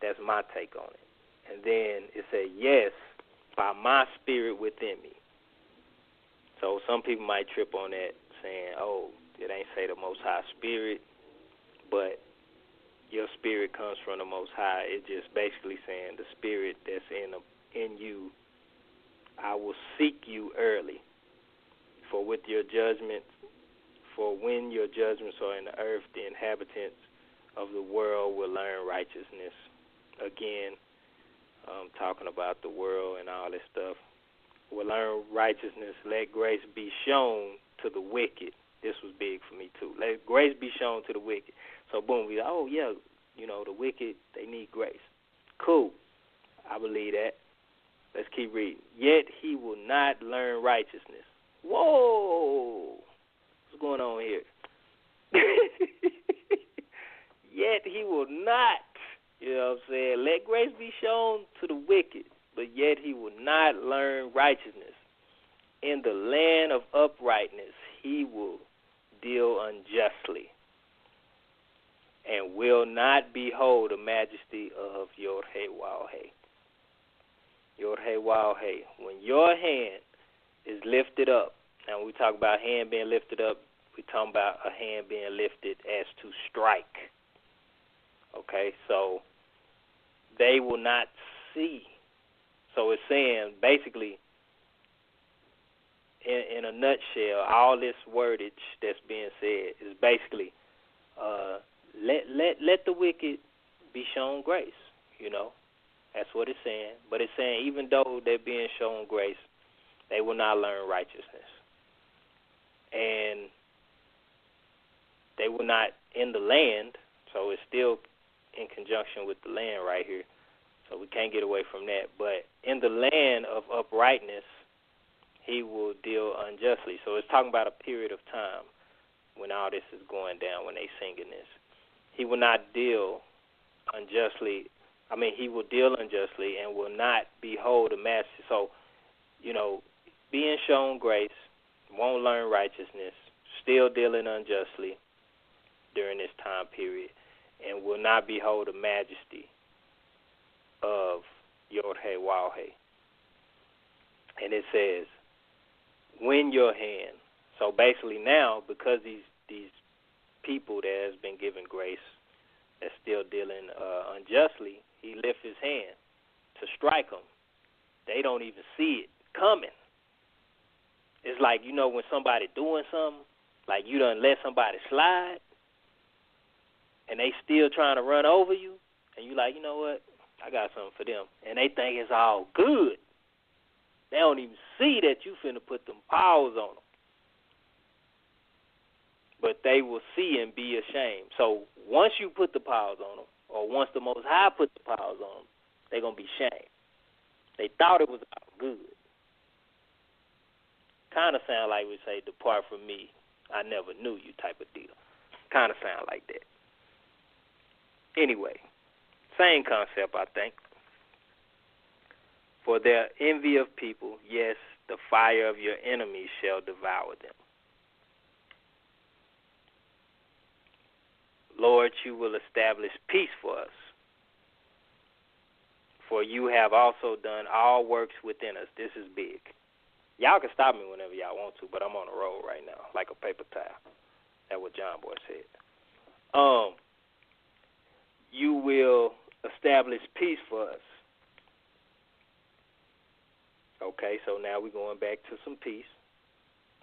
That's my take on it. And then it said, yes, by my spirit within me. So some people might trip on that, saying, oh, it ain't say the Most High Spirit, but your spirit comes from the Most High. It's just basically saying the spirit that's in you, I will seek you early. For with your judgments, for when your judgments are in the earth, the inhabitants of the world will learn righteousness. Again, talking about the world and all this stuff. Will learn righteousness. Let grace be shown to the wicked. This was big for me too. Let grace be shown to the wicked. So boom, we the wicked, they need grace. Cool. I believe that. Let's keep reading. Yet he will not learn righteousness. Whoa. What's going on here? Yet he will not. You know what I'm saying? Let grace be shown to the wicked, but yet he will not learn righteousness. In the land of uprightness he will deal unjustly, and will not behold the majesty of Yod-Heh-Waw-Heh. Yod-Heh-Waw-Heh. When your hand is lifted up, and when we talk about hand being lifted up, we talking about a hand being lifted as to strike. Okay, so they will not see. So it's saying, basically, in a nutshell, all this wordage that's being said is basically, let the wicked be shown grace. You know, that's what it's saying. But it's saying even though they're being shown grace, they will not learn righteousness, and they will not in the land. So it's still in conjunction with the land right here. So we can't get away from that. But in the land of uprightness, he will deal unjustly. So it's talking about a period of time when all this is going down, when they singing this. He will not deal unjustly. I mean, he will deal unjustly and will not behold the master. So, you know, being shown grace, won't learn righteousness, still dealing unjustly during this time period, and will not behold the majesty of Yod-Heh-Waw-Heh. And it says, when your hand, so basically now, because these people that has been given grace, that's still dealing unjustly, he lifts his hand to strike them. They don't even see it coming. It's like, you know, when somebody doing something, like you done let somebody slide, and they still trying to run over you, and you like, you know what, I got something for them. And they think it's all good. They don't even see that you finna put them paws on them. But they will see and be ashamed. So once you put the paws on them, or once the Most High put the paws on them, they're going to be ashamed. They thought it was all good. Kind of sound like we say, depart from me, I never knew you type of deal. Kind of sound like that. Anyway, same concept, I think. For their envy of people, yes, the fire of your enemies shall devour them. Lord, you will establish peace for us. For you have also done all works within us. This is big. Y'all can stop me whenever y'all want to, but I'm on a roll right now, like a paper towel. That's what John Boy said. You will establish peace for us. Okay, so now we're going back to some peace.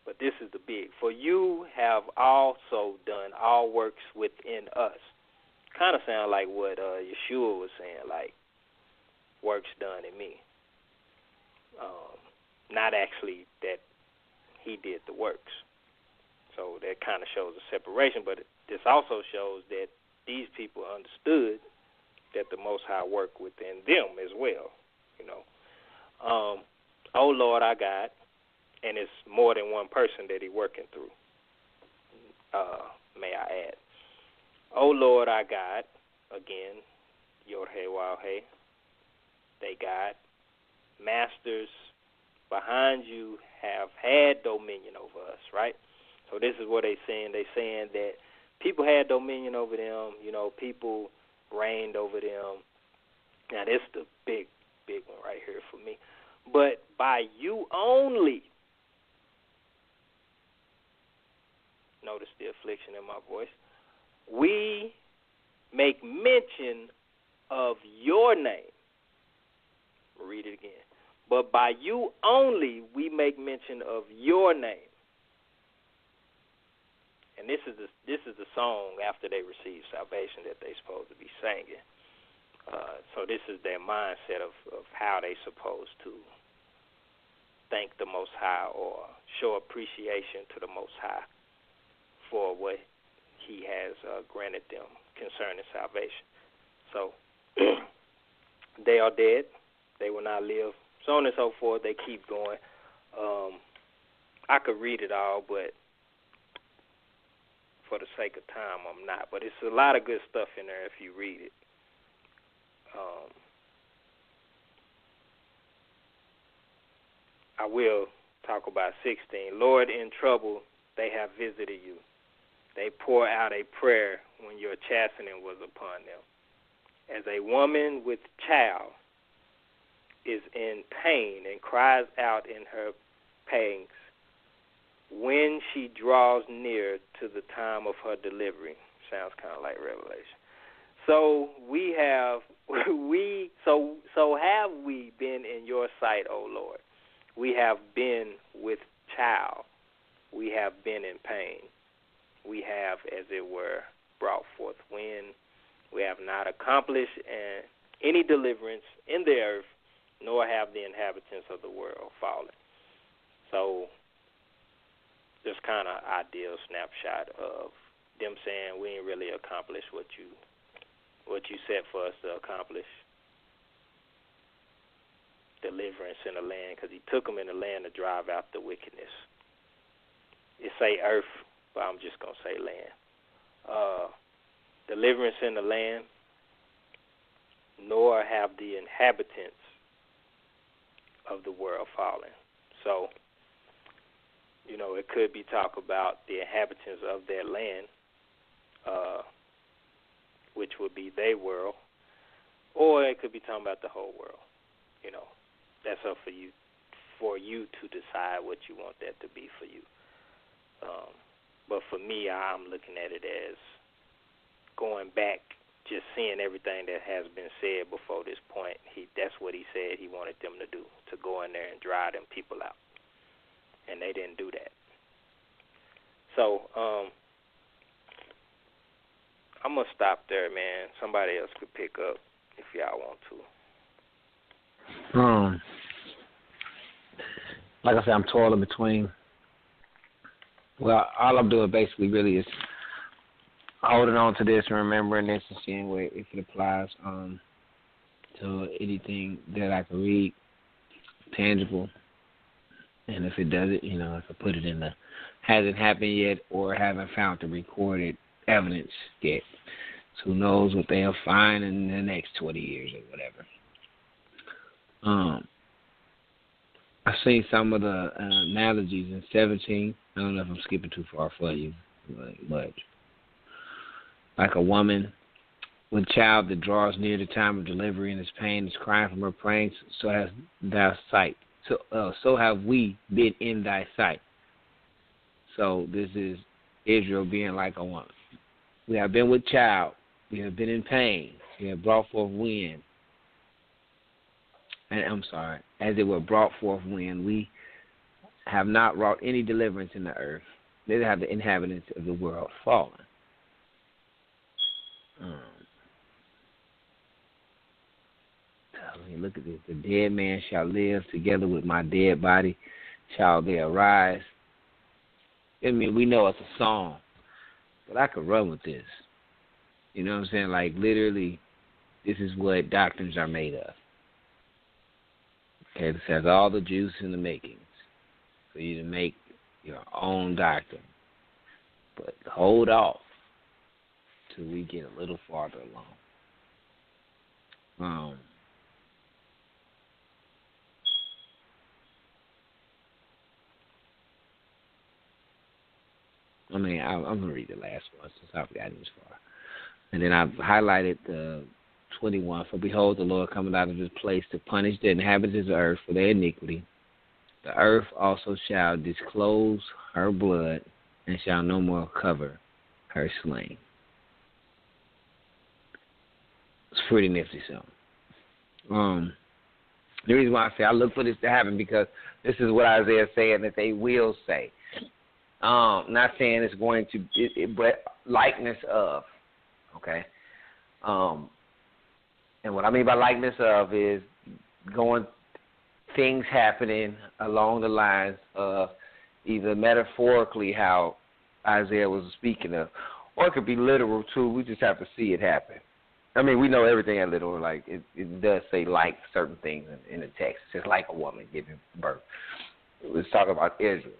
But this is the big. For you have also done all works within us. Kind of sound like what Yeshua was saying, like works done in me. Not actually that he did the works. So that kind of shows a separation. But this also shows that these people understood that the Most High worked within them as well. You know. Oh Lord, our God. And it's more than one person that he's working through, may I add. Oh, Lord, our God, again, Yod-Heh-Waw-Heh, they God, masters behind you have had dominion over us, right? So this is what they're saying. They're saying that people had dominion over them, you know, people reigned over them. Now, this is the big one right here for me. But by you only, notice the affliction in my voice, we make mention of your name. Read it again. But by you only we make mention of your name. And this is the song after they receive salvation that they're supposed to be singing. So this is their mindset of how they're supposed to thank the Most High or show appreciation to the Most High for what he has granted them concerning salvation. So they are dead. They will not live. so on and so forth. They keep going. I could read it all, but for the sake of time, I'm not. But it's a lot of good stuff in there if you read it. I will talk about 16. Lord, in trouble, they have visited you. They pour out a prayer when your chastening was upon them. As a woman with child is in pain and cries out in her pangs when she draws near to the time of her delivery. Sounds kind of like Revelation. So have we been in your sight, O Lord? We have been with child. We have been in pain. We have, as it were, brought forth wind. We have not accomplished any deliverance in the earth, nor have the inhabitants of the world fallen. So, just kind of ideal snapshot of them saying we ain't really accomplished what you set for us to accomplish. Deliverance in the land, because he took them in the land to drive out the wickedness. It say earth, but I'm just going to say land. Deliverance in the land, nor have the inhabitants of the world fallen. So, it could be talk about the inhabitants of their land, which would be their world, or it could be talking about the whole world. That's up for you to decide what you want that to be for you. But for me, I'm looking at it as going back, just seeing everything that has been said before this point. That's what he said he wanted them to do, to go in there and drive them people out. And they didn't do that. So, I'm going to stop there, man. Somebody else could pick up if y'all want to. Like I said, I'm toiling between. Well, all I'm doing basically really is holding on to this and remembering this and seeing where if it applies to anything that I can read, tangible. And if it doesn't, if I put it in the hasn't happened yet or haven't found the recorded evidence yet. So who knows what they'll find in the next 20 years or whatever. I've seen some of the analogies in 17. I don't know if I'm skipping too far for you, but like a woman with a child that draws near the time of delivery and is pain is crying from her pain, so has thy sight. So have we been in thy sight. So this is Israel being like a woman. We have been with child. We have been in pain. We have brought forth wind. And as it were brought forth wind, we have not wrought any deliverance in the earth. Neither have the inhabitants of the world fallen. Look at this. The dead man shall live, together with my dead body shall they arise. We know it's a song, but I could run with this. You know what I'm saying? Like, literally, this is what doctrines are made of. Okay, this has all the juice in the makings for you to make your own doctrine. But hold off till we get a little farther along. I'm going to read the last one since I've gotten this far. And then I've highlighted the 21. For behold, the Lord cometh out of his place to punish the inhabitants of the earth for their iniquity. The earth also shall disclose her blood and shall no more cover her slain. It's pretty nifty something. The reason why I say I look for this to happen because this is what Isaiah is saying that they will say. Not saying it's going to, but likeness of, okay? And what I mean by likeness of is things happening along the lines of either metaphorically how Isaiah was speaking of, or it could be literal too. We just have to see it happen. I mean, we know everything at literal. Like it does say like certain things in the text. It says like a woman giving birth. Let's talk about Israel.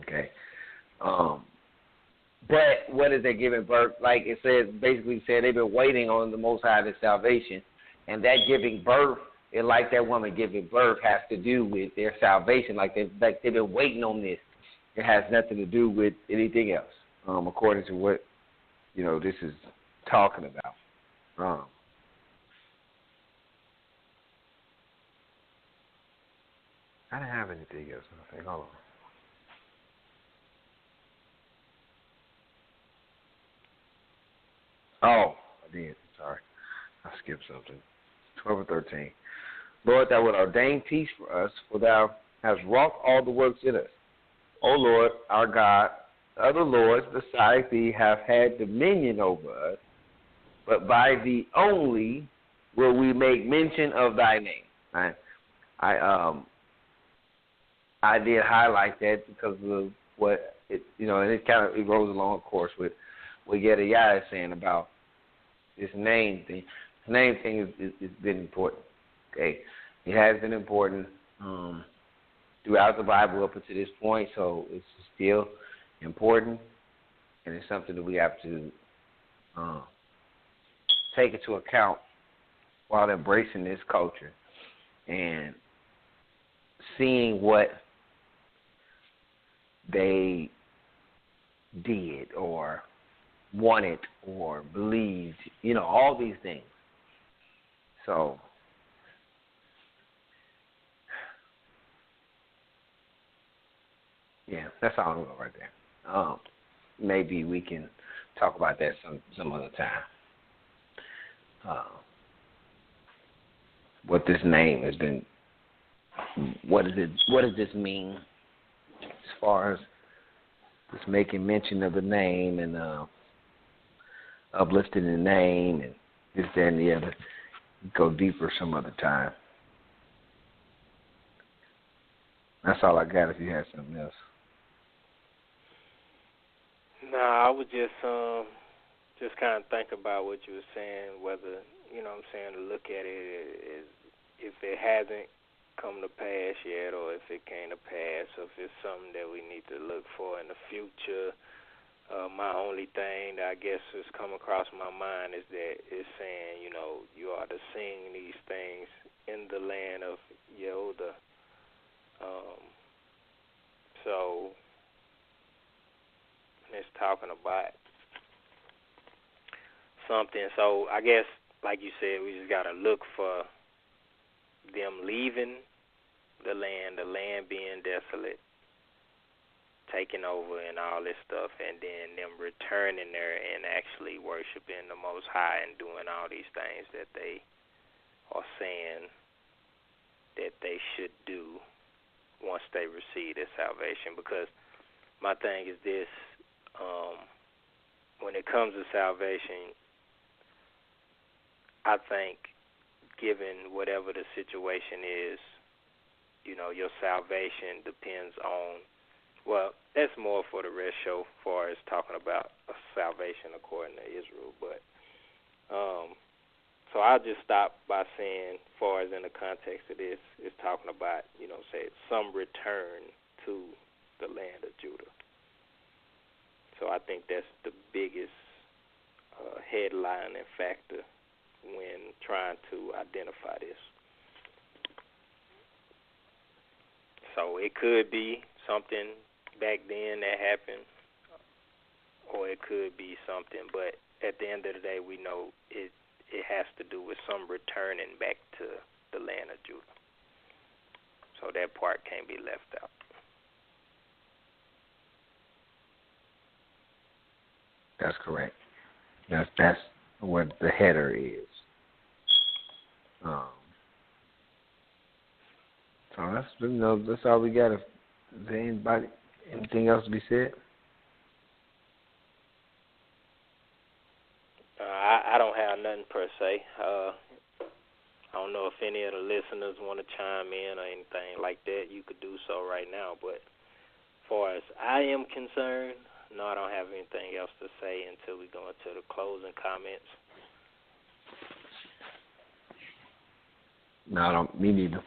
Okay. But what is they giving birth? Like it says, basically said they've been waiting on the Most High's salvation, and that giving birth, and like that woman giving birth, has to do with their salvation. Like they've been waiting on this. It has nothing to do with anything else, according to what this is talking about. I didn't have anything else. I think. Hold on. Oh, I did. Sorry. I skipped something. 12 and 13. Lord, thou wilt ordain peace for us, for thou hast wrought all the works in us. O Lord, our God, other lords besides thee have had dominion over us, but by thee only will we make mention of thy name. I did highlight that because of what it, and it kind of it goes along, of course, with what Yedaya is saying about this name thing. The name thing is been important. Okay, it has been important throughout the Bible up until this point, so it's still important, and it's something that we have to take into account while embracing this culture and seeing what they did or wanted or believed, all these things. So yeah, that's all I'm going right there. Maybe we can talk about that some other time. What this name has been, what does this mean as far as just making mention of the name and uplifting the name and this, that, and the other. Go deeper some other time. That's all I got. If you had something else. No, I would just kind of think about what you were saying, whether, to look at it if it hasn't come to pass yet or if it came to pass, or if it's something that we need to look for in the future. My only thing that I guess has come across my mind is that it's saying, you are to sing these things in the land of Yehuda. So it's talking about something. So I guess, like you said, we just got to look for them leaving the land being desolate, taking over and all this stuff, and then them returning there and actually worshiping the Most High and doing all these things that they are saying that they should do once they receive their salvation. Because my thing is this, when it comes to salvation, I think given whatever the situation is, your salvation depends on, well, that's more for the rest show as far as talking about salvation according to Israel. But so I'll just stop by saying, as far as in the context of this, it's talking about, say some return to the land of Judah. So I think that's the biggest headline and factor when trying to identify this. So it could be something back then that happened, or it could be something, but at the end of the day, we know it has to do with some returning back to the land of Judah. So that part can't be left out. That's correct. That's what the header is. So that's all we got. Is there anything else to be said? I don't have nothing per se. I don't know if any of the listeners want to chime in or anything like that. You could do so right now. But as far as I am concerned, no, I don't have anything else to say until we go into the closing comments. No, me neither.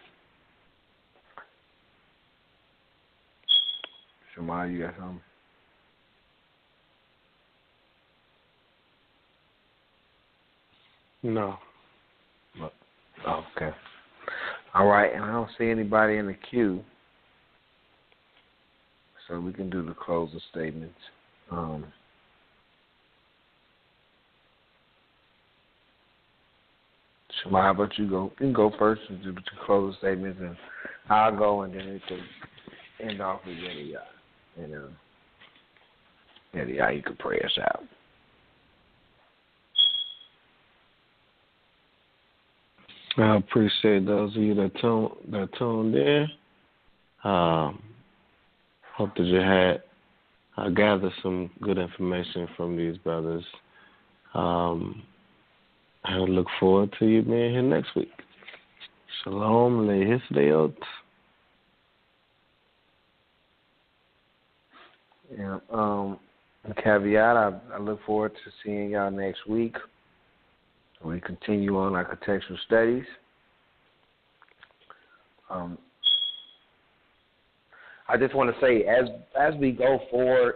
Shamar, you got something? No. Okay. All right, and I don't see anybody in the queue, so we can do the closing statements. Shema, how about you go? You can go first and do the closing statements, and I'll go, and then we can end off with Yeti. And Yeti, you can pray us out. I appreciate those of you that tuned in. Hope that you had gathered some good information from these brothers. I look forward to you being here next week. Shalom lehisleot. Yeah. Caveat: I look forward to seeing y'all next week. We continue on our contextual studies. I just want to say, as we go forward,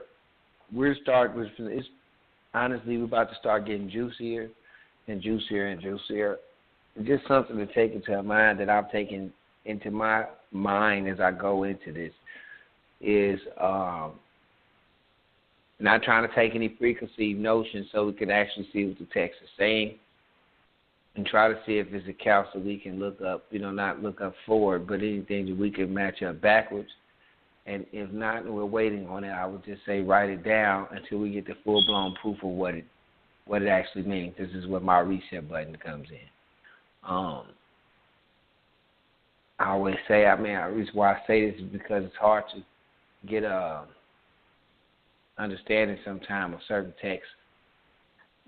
honestly, we're about to start getting juicier and juicier and juicier. It's just something to take into mind that I'm taking into my mind as I go into this is not trying to take any preconceived notions so we can actually see what the text is saying and try to see if there's accounts that we can look up, not look up forward, but anything that we can match up backwards. And if not, we're waiting on it. I would just say write it down until we get the full-blown proof of what it actually means. This is where my reset button comes in. I always say, the reason why I say this is because it's hard to get a understanding sometimes of certain texts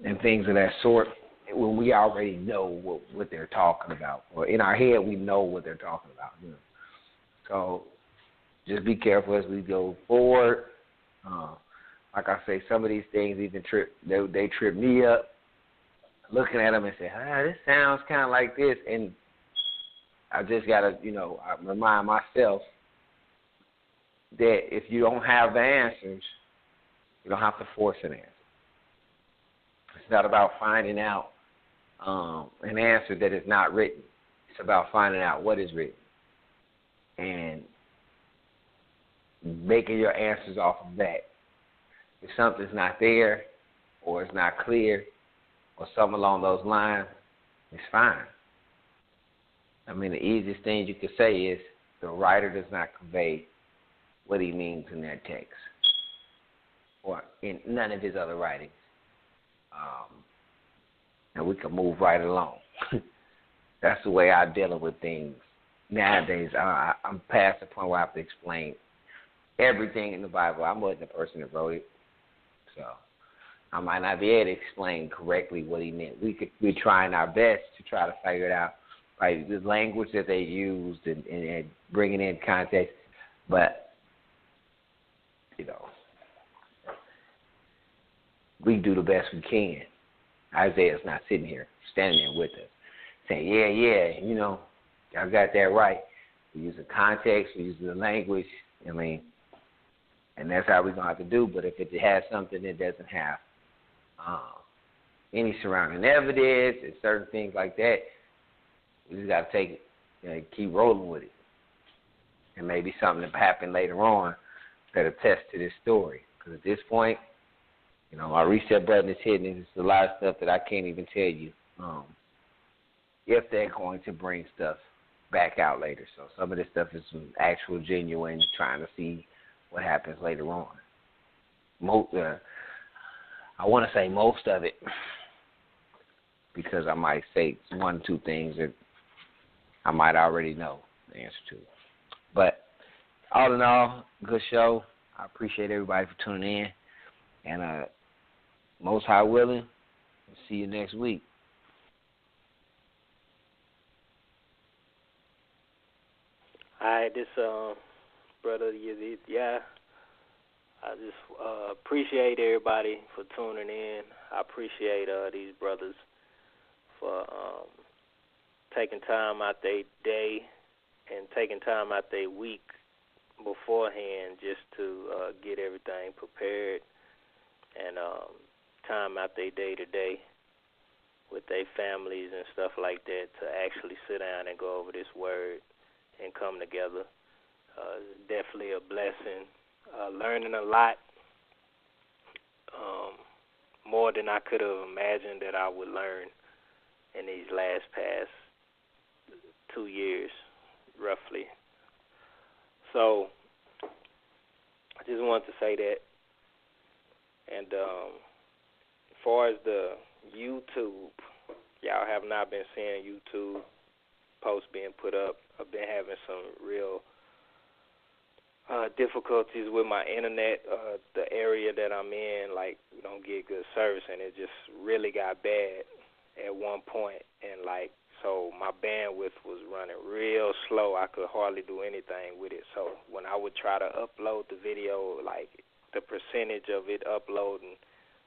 and things of that sort when we already know what they're talking about. Or in our head, we know what they're talking about. So just be careful as we go forward. Like I say, some of these things even they trip me up looking at them and say, this sounds kind of like this. And I just got to, I remind myself that if you don't have the answers, you don't have to force an answer. It's not about finding out an answer that is not written. It's about finding out what is written and making your answers off of that. If something's not there or it's not clear or something along those lines, it's fine. The easiest thing you could say is the writer does not convey what he means in that text or in none of his other writings. And we can move right along. That's the way I'm dealing with things nowadays. I'm past the point where I have to explain everything in the Bible. I wasn't the person that wrote it, so I might not be able to explain correctly what he meant. We're trying our best to try to figure it out, like the language that they used and bringing in context. But we do the best we can. Isaiah's not sitting here, standing there with us, saying, y'all got that right. We use the context, we use the language, and that's how we're going to have to do. But if it has something that doesn't have any surrounding evidence and certain things like that, we just got to take it, keep rolling with it. And maybe something that happened later on that attests to this story. Because at this point, my reset button is hitting. There's a lot of stuff that I can't even tell you if they're going to bring stuff back out later. So some of this stuff is some actual genuine trying to see what happens later on. I want to say most of it because I might say one or two things that I might already know the answer to. But all in all, good show. I appreciate everybody for tuning in. And Most High willing, we'll see you next week. Hi, this brother Yazid. I just appreciate everybody for tuning in. I appreciate these brothers for taking time out their day and taking time out their week beforehand just to get everything prepared and time out their day-to-day with their families and stuff like that to actually sit down and go over this word and come together. It's definitely a blessing. Learning a lot, more than I could have imagined that I would learn in these past 2 years, roughly. So I just wanted to say that. And as far as the YouTube, y'all have not been seeing YouTube posts being put up. I've been having some real difficulties with my internet. The area that I'm in, like, we don't get good service, and it just really got bad at one point. And, like, so my bandwidth was running real slow. I could hardly do anything with it. So when I would try to upload the video, like, the percentage of it uploading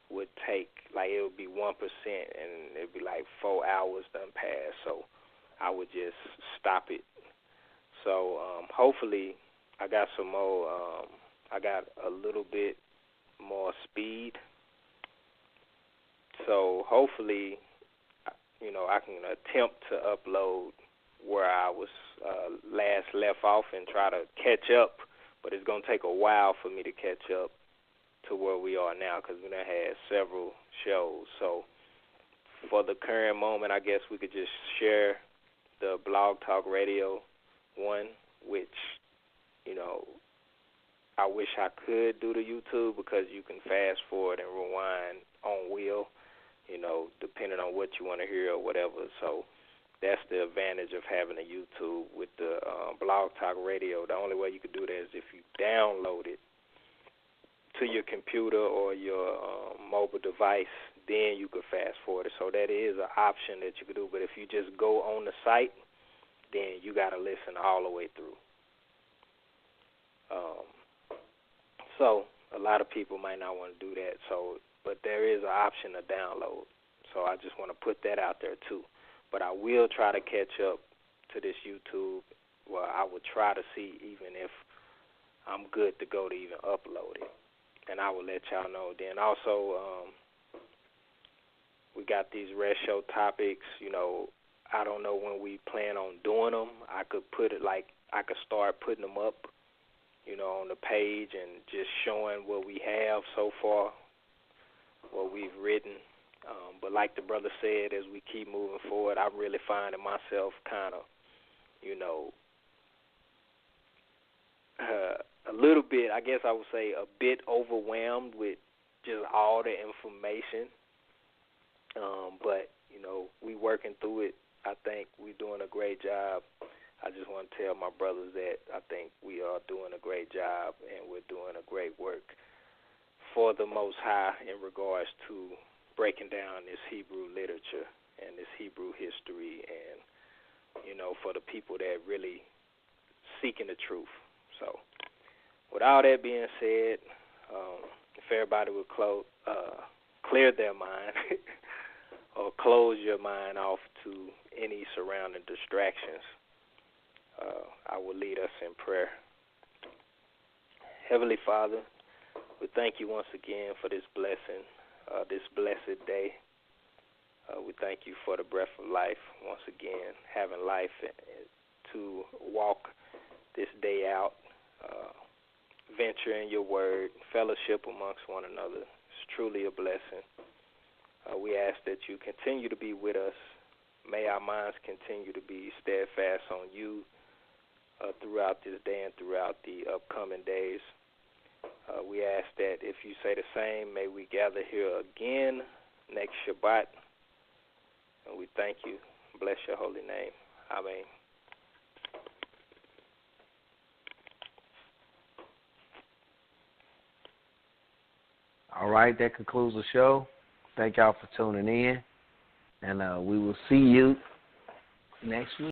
would take, like, it would be 1%, and it would be like 4 hours done pass. So I would just stop it. So hopefully I got some more, I got a little bit more speed. So hopefully, you know, I can attempt to upload where I was last left off and try to catch up, but it's going to take a while for me to catch up to where we are now because we done had several shows. So for the current moment, I guess we could just share the Blog Talk Radio one, which, you know, I wish I could do the YouTube because you can fast forward and rewind on wheel, you know, depending on what you want to hear or whatever. So that's the advantage of having a YouTube. With the Blog Talk Radio, the only way you could do that is if you download it to your computer or your mobile device, then you could fast forward it. So that is an option that you could do. But if you just go on the site, then you got to listen all the way through. So a lot of people might not want to do that. So, but there is an option to download. So I just want to put that out there too. But I will try to catch up to this YouTube. Well, I would try to see even if I'm good to go to even upload it. And I will let y'all know. Then also, we got these rest show topics. You know, I don't know when we plan on doing them. I could put it like I could start putting them up, you know, on the page and just showing what we have so far, what we've written. But like the brother said, as we keep moving forward, I'm really finding myself kind of, you know, a little bit, I guess I would say a bit overwhelmed with just all the information. But, you know, we working through it. I think we're doing a great job. I just want to tell my brothers that I think we are doing a great job and we're doing a great work for the Most High in regards to breaking down this Hebrew literature and this Hebrew history and, you know, for the people that really seeking the truth. So with all that being said, if everybody would clear their mind or close your mind off to any surrounding distractions, I will lead us in prayer. Heavenly Father, we thank you once again for this blessing, this blessed day. We thank you for the breath of life, once again, having life to walk this day out, venture in your word, fellowship amongst one another. It's truly a blessing. We ask that you continue to be with us. May our minds continue to be steadfast on you throughout this day and throughout the upcoming days. We ask that if you say the same, may we gather here again next Shabbat. And we thank you. Bless your holy name. Amen. All right, that concludes the show. Thank y'all for tuning in, and we will see you next week.